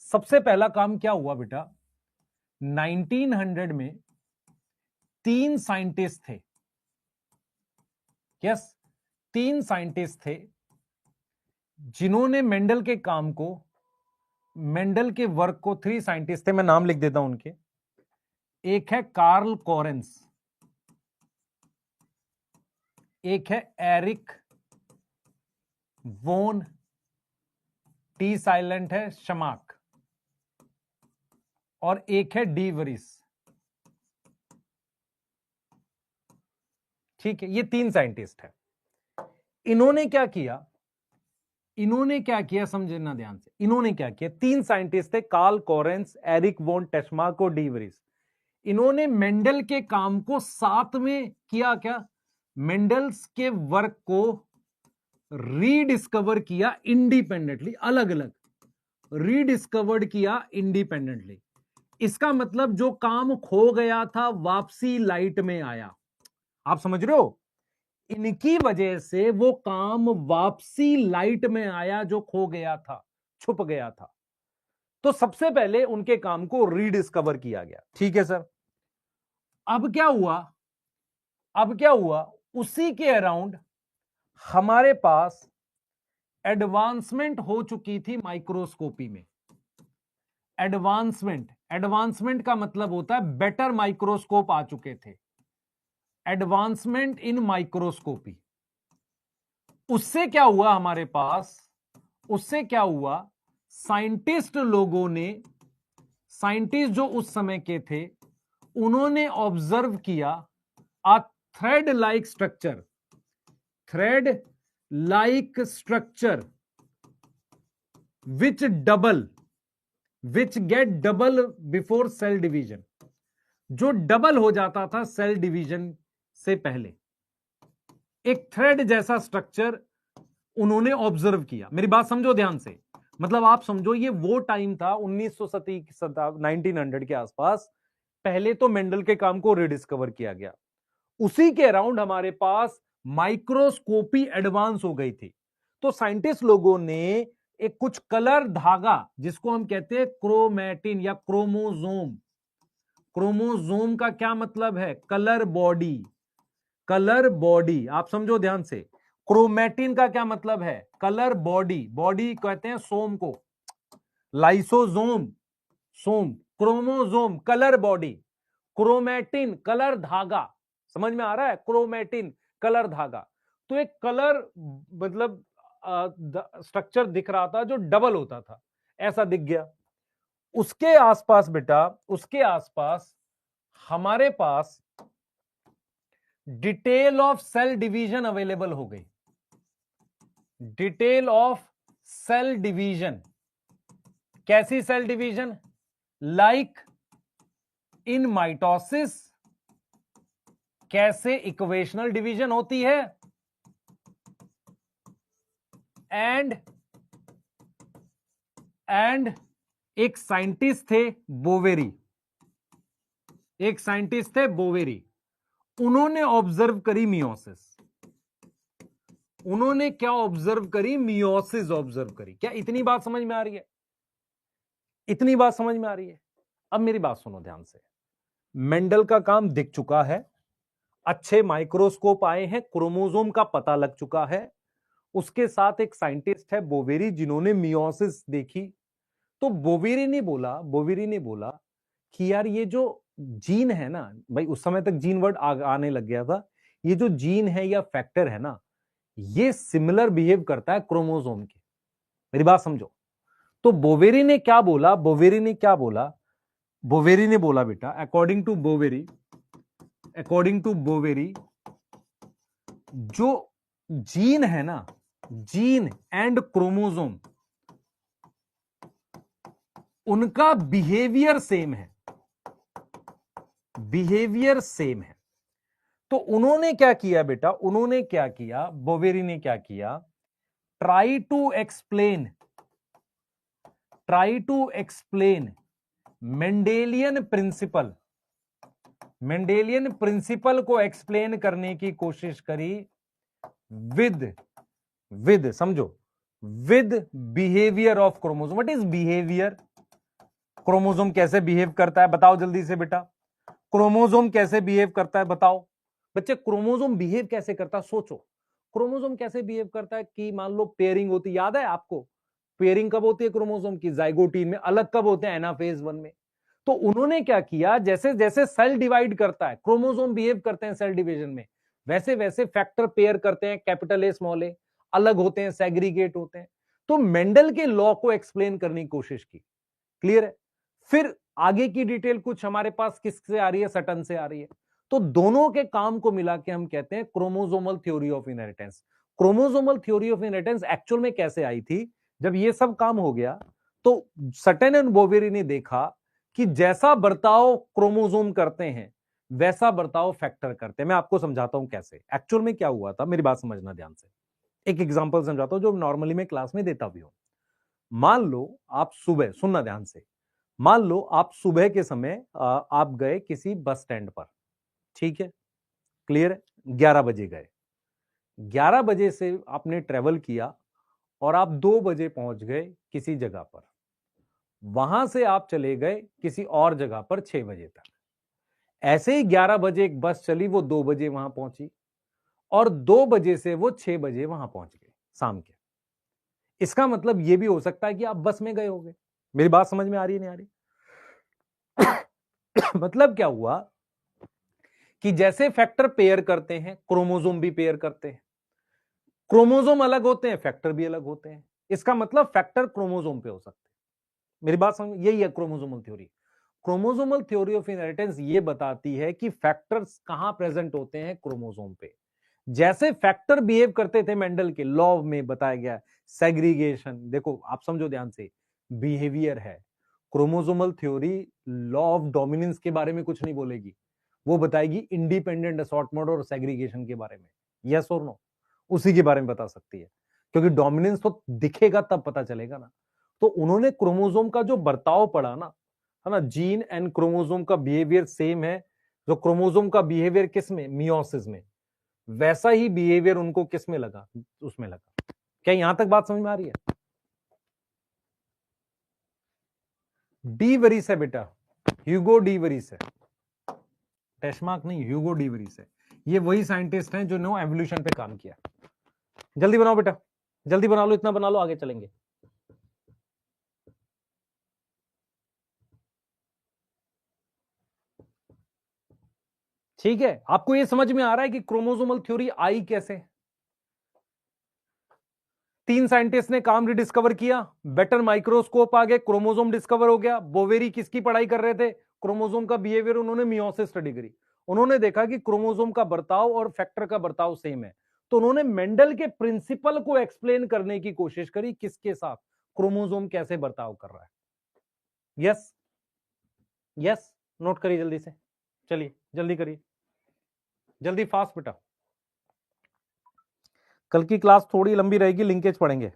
S1: सबसे पहला काम क्या हुआ बेटा, 1900 में तीन साइंटिस्ट थे। यस, तीन साइंटिस्ट थे जिन्होंने मेंडल के काम को मेंडल के वर्क को 3 साइंटिस्ट थे, मैं नाम लिख देता हूं उनके। एक है कार्ल कोरेंस, एक है एरिक वोन, टी साइलेंट है, शमाक, और एक है डी वरिस। ठीक है, ये 3 साइंटिस्ट है। इन्होंने क्या किया, समझना ध्यान से। इन्होंने क्या किया, 3 साइंटिस्ट थे, कार्ल कोरेंस, एरिक वोन टेस्माक और डी वरिस। इन्होंने मेंडल के काम को साथ में किया, क्या मेंडल्स के वर्क को रीडिस्कवर किया इंडिपेंडेंटली, अलग अलग रीडिस्कवर्ड किया इंडिपेंडेंटली। इसका मतलब जो काम खो गया था वापसी लाइट में आया। आप समझ रहे हो, इनकी वजह से वो काम वापसी लाइट में आया जो खो गया था, छुप गया था। तो सबसे पहले उनके काम को रीडिस्कवर किया गया। ठीक है सर। अब क्या हुआ, उसी के अराउंड हमारे पास एडवांसमेंट हो चुकी थी माइक्रोस्कोपी में। एडवांसमेंट का मतलब होता है बेटर माइक्रोस्कोप आ चुके थे, एडवांसमेंट इन माइक्रोस्कोपी। उससे क्या हुआ हमारे पास, साइंटिस्ट जो उस समय के थे, उन्होंने ऑब्जर्व किया a thread like structure which get double before cell division, जो डबल हो जाता था सेल डिवीजन से पहले। एक थ्रेड जैसा स्ट्रक्चर उन्होंने ऑब्जर्व किया। मेरी बात समझो ध्यान से, मतलब आप समझो ये वो टाइम था 1900 के आसपास। पहले तो मेंडल के काम को रिडिस्कवर किया गया, उसी के अराउंड हमारे पास माइक्रोस्कोपी एडवांस हो गई थी। तो साइंटिस्ट लोगों ने एक कुछ कलर धागा, जिसको हम कहते हैं क्रोमैटिन या क्रोमोजोम का क्या मतलब है, कलर बॉडी। आप समझो ध्यान से, क्रोमैटिन का क्या मतलब है, कलर बॉडी कहते हैं सोम को, lysosome chromosome colour body, chromatin colour धागा। समझ में आ रहा है, क्रोमैटिन कलर धागा। तो एक कलर मतलब स्ट्रक्चर दिख रहा था जो डबल होता था, ऐसा दिख गया। उसके आसपास हमारे पास detail of cell division available हो गई। डिटेल ऑफ सेल डिवीजन, कैसी cell division, like in mitosis कैसे इक्वेशनल डिवीजन होती है, एंड एक साइंटिस्ट थे बोवेरी, उन्होंने ऑब्जर्व करी मियोसिस। उन्होंने क्या ऑब्जर्व करी, मियोसिस ऑब्जर्व करी। क्या इतनी बात समझ में आ रही है, अब मेरी बात सुनो ध्यान से। मेंडल का काम दिख चुका है, अच्छे माइक्रोस्कोप आए हैं, क्रोमोसोम का पता लग चुका है। उसके साथ एक साइंटिस्ट है बोवेरी, जिन्होंने मियोसिस देखी। तो बोवेरी ने बोला कि यार ये जो जीन है ना भाई, उस समय तक जीन वर्ड आने लग गया था, ये जो जीन है या फैक्टर है ना, ये सिमिलर बिहेव करता है क्रोमोसोम के। मेरी बात समझो। तो बोवेरी ने बोला बेटा, अकॉर्डिंग टू बोवेरी जो जीन है ना, जीन एंड क्रोमोसोम, उनका बिहेवियर सेम है। तो उन्होंने क्या किया बेटा, बोवेरी ने क्या किया, try to explain Mendelian principle को एक्सप्लेन करने की कोशिश करी विद समझो, with behaviour of chromosome. What is behaviour, chromosome कैसे बिहेव करता है बताओ जल्दी से बेटा, क्रोमोसोम कैसे बिहेव करता है बताओ बच्चे। क्रोमोसोम बिहेव कैसे करता है, सोचो क्रोमोसोम कैसे बिहेव करता है। कि मान लो पेयरिंग होती, याद है आपको, पेयरिंग कब होती है क्रोमोसोम की? जाइगोटीन में। अलग कब होते हैं? एनाफेज 1 में। तो उन्होंने क्या किया, जैसे जैसे सेल डिवाइड करता है, क्रोमोसोम बिहेव करते हैं सेल डिवीजन में, वैसे वैसे फैक्टर पेयर करते हैं, कैपिटल ए स्मॉल ए, अलग होते हैं, सेग्रीगेट होते हैं। तो मेंडल के लॉ को एक्सप्लेन करने की कोशिश की। क्लियर है? फिर आगे की डिटेल कुछ हमारे पास किससे आ रही है? सटन से आ रही है। तो दोनों के काम को मिला के हम कहते हैं chromosomal theory of inheritance. Chromosomal theory of inheritance actual में कैसे आई थी? जब ये सब काम हो गया तो सटन एंड बोवेरी ने देखा कि जैसा बर्ताव क्रोमोसोम करते हैं वैसा बर्ताव फैक्टर करते हैं। मैं आपको समझाता हूं कैसे एक्चुअल में क्या हुआ था, मेरी बात समझना ध्यान से। एक एग्जांपल समझाता हूं जो नॉर्मली मैं क्लास में देता भी हूं। मान लो आप सुबह, सुनना ध्यान से, मान लो आप सुबह के समय आप गए किसी बस स्टैंड पर, ठीक है, क्लियर है, 11 बजे गए, 11 बजे से आपने ट्रेवल किया और आप 2 बजे पहुंच गए किसी जगह पर, वहां से आप चले गए किसी और जगह पर 6 बजे तक। ऐसे ही 11 बजे एक बस चली, वो 2 बजे वहां पहुंची और 2 बजे से वो 6 बजे वहां पहुंच गए शाम के। इसका मतलब यह भी हो सकता है कि आप बस में गए होंगे। मेरी बात समझ में आ रही है नहीं आ रही? मतलब क्या हुआ कि जैसे फैक्टर पेयर करते हैं, क्रोमोसोम भी पेयर करते हैं। क्रोमोसोम अलग होते हैं, फैक्टर भी अलग होते हैं। इसका मतलब फैक्टर क्रोमोसोम पे हो सकते हैं। मेरी बात समझ, यही है chromosomal theory. Chromosomal theory of inheritance ये बताती है कि फैक्टर्स कहां प्रेजेंट होते हैं? क्रोमोसोम पे। जैसे फैक्टर बिहेव करते थे मेंडल के लॉ में बताया गया, सेग्रीगेशन, देखो आप समझो ध्यान से, बिहेवियर है। Chromosomal theory law of dominance के बारे में कुछ नहीं बोलेगी, वो बताएगी इंडिपेंडेंट असॉर्टमेंट और सेग्रीगेशन के बारे में। यस और नो? उसी के बारे में बता सकती है, क्योंकि डोमिनेंस तो दिखेगा तब पता चलेगा ना। तो उन्होंने क्रोमोसोम का जो बर्ताव पढ़ा ना, है ना, जीन एंड क्रोमोसोम का बिहेवियर सेम है। जो क्रोमोसोम का बिहेवियर किस में? मियोसिस में। वैसा ही बिहेवियर उनको किस में लगा? उसमें लगा। क्या यहां तक बात समझ में आ रही है? डी वरीस है बेटा, ह्यूगो डी वरीस है, टेस्मार्क नहीं, ह्यूगो डी वरीस है। ये वही साइंटिस्ट हैं जो नो एवोल्यूशन पे काम किया। जल्दी बनाओ बेटा, जल्दी बना लो, इतना बना लो, आगे चलेंगे। ठीक है, आपको ये समझ में आ रहा है कि क्रोमोसोमल थ्योरी आई कैसे? 3 साइंटिस्ट ने काम रिडिस्कवर किया, बेटर माइक्रोस्कोप आ गए, क्रोमोसोम डिस्कवर हो गया। बोवेरी किसकी पढ़ाई कर रहे थे? क्रोमोसोम का बिहेवियर। उन्होंने मियोसिस स्टडी करी, उन्होंने देखा कि क्रोमोसोम का बर्ताव और फैक्टर का बर्ताव सेम है। तो उन्होंने मेंडल के प्रिंसिपल को एक्सप्लेन करने की कोशिश करी, किसके साथ? क्रोमोसोम कैसे बर्ताव कर रहा है। यस यस, नोट करिए जल्दी से, चलिए जल्दी करिए, जल्दी फास्ट बेटा। कल की क्लास थोड़ी लंबी रहेगी, लिंकेज पढ़ेंगे।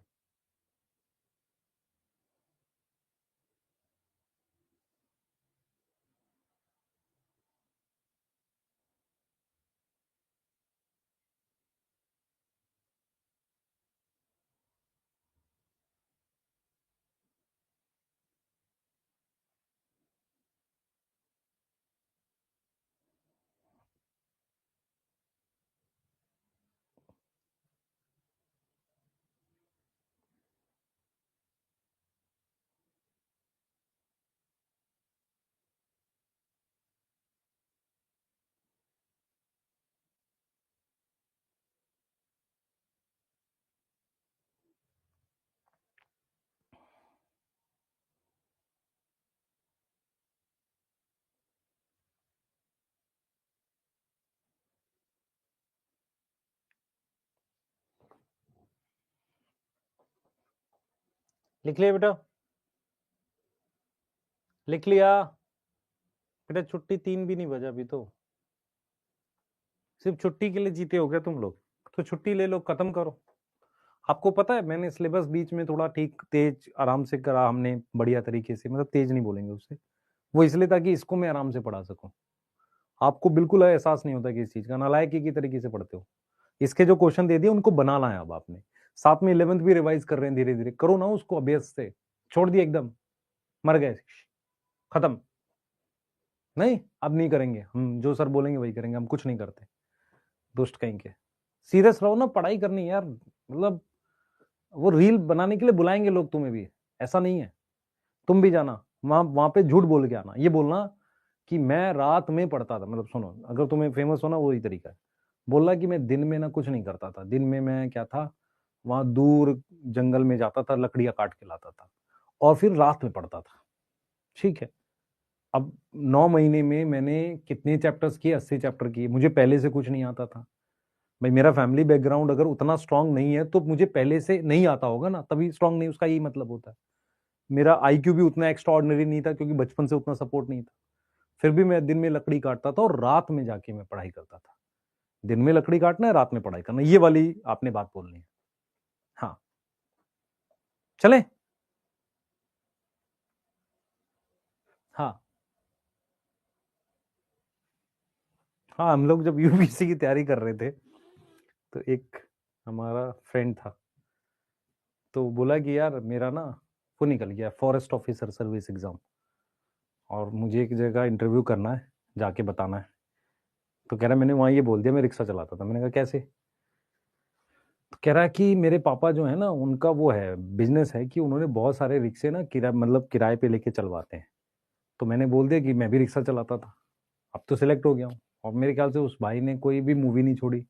S1: लिख लिया बेटा, लिख लिया बेटा। छुट्टी 3 भी नहीं बजा अभी तो, सिर्फ छुट्टी के लिए जीते हो गया तुम लोग। तो छुट्टी ले लो, खत्म करो। आपको पता है मैंने सिलेबस बीच में थोड़ा ठीक तेज आराम से करा हमने, बढ़िया तरीके से, मतलब तेज नहीं बोलेंगे उससे, वो इसलिए ताकि इसको मैं आराम से पढ़ा सकूं। आपको बिल्कुल एहसास नहीं होता कि इस चीज का, नालायकी की तरीके से पढ़ते हो। इसके जो क्वेश्चन दे दिए उनको बनाना है अब आपने, साथ में 11th भी रिवाइज कर रहे हैं, धीरे धीरे करो ना उसको अभ्यास से। छोड़ दिया एकदम, मर गए, खत्म। नहीं, अब नहीं करेंगे हम, जो सर बोलेंगे वही करेंगे, हम कुछ नहीं करते। दुष्ट कहीं के। सीरियस रहो ना, पढ़ाई करनी है यार, मतलब वो रील बनाने के लिए बुलाएंगे लोग तुम्हें भी, ऐसा नहीं है। तुम भी जाना वहां पे, झूठ बोल के आना, ये बोलना कि मैं रात में पढ़ता था। मतलब सुनो, अगर तुम्हें फेमस होना वही तरीका है, बोलना कि मैं दिन में ना कुछ नहीं करता था, दिन में मैं क्या था, वहां दूर जंगल में जाता था, लकड़ियां काट के लाता था, और फिर रात में पढ़ता था। ठीक है। अब 9 महीने में मैंने कितने चैप्टर्स किए? 80 चैप्टर किए। मुझे पहले से कुछ नहीं आता था भाई। मेरा फैमिली बैकग्राउंड अगर उतना स्ट्रांग नहीं है तो मुझे पहले से नहीं आता होगा ना, तभी स्ट्रांग नहीं, उसका यही मतलब होता है। मेरा आईक्यू भी उतना एक्स्ट्रा ऑर्डिनरी नहीं था, क्योंकि बचपन से उतना सपोर्ट नहीं था। फिर भी मैं दिन में लकड़ी काटता था और रात में जाके मैं पढ़ाई करता था। दिन में लकड़ी काटना है, रात में पढ़ाई करना, ये वाली आपने बात बोलनी है। हाँ, चले। हाँ हाँ, हम लोग जब यूपीएससी की तैयारी कर रहे थे तो एक हमारा फ्रेंड था, तो बोला कि यार मेरा ना वो निकल गया फॉरेस्ट ऑफिसर सर्विस एग्जाम, और मुझे एक जगह इंटरव्यू करना है, जाके बताना है। तो कह रहा मैंने वहाँ ये बोल दिया मैं रिक्शा चलाता था। मैंने कहा कैसे? तो कह रहा है कि मेरे पापा जो है ना, उनका वो है, बिजनेस है कि उन्होंने बहुत सारे रिक्शे ना किराए पे लेके चलवाते हैं। तो मैंने बोल दिया कि मैं भी रिक्शा चलाता था। अब तो सिलेक्ट हो गया हूँ। और मेरे ख्याल से उस भाई ने कोई भी मूवी नहीं छोड़ी।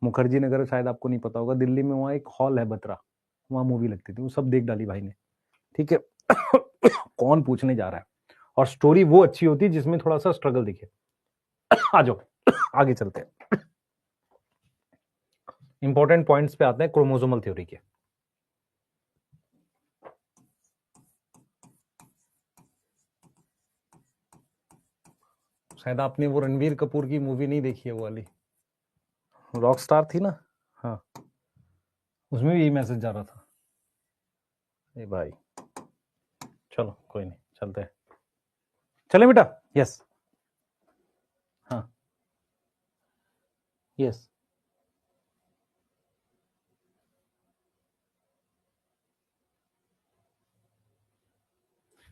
S1: मुखर्जी नगर, शायद आपको नहीं पता होगा, दिल्ली में वहाँ एक हॉल है बत्रा, वहाँ मूवी लगती थी, वो सब देख डाली भाई ने। ठीक है। कौन पूछने जा रहा है? और स्टोरी वो अच्छी होती है जिसमें थोड़ा सा स्ट्रगल दिखे। आ जाओ, आगे चलते हैं। इंपॉर्टेंट पॉइंट्स पे आते हैं क्रोमोसोमल थ्योरी के। शायद आपने वो रणबीर कपूर की मूवी नहीं देखी है, वो वाली रॉक स्टार थी ना। हाँ, उसमें भी यही मैसेज जा रहा था। ए भाई, चलो कोई नहीं, चलते हैं। चले बेटा। यस। हाँ। यस।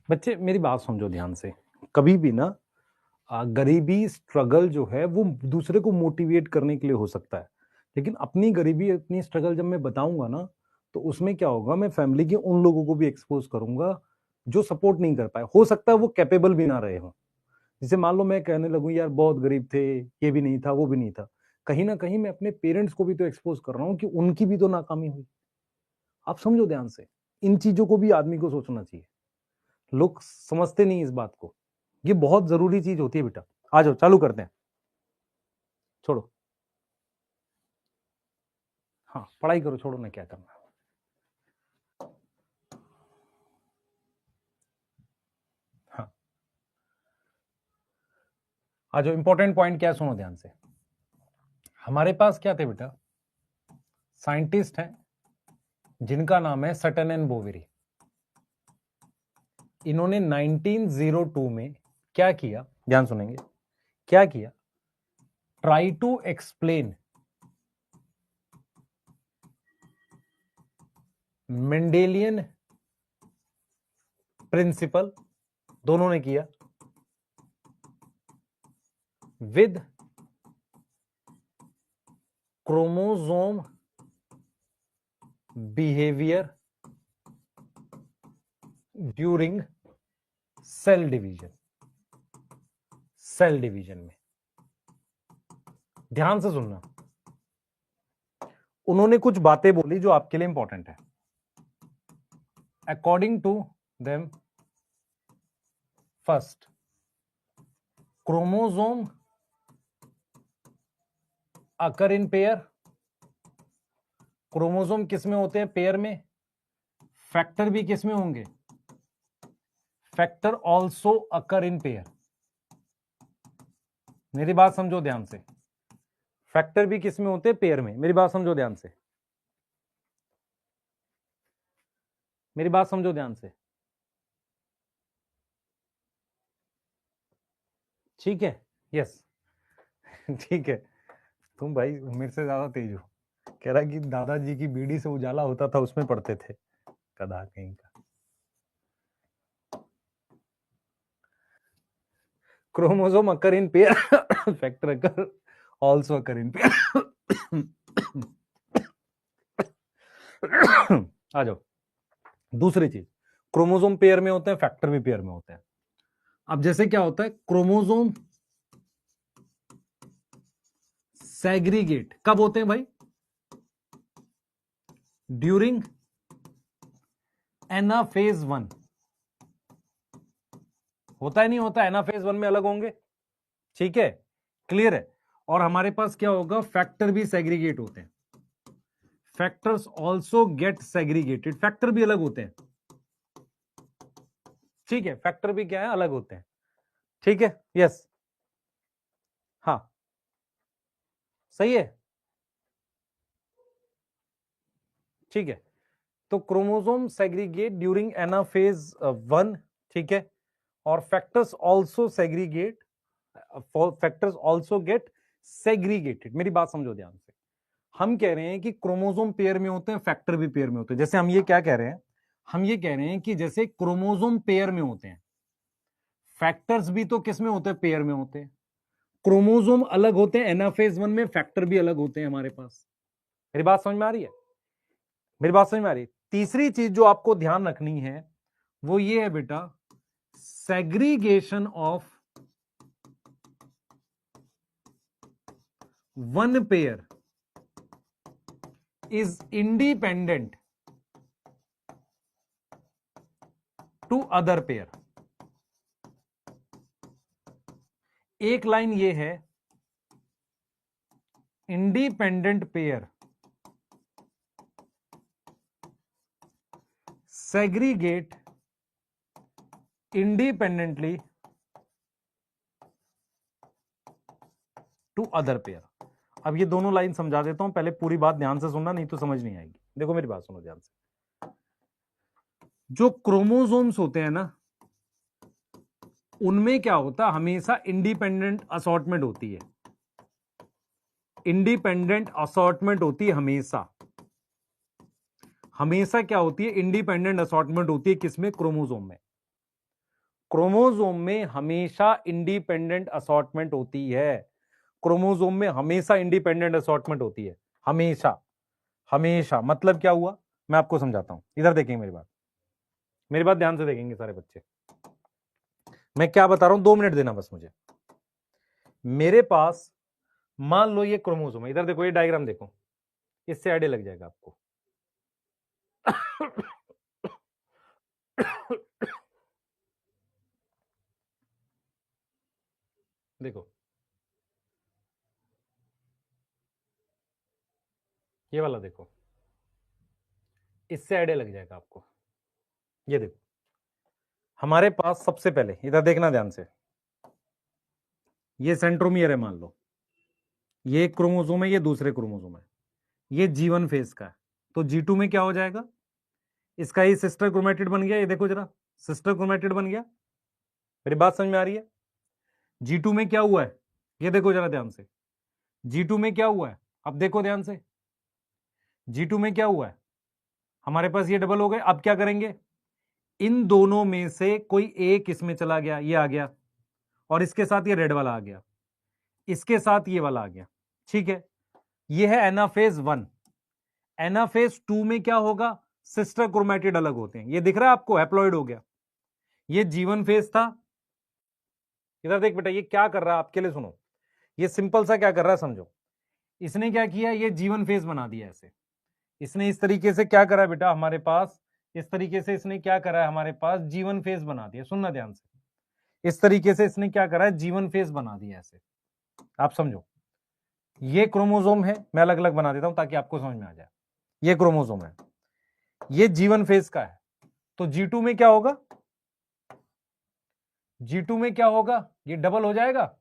S1: बच्चे मेरी बात समझो ध्यान से। कभी भी ना गरीबी स्ट्रगल जो है वो दूसरे को मोटिवेट करने के लिए हो सकता है, लेकिन अपनी गरीबी, अपनी स्ट्रगल जब मैं बताऊंगा ना, तो उसमें क्या होगा, मैं फैमिली के उन लोगों को भी एक्सपोज करूंगा जो सपोर्ट नहीं कर पाए। हो सकता है वो कैपेबल भी ना रहे हो। जैसे मान लो मैं कहने लगूं यार बहुत गरीब थे, ये भी नहीं था, वो भी नहीं था, कहीं ना कहीं मैं अपने पेरेंट्स को भी तो एक्सपोज कर रहा हूँ कि उनकी भी तो नाकामी हुई। आप समझो ध्यान से, इन चीजों को भी आदमी को सोचना चाहिए। लोग समझते नहीं इस बात को। ये बहुत जरूरी चीज होती है बेटा। आ जाओ चालू करते हैं। छोड़ो, हाँ पढ़ाई करो, छोड़ो ना क्या करना। हाँ, आ जाओ। इंपॉर्टेंट पॉइंट क्या है, सुनो ध्यान से। हमारे पास क्या थे बेटा, साइंटिस्ट हैं जिनका नाम है सटन एंड बोवेरी। इन्होंने 1902 में क्या किया, ध्यान सुनेंगे, क्या किया, try to explain Mendelian principle, दोनों ने किया, with chromosome behaviour during cell division. Cell division में ध्यान से सुनना, उन्होंने कुछ बातें बोली जो आपके लिए इंपॉर्टेंट है। According to them, first, chromosome occur in pair. Chromosome किस में होते हैं? पेयर में। फैक्टर भी किस में होंगे? Factor also occur in pair. मेरी बात समझो ध्यान से, फैक्टर भी किस में होते हैं? पेयर में। मेरी बात समझो ध्यान से, मेरी बात समझो ध्यान से। ठीक है। यस। ठीक है। तुम भाई मेरे से ज्यादा तेज हो। कह रहा कि दादाजी की बीड़ी से उजाला होता था, उसमें पढ़ते थे, कदा कहीं का। Chromosome occur in pair, factor occur also occur in pair. आ जाओ। दूसरी चीज, क्रोमोसोम पेयर में होते हैं, फैक्टर भी पेयर में होते हैं। अब जैसे क्या होता है, क्रोमोसोम सेग्रीगेट कब होते हैं भाई? During anaphase 1। होता है नहीं होता? एनाफेज 1 में अलग होंगे, ठीक है, क्लियर है। और हमारे पास क्या होगा, फैक्टर भी सेग्रीगेट होते हैं। Factors also get segregated, factor भी अलग होते हैं, ठीक है, फैक्टर भी क्या है, अलग होते हैं, ठीक है, यस, हाँ, सही है, ठीक है। तो क्रोमोसोम सेग्रीगेट ड्यूरिंग एनाफेज 1, ठीक है, और factors also segregate, factors also get segregated. मेरी बात समझो ध्यान से। हम कह रहे हैं कि क्रोमोसोम पेयर में होते हैं, फैक्टर भी पेयर में होते हैं। जैसे हम ये क्या कह रहे हैं, हम ये कह रहे हैं कि जैसे क्रोमोसोम पेयर में होते हैं, फैक्टर्स भी तो किस में होते हैं, पेयर में होते हैं। क्रोमोसोम अलग होते हैं एनाफेज 1 में, फैक्टर भी अलग होते हैं हमारे पास। मेरी बात समझ में आ रही है? मेरी बात समझ में आ रही है? तीसरी चीज जो आपको ध्यान रखनी है वो ये है बेटा, segregation of one pair is independent to other pair। एक लाइन ये है, independent pair segregate independently to other pair. अब ये दोनों लाइन समझा देता हूं, पहले पूरी बात ध्यान से सुनना, नहीं तो समझ नहीं आएगी। देखो मेरी बात सुनो ध्यान से। जो क्रोमोसोम्स होते हैं ना, उनमें क्या होता है, हमेशा इंडिपेंडेंट असॉर्टमेंट होती है, इंडिपेंडेंट असॉर्टमेंट होती है हमेशा। हमेशा क्या होती है, इंडिपेंडेंट असॉर्टमेंट होती है, किसमें, क्रोमोसोम में। क्रोमोसोम में हमेशा इंडिपेंडेंट असॉर्टमेंट होती है, क्रोमोसोम में हमेशा इंडिपेंडेंट असॉर्टमेंट होती है, हमेशा। हमेशा मतलब क्या हुआ, मैं आपको समझाता हूं, इधर देखेंगे मेरी बात, मेरी बात ध्यान से देखेंगे सारे बच्चे। मैं क्या बता रहा हूं, 2 मिनट देना बस मुझे। मेरे पास मान लो ये क्रोमोसोम है, इधर देखो, ये डायग्राम देखो, इससे आइडिया लग जाएगा आपको। देखो ये वाला देखो, इससे आइडिया लग जाएगा आपको। ये देखो, हमारे पास सबसे पहले इधर देखना ध्यान से, ये सेंट्रोमियर है मान लो, ये एक क्रोमोसोम है, ये दूसरे क्रोमोसोम है, ये G1 फेज का है। तो G2 में क्या हो जाएगा, इसका ये सिस्टर क्रोमेटिड बन गया, ये देखो जरा, सिस्टर क्रोमेटिड बन गया। मेरी बात समझ में आ रही है? G2 में क्या हुआ है, ये देखो जरा ध्यान से, G2 में क्या हुआ है, अब देखो ध्यान से, G2 में क्या हुआ है, हमारे पास ये डबल हो गए। अब क्या करेंगे, इन दोनों में से कोई एक इसमें चला गया, ये आ गया, और इसके साथ ये रेड वाला आ गया, इसके साथ ये वाला आ गया, ठीक है। ये है एनाफेज 1। एनाफेज 2 में क्या होगा, सिस्टर क्रोमेटिड अलग होते हैं, ये दिख रहा है आपको, हैप्लॉइड हो गया। ये G1 फेज था, इधर देख बेटा, ये क्या कर रहा है आपके लिए, सुनो, ये सिंपल सा क्या कर रहा है समझो। इसने क्या किया, ये G1 फेज बना दिया ऐसे, इसने इस तरीके से क्या करा बेटा, हमारे पास इस तरीके से इसने क्या करा है, हमारे पास G1 फेज बना दिया। सुनना ध्यान से, इस तरीके से इसने क्या करा है, G1 फेज बना दिया ऐसे, आप समझो। ये क्रोमोसोम है, मैं अलग अलग बना देता हूं ताकि आपको समझ में आ जाए। ये क्रोमोसोम है, ये G1 फेज का है। तो G2 में क्या होगा, G2 में क्या होगा, ये डबल हो जाएगा।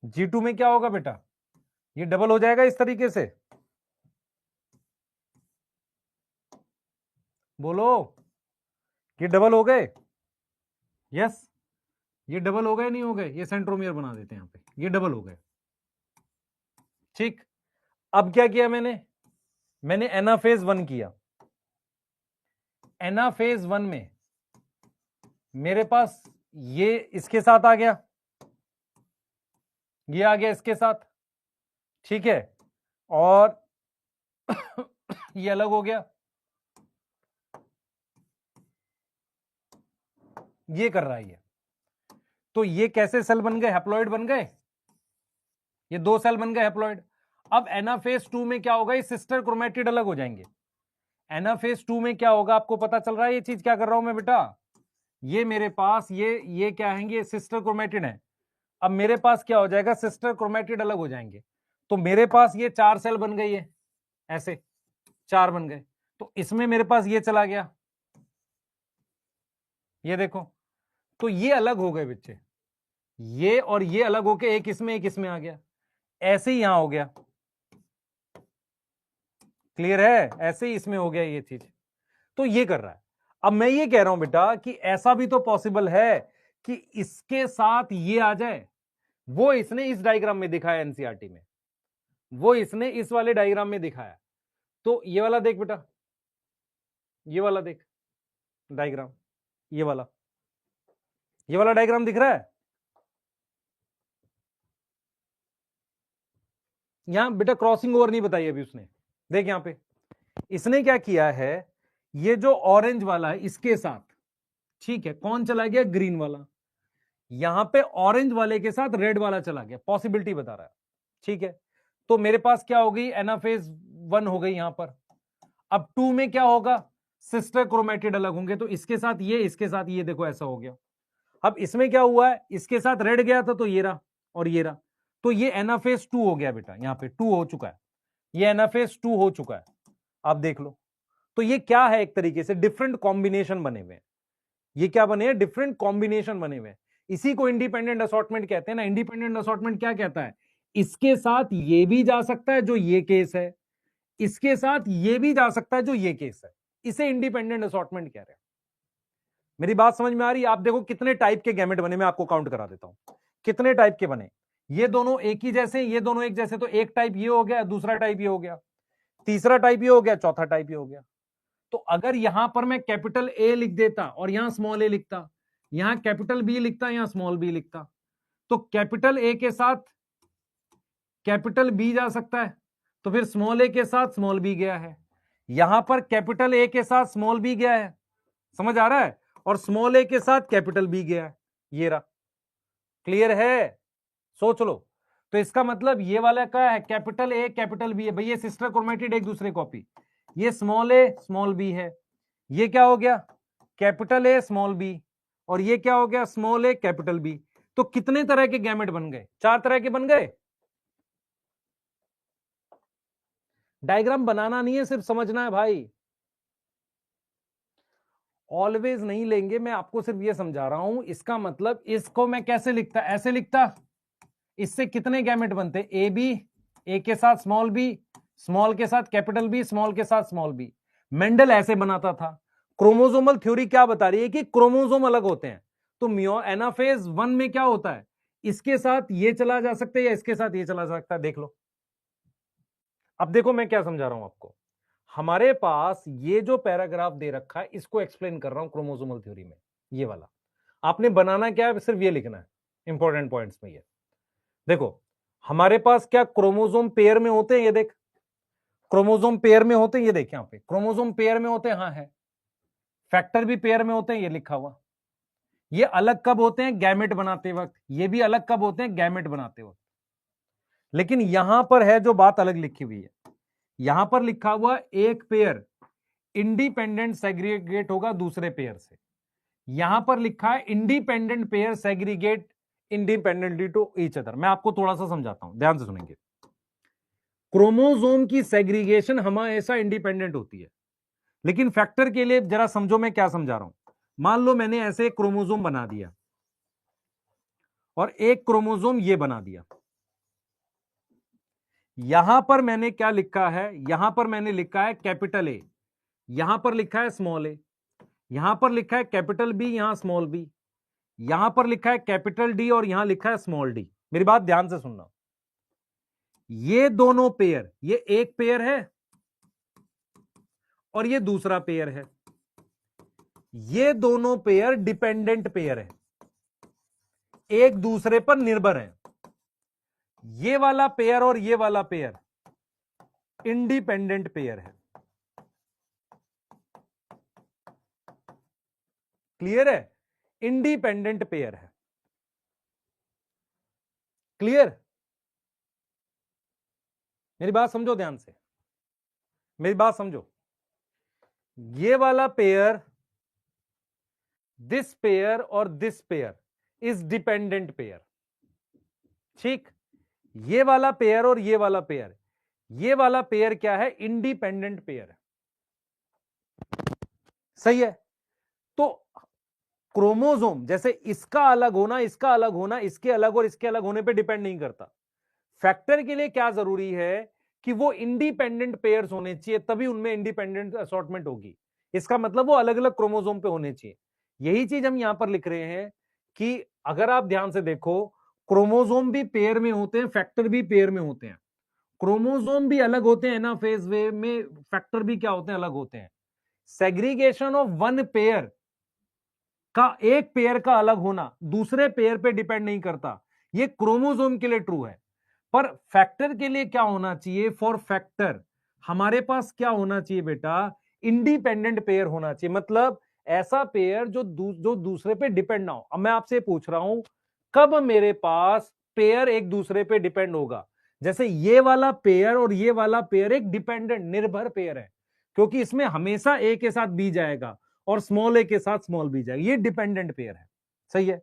S1: G2 में क्या होगा बेटा, ये डबल हो जाएगा इस तरीके से, बोलो, ये डबल हो गए, यस, ये डबल हो गए नहीं हो गए, ये सेंट्रोमियर बना देते हैं यहां पे, ये डबल हो गए, ठीक। अब क्या किया मैंने एनाफेज 1 किया। एनाफेज 1 में मेरे पास ये इसके साथ आ गया, ये आ गया इसके साथ, ठीक है, और ये अलग हो गया, ये कर रहा है ये। तो ये कैसे सेल बन गए? हैप्लॉइड बन गए, ये 2 सेल बन गए हैप्लॉइड। अब एनाफेज 2 में क्या होगा? ये सिस्टर क्रोमेटिड अलग हो जाएंगे। एनाफेज 2 में क्या होगा आपको पता चल रहा है? ये चीज क्या कर रहा हूं मैं बेटा, ये मेरे पास ये क्या है, ये सिस्टर क्रोमेटिड है। अब मेरे पास क्या हो जाएगा? सिस्टर क्रोमेटिड अलग हो जाएंगे। तो मेरे पास ये 4 सेल बन गई है, ऐसे 4 बन गए। तो इसमें मेरे पास ये चला गया, ये देखो। तो ये अलग हो गए बच्चे, ये और ये अलग होके एक इसमें आ गया। ऐसे ही यहां हो गया, क्लियर है? ऐसे ही इसमें हो गया ये चीज। तो ये कर रहा है। अब मैं ये कह रहा हूं बेटा कि ऐसा भी तो पॉसिबल है कि इसके साथ ये आ जाए। वो इसने इस डायग्राम में दिखाया एनसीईआरटी में, वो इसने इस वाले डायग्राम में दिखाया। तो ये वाला देख बेटा, ये वाला देख डायग्राम, ये वाला डायग्राम दिख रहा है? यहां बेटा क्रॉसिंग ओवर नहीं बताई अभी उसने। देख यहां पे इसने क्या किया है, ये जो ऑरेंज वाला है इसके साथ, ठीक है, कौन चला गया? ग्रीन वाला। यहां पे ऑरेंज वाले के साथ रेड वाला चला गया, पॉसिबिलिटी बता रहा है, ठीक है। तो मेरे पास क्या हो गई? एनाफेज 1 हो गई यहां पर। अब 2 में क्या होगा? सिस्टर क्रोमेटिड अलग होंगे, तो इसके साथ ये, इसके साथ ये, देखो ऐसा हो गया। अब इसमें क्या हुआ है? इसके साथ रेड गया था तो ये रहा और ये रहा। तो ये एनाफेज 2 हो गया बेटा, यहां पे 2 हो चुका है, ये एनाफेज 2 हो चुका है। आप देख लो। तो ये क्या है? एक तरीके से डिफरेंट कॉम्बिनेशन बने हुए हैं। ये क्या बने हैं? डिफरेंट कॉम्बिनेशन बने हुए हैं। इसी को इंडिपेंडेंट असॉर्टमेंट कहते हैं ना। इंडिपेंडेंट असॉर्टमेंट क्या कहता है? इसके साथ ये भी जा सकता है जो ये केस है, इसके साथ ये भी जा सकता है जो ये केस है। इसे इंडिपेंडेंट असॉर्टमेंट कह रहे हैं। मेरी बात समझ में आ रही है? आप देखो कितने टाइप के गैमेट बने, मैं आपको काउंट करा देता हूं कितने टाइप के बने। ये दोनों एक ही जैसे, ये दोनों एक जैसे, तो एक टाइप ये हो गया, दूसरा टाइप ये हो गया, तीसरा टाइप ये हो गया, चौथा टाइप ये हो गया। तो अगर यहां पर मैं कैपिटल ए लिख देता और यहां स्मॉल ए लिखता, यहां कैपिटल बी लिखता, यहां स्मॉल बी लिखता, तो कैपिटल ए के साथ कैपिटल बी जा सकता है, तो फिर स्मॉल ए के साथ स्मॉल बी गया है। यहां पर कैपिटल ए के साथ स्मॉल बी गया है, समझ आ रहा है? और स्मॉल ए के साथ कैपिटल बी गया है, ये रहा। क्लियर है? सोच लो। तो इसका मतलब ये वाला क्या है? कैपिटल ए कैपिटल बी है भाई, ये सिस्टर क्रोमेटिड एक दूसरे कॉपी। ये स्मॉल ए स्मॉल बी है, ये क्या हो गया? कैपिटल ए स्मॉल बी, और ये क्या हो गया? Small A capital B. तो कितने तरह के गैमेट बन गए? 4 तरह के बन गए। डायग्राम बनाना नहीं है, सिर्फ समझना है भाई। ऑलवेज नहीं लेंगे, मैं आपको सिर्फ ये समझा रहा हूं। इसका मतलब इसको मैं कैसे लिखता? ऐसे लिखता। इससे कितने गैमेट बनते? ए बी, ए के साथ स्मॉल बी, स्मॉल के साथ कैपिटल बी, स्मॉल के साथ स्मॉल बी। मेंडल ऐसे बनाता था। क्रोमोसोमल थ्योरी क्या बता रही है? कि क्रोमोसोम अलग होते हैं। तो एनाफेज 1 में क्या होता है? इसके साथ ये चला जा सकता है या इसके साथ ये चला जा सकता है, देख लो। अब देखो मैं क्या समझा रहा हूं आपको। हमारे पास ये जो पैराग्राफ दे रखा है, इसको एक्सप्लेन कर रहा हूं क्रोमोसोमल थ्योरी में। ये वाला आपने बनाना क्या है? सिर्फ ये लिखना है इंपॉर्टेंट पॉइंट्स में। ये देखो, हमारे पास क्या क्रोमोसोम पेयर में होते हैं? ये देख, क्रोमोसोम पेयर में होते हैं, ये देख यहां पे क्रोमोसोम पेयर में होते हैं, हाँ है। फैक्टर भी पेयर में होते हैं, ये लिखा हुआ। ये अलग कब होते हैं? गैमेट बनाते वक्त। ये भी अलग कब होते हैं? गैमेट बनाते वक्त। लेकिन यहां पर है जो बात अलग लिखी हुई है, यहां पर लिखा हुआ एक पेयर इंडिपेंडेंट सेग्रीगेट होगा दूसरे पेयर से। यहां पर लिखा है independent pair segregate independently to each other. मैं आपको थोड़ा सा समझाता हूं, ध्यान से सुनेंगे। क्रोमोसोम की सेग्रीगेशन हमेशा इंडिपेंडेंट होती है, लेकिन फैक्टर के लिए जरा समझो मैं क्या समझा रहा हूं। मान लो मैंने ऐसे एक क्रोमोसोम बना दिया और एक क्रोमोसोम ये बना दिया। यहां पर मैंने क्या लिखा है? यहां पर मैंने लिखा है कैपिटल ए, यहां पर लिखा है स्मॉल ए, यहां पर लिखा है कैपिटल बी, यहां स्मॉल बी, यहां पर लिखा है कैपिटल डी और यहां लिखा है स्मॉल डी। मेरी बात ध्यान से सुनना। ये दोनों पेयर, ये एक पेयर है और ये दूसरा पेयर है। ये दोनों पेयर डिपेंडेंट पेयर है, एक दूसरे पर निर्भर है। ये वाला पेयर और ये वाला पेयर इंडिपेंडेंट पेयर है। क्लियर है? इंडिपेंडेंट पेयर है। क्लियर? मेरी बात समझो ध्यान से, मेरी बात समझो। ये वाला पेयर, दिस पेयर और this pair is dependent pair. ठीक, ये वाला पेयर और ये वाला पेयर, ये वाला पेयर क्या है? इंडिपेंडेंट पेयर है। सही है? तो क्रोमोसोम जैसे इसका अलग होना, इसका अलग होना, इसके अलग और इसके अलग होने पे डिपेंड नहीं करता। फैक्टर के लिए क्या जरूरी है कि वो इंडिपेंडेंट पेयर्स होने चाहिए, तभी उनमें इंडिपेंडेंट असॉर्टमेंट होगी। इसका मतलब वो अलग अलग क्रोमोसोम पे होने चाहिए। यही चीज हम यहां पर लिख रहे हैं कि अगर आप ध्यान से देखो, क्रोमोसोम भी पेयर में होते हैं, फैक्टर भी पेयर में होते हैं। क्रोमोसोम भी अलग होते हैं ना फेज वे में, फैक्टर भी क्या होते हैं? अलग होते हैं। सेग्रीगेशन ऑफ वन पेयर का, एक पेयर का अलग होना दूसरे पेयर पे डिपेंड नहीं करता। ये क्रोमोसोम के लिए ट्रू है। पर फैक्टर के लिए क्या होना चाहिए? फॉर फैक्टर हमारे पास क्या होना चाहिए बेटा? इंडिपेंडेंट पेयर होना चाहिए। मतलब ऐसा पेयर जो दूसरे पे डिपेंड ना हो। अब मैं आपसे पूछ रहा हूं, कब मेरे पास पेयर एक दूसरे पे डिपेंड होगा? जैसे ये वाला पेयर और ये वाला पेयर एक डिपेंडेंट, निर्भर पेयर है, क्योंकि इसमें हमेशा ए के साथ बी जाएगा और स्मॉल ए के साथ स्मॉल बी जाएगा। ये डिपेंडेंट पेयर है। सही है?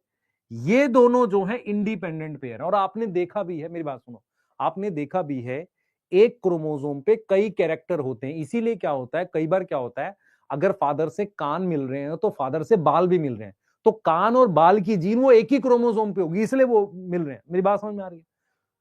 S1: ये दोनों जो है इंडिपेंडेंट पेयर। और आपने देखा भी है, मेरी बात सुनो, आपने देखा भी है एक क्रोमोसोम पे कई कैरेक्टर होते हैं। इसीलिए क्या होता है, कई बार क्या होता है, अगर फादर से कान मिल रहे हैं तो फादर से बाल भी मिल रहे हैं, तो कान और बाल की जीन वो एक ही क्रोमोसोम पे होगी, इसलिए वो मिल रहे हैं। मेरी बात समझ में आ रही है?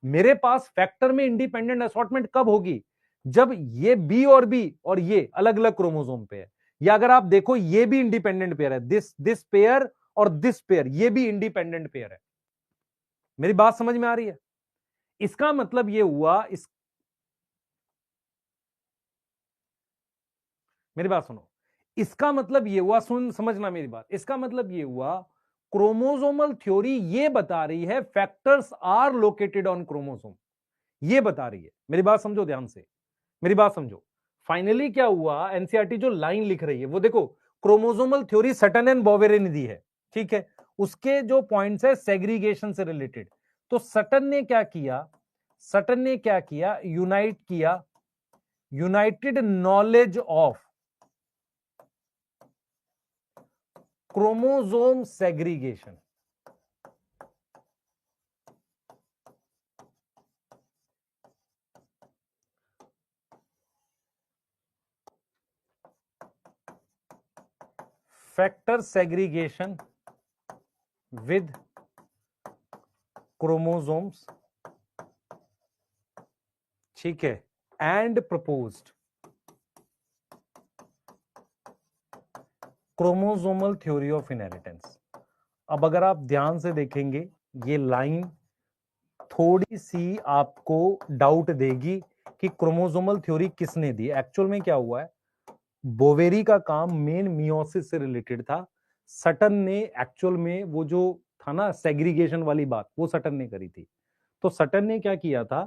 S1: मेरे पास फैक्टर में इंडिपेंडेंट असॉर्टमेंट कब होगी? जब ये बी और ये अलग अलग क्रोमोसोम पे है। या अगर आप देखो, ये भी इंडिपेंडेंट पेयर है, दिस पेयर और दिस पेयर, ये भी इंडिपेंडेंट पेयर है। मेरी बात समझ में आ रही है? इसका मतलब ये हुआ, मेरी बात सुनो, इसका मतलब ये हुआ, समझना मेरी बात, इसका मतलब ये हुआ, क्रोमोसोमल थ्योरी ये बता रही है factors are located on chromosome, ये बता रही है। मेरी बात समझो ध्यान से, मेरी बात समझो। फाइनली क्या हुआ, एनसीईआरटी जो लाइन लिख रही है वो देखो, क्रोमोसोमल थ्योरी सटन एंड बोवेरे ने दी है, ठीक है? उसके जो पॉइंट्स है सेग्रीगेशन से रिलेटेड। तो सटन ने क्या किया? सटन ने क्या किया? यूनाइट किया, United knowledge of chromosome segregation. Factor segregation with chromosomes, ठीक है, and proposed chromosomal theory of inheritance. अब अगर आप ध्यान से देखेंगे, ये लाइन थोड़ी सी आपको डाउट देगी कि क्रोमोसोमल थ्योरी किसने दी। एक्चुअल में क्या हुआ है, बोवेरी का काम मेन मियोसिस से रिलेटेड था। सटन ने एक्चुअल में वो जो था ना सेग्रीगेशन वाली बात, वो सटन ने करी थी। तो सटन ने क्या किया था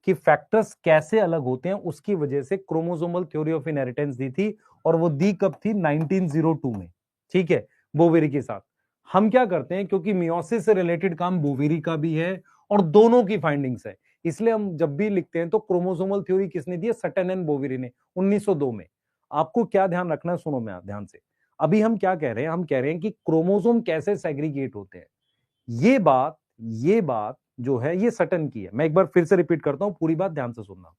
S1: कि फैक्टर्स कैसे अलग होते हैं उसकी वजह से क्रोमोसोमल थ्योरी ऑफ इनहेरिटेंस दी थी। और वो दी कब थी? 1902 में, ठीक है, बोवेरी के साथ। हम क्या करते हैं, क्योंकि मियोसिस से रिलेटेड काम बोवेरी का भी है और दोनों की फाइंडिंग्स है, इसलिए हम जब भी लिखते हैं तो क्रोमोसोमल थ्योरी किसने दी है? सटन एंड बोवेरी ने 1902 में। आपको क्या ध्यान रखना है, सुनो मैं ध्यान से। अभी हम क्या कह रहे हैं? हम कह रहे हैं कि क्रोमोसोम कैसे सेग्रीगेट होते हैं। ये बात जो है ये सटन की है। मैं एक बार फिर से रिपीट करता हूं, पूरी बात ध्यान से सुनना।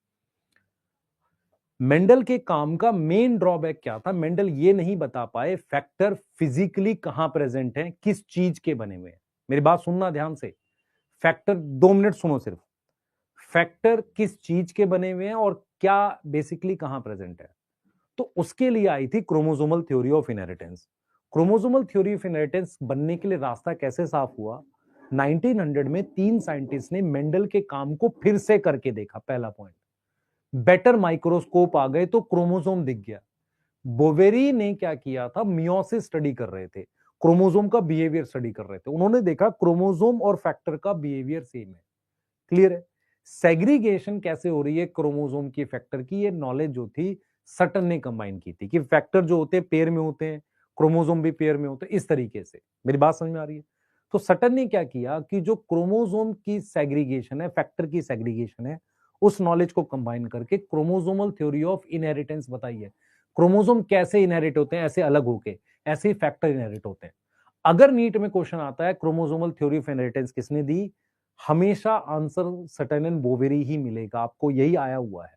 S1: मेंडल के काम का मेन ड्रॉबैक क्या था? मेंडल ये नहीं बता पाए फैक्टर फिजिकली कहां प्रेजेंट है, किस चीज के बने हुए हैं। मेरी बात सुनना ध्यान से, फैक्टर 2 मिनट सुनो सिर्फ। फैक्टर किस चीज के बने हुए हैं और क्या बेसिकली कहां प्रेजेंट है। तो उसके लिए आई थी chromosomal theory of inheritance. Chromosomal theory of inheritance बनने के लिए रास्ता कैसे साफ हुआ? 1900 में 3 साइंटिस्ट ने मेंडल के काम को फिर से करके देखा। पहला पॉइंट, बेटर माइक्रोस्कोप आ गए तो क्रोमोसोम दिख गया। बोवेरी ने क्या किया था? मियोसिस स्टडी कर रहे थे, क्रोमोसोम का बिहेवियर स्टडी कर रहे थे। उन्होंने देखा क्रोमोसोम और फैक्टर का बिहेवियर सेम है। क्लियर है? सेग्रीगेशन कैसे हो रही है क्रोमोसोम की, फैक्टर की, ये नॉलेज जो थी सटन ने कंबाइन की थी कि फैक्टर जो होते हैं पेयर में होते हैं, क्रोमोसोम भी पेयर में होते हैं, इस तरीके से। मेरी बात समझ में आ रही है? तो सटन ने क्या किया कि जो क्रोमोसोम की सेग्रीगेशन है, फैक्टर की सेग्रीगेशन है, उस नॉलेज को कंबाइन करके क्रोमोसोमल थ्योरी ऑफ इनहेरिटेंस बताई है। क्रोमोसोम कैसे इनहेरिट होते हैं, ऐसे अलग होके, ऐसे ही फैक्टर इनहेरिट होते हैं। अगर नीट में क्वेश्चन आता है क्रोमोसोमल थ्योरी ऑफ इनहेरिटेंस किसने दी, हमेशा आंसर सटन एंड बोवेरी ही मिलेगा, आपको यही आया हुआ है।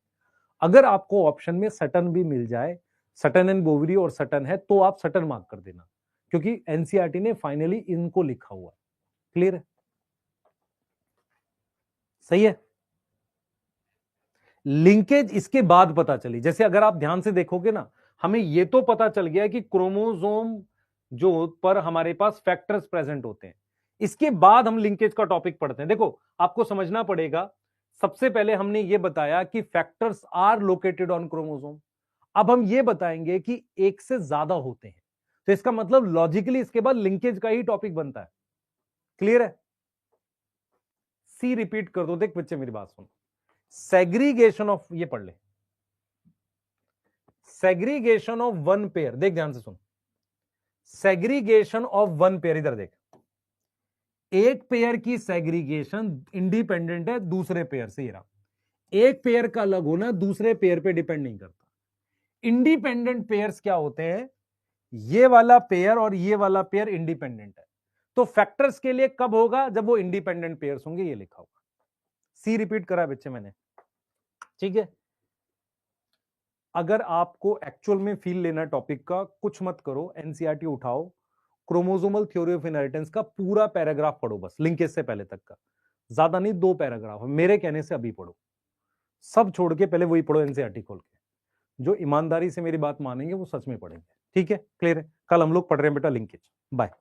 S1: अगर आपको ऑप्शन में सटन भी मिल जाए, सटन एंड बोवेरी और सटन है, तो आप सटन मार्क कर देना, क्योंकि एनसीईआरटी ने फाइनली इनको लिखा हुआ है। क्लियर है? सही है। लिंकेज इसके बाद पता चली, जैसे अगर आप ध्यान से देखोगे ना, हमें यह तो पता चल गया कि क्रोमोसोम जो पर हमारे पास फैक्टर्स प्रेजेंट होते हैं, इसके बाद हम लिंकेज का टॉपिक पढ़ते हैं। देखो आपको समझना पड़ेगा, सबसे पहले हमने यह बताया कि factors are located on chromosome. अब हम यह बताएंगे कि एक से ज्यादा होते हैं, तो इसका मतलब लॉजिकली इसके बाद लिंकेज का ही टॉपिक बनता है। क्लियर है? सी रिपीट कर दो, देख बच्चे मेरी बात सुन। सेग्रीगेशन ऑफ, ये पढ़ ले, सेग्रीगेशन ऑफ वन पेयर, देख ध्यान से सुन, सेग्रीगेशन ऑफ वन पेयर, इधर देख, एक पेयर की सेग्रीगेशन इंडिपेंडेंट है दूसरे पेयर से। एक पेयर का अलग होना दूसरे पेयर पे डिपेंड नहीं करता। इंडिपेंडेंट पेयर्स क्या होते हैं, ये वाला पेयर और ये वाला पेयर इंडिपेंडेंट है। तो फैक्टर्स के लिए कब होगा, जब वो इंडिपेंडेंट पेयर्स होंगे, ये लिखा होगा। सी रिपीट करा बच्चे मैंने, ठीक है। अगर आपको एक्चुअल में फील लेना टॉपिक का, कुछ मत करो, एनसीईआरटी उठाओ, क्रोमोसोमल थ्योरी ऑफ इनहेरिटेंस का पूरा पैराग्राफ पढ़ो, बस लिंकेज से पहले तक का, ज्यादा नहीं, 2 पैराग्राफ मेरे कहने से अभी पढ़ो, सब छोड़ के पहले वही पढ़ो एनसीईआरटी खोल के। जो ईमानदारी से मेरी बात मानेंगे वो सच में पढ़ेंगे, ठीक है? क्लियर है? कल हम लोग पढ़ रहे हैं बेटा लिंकेज। बाय।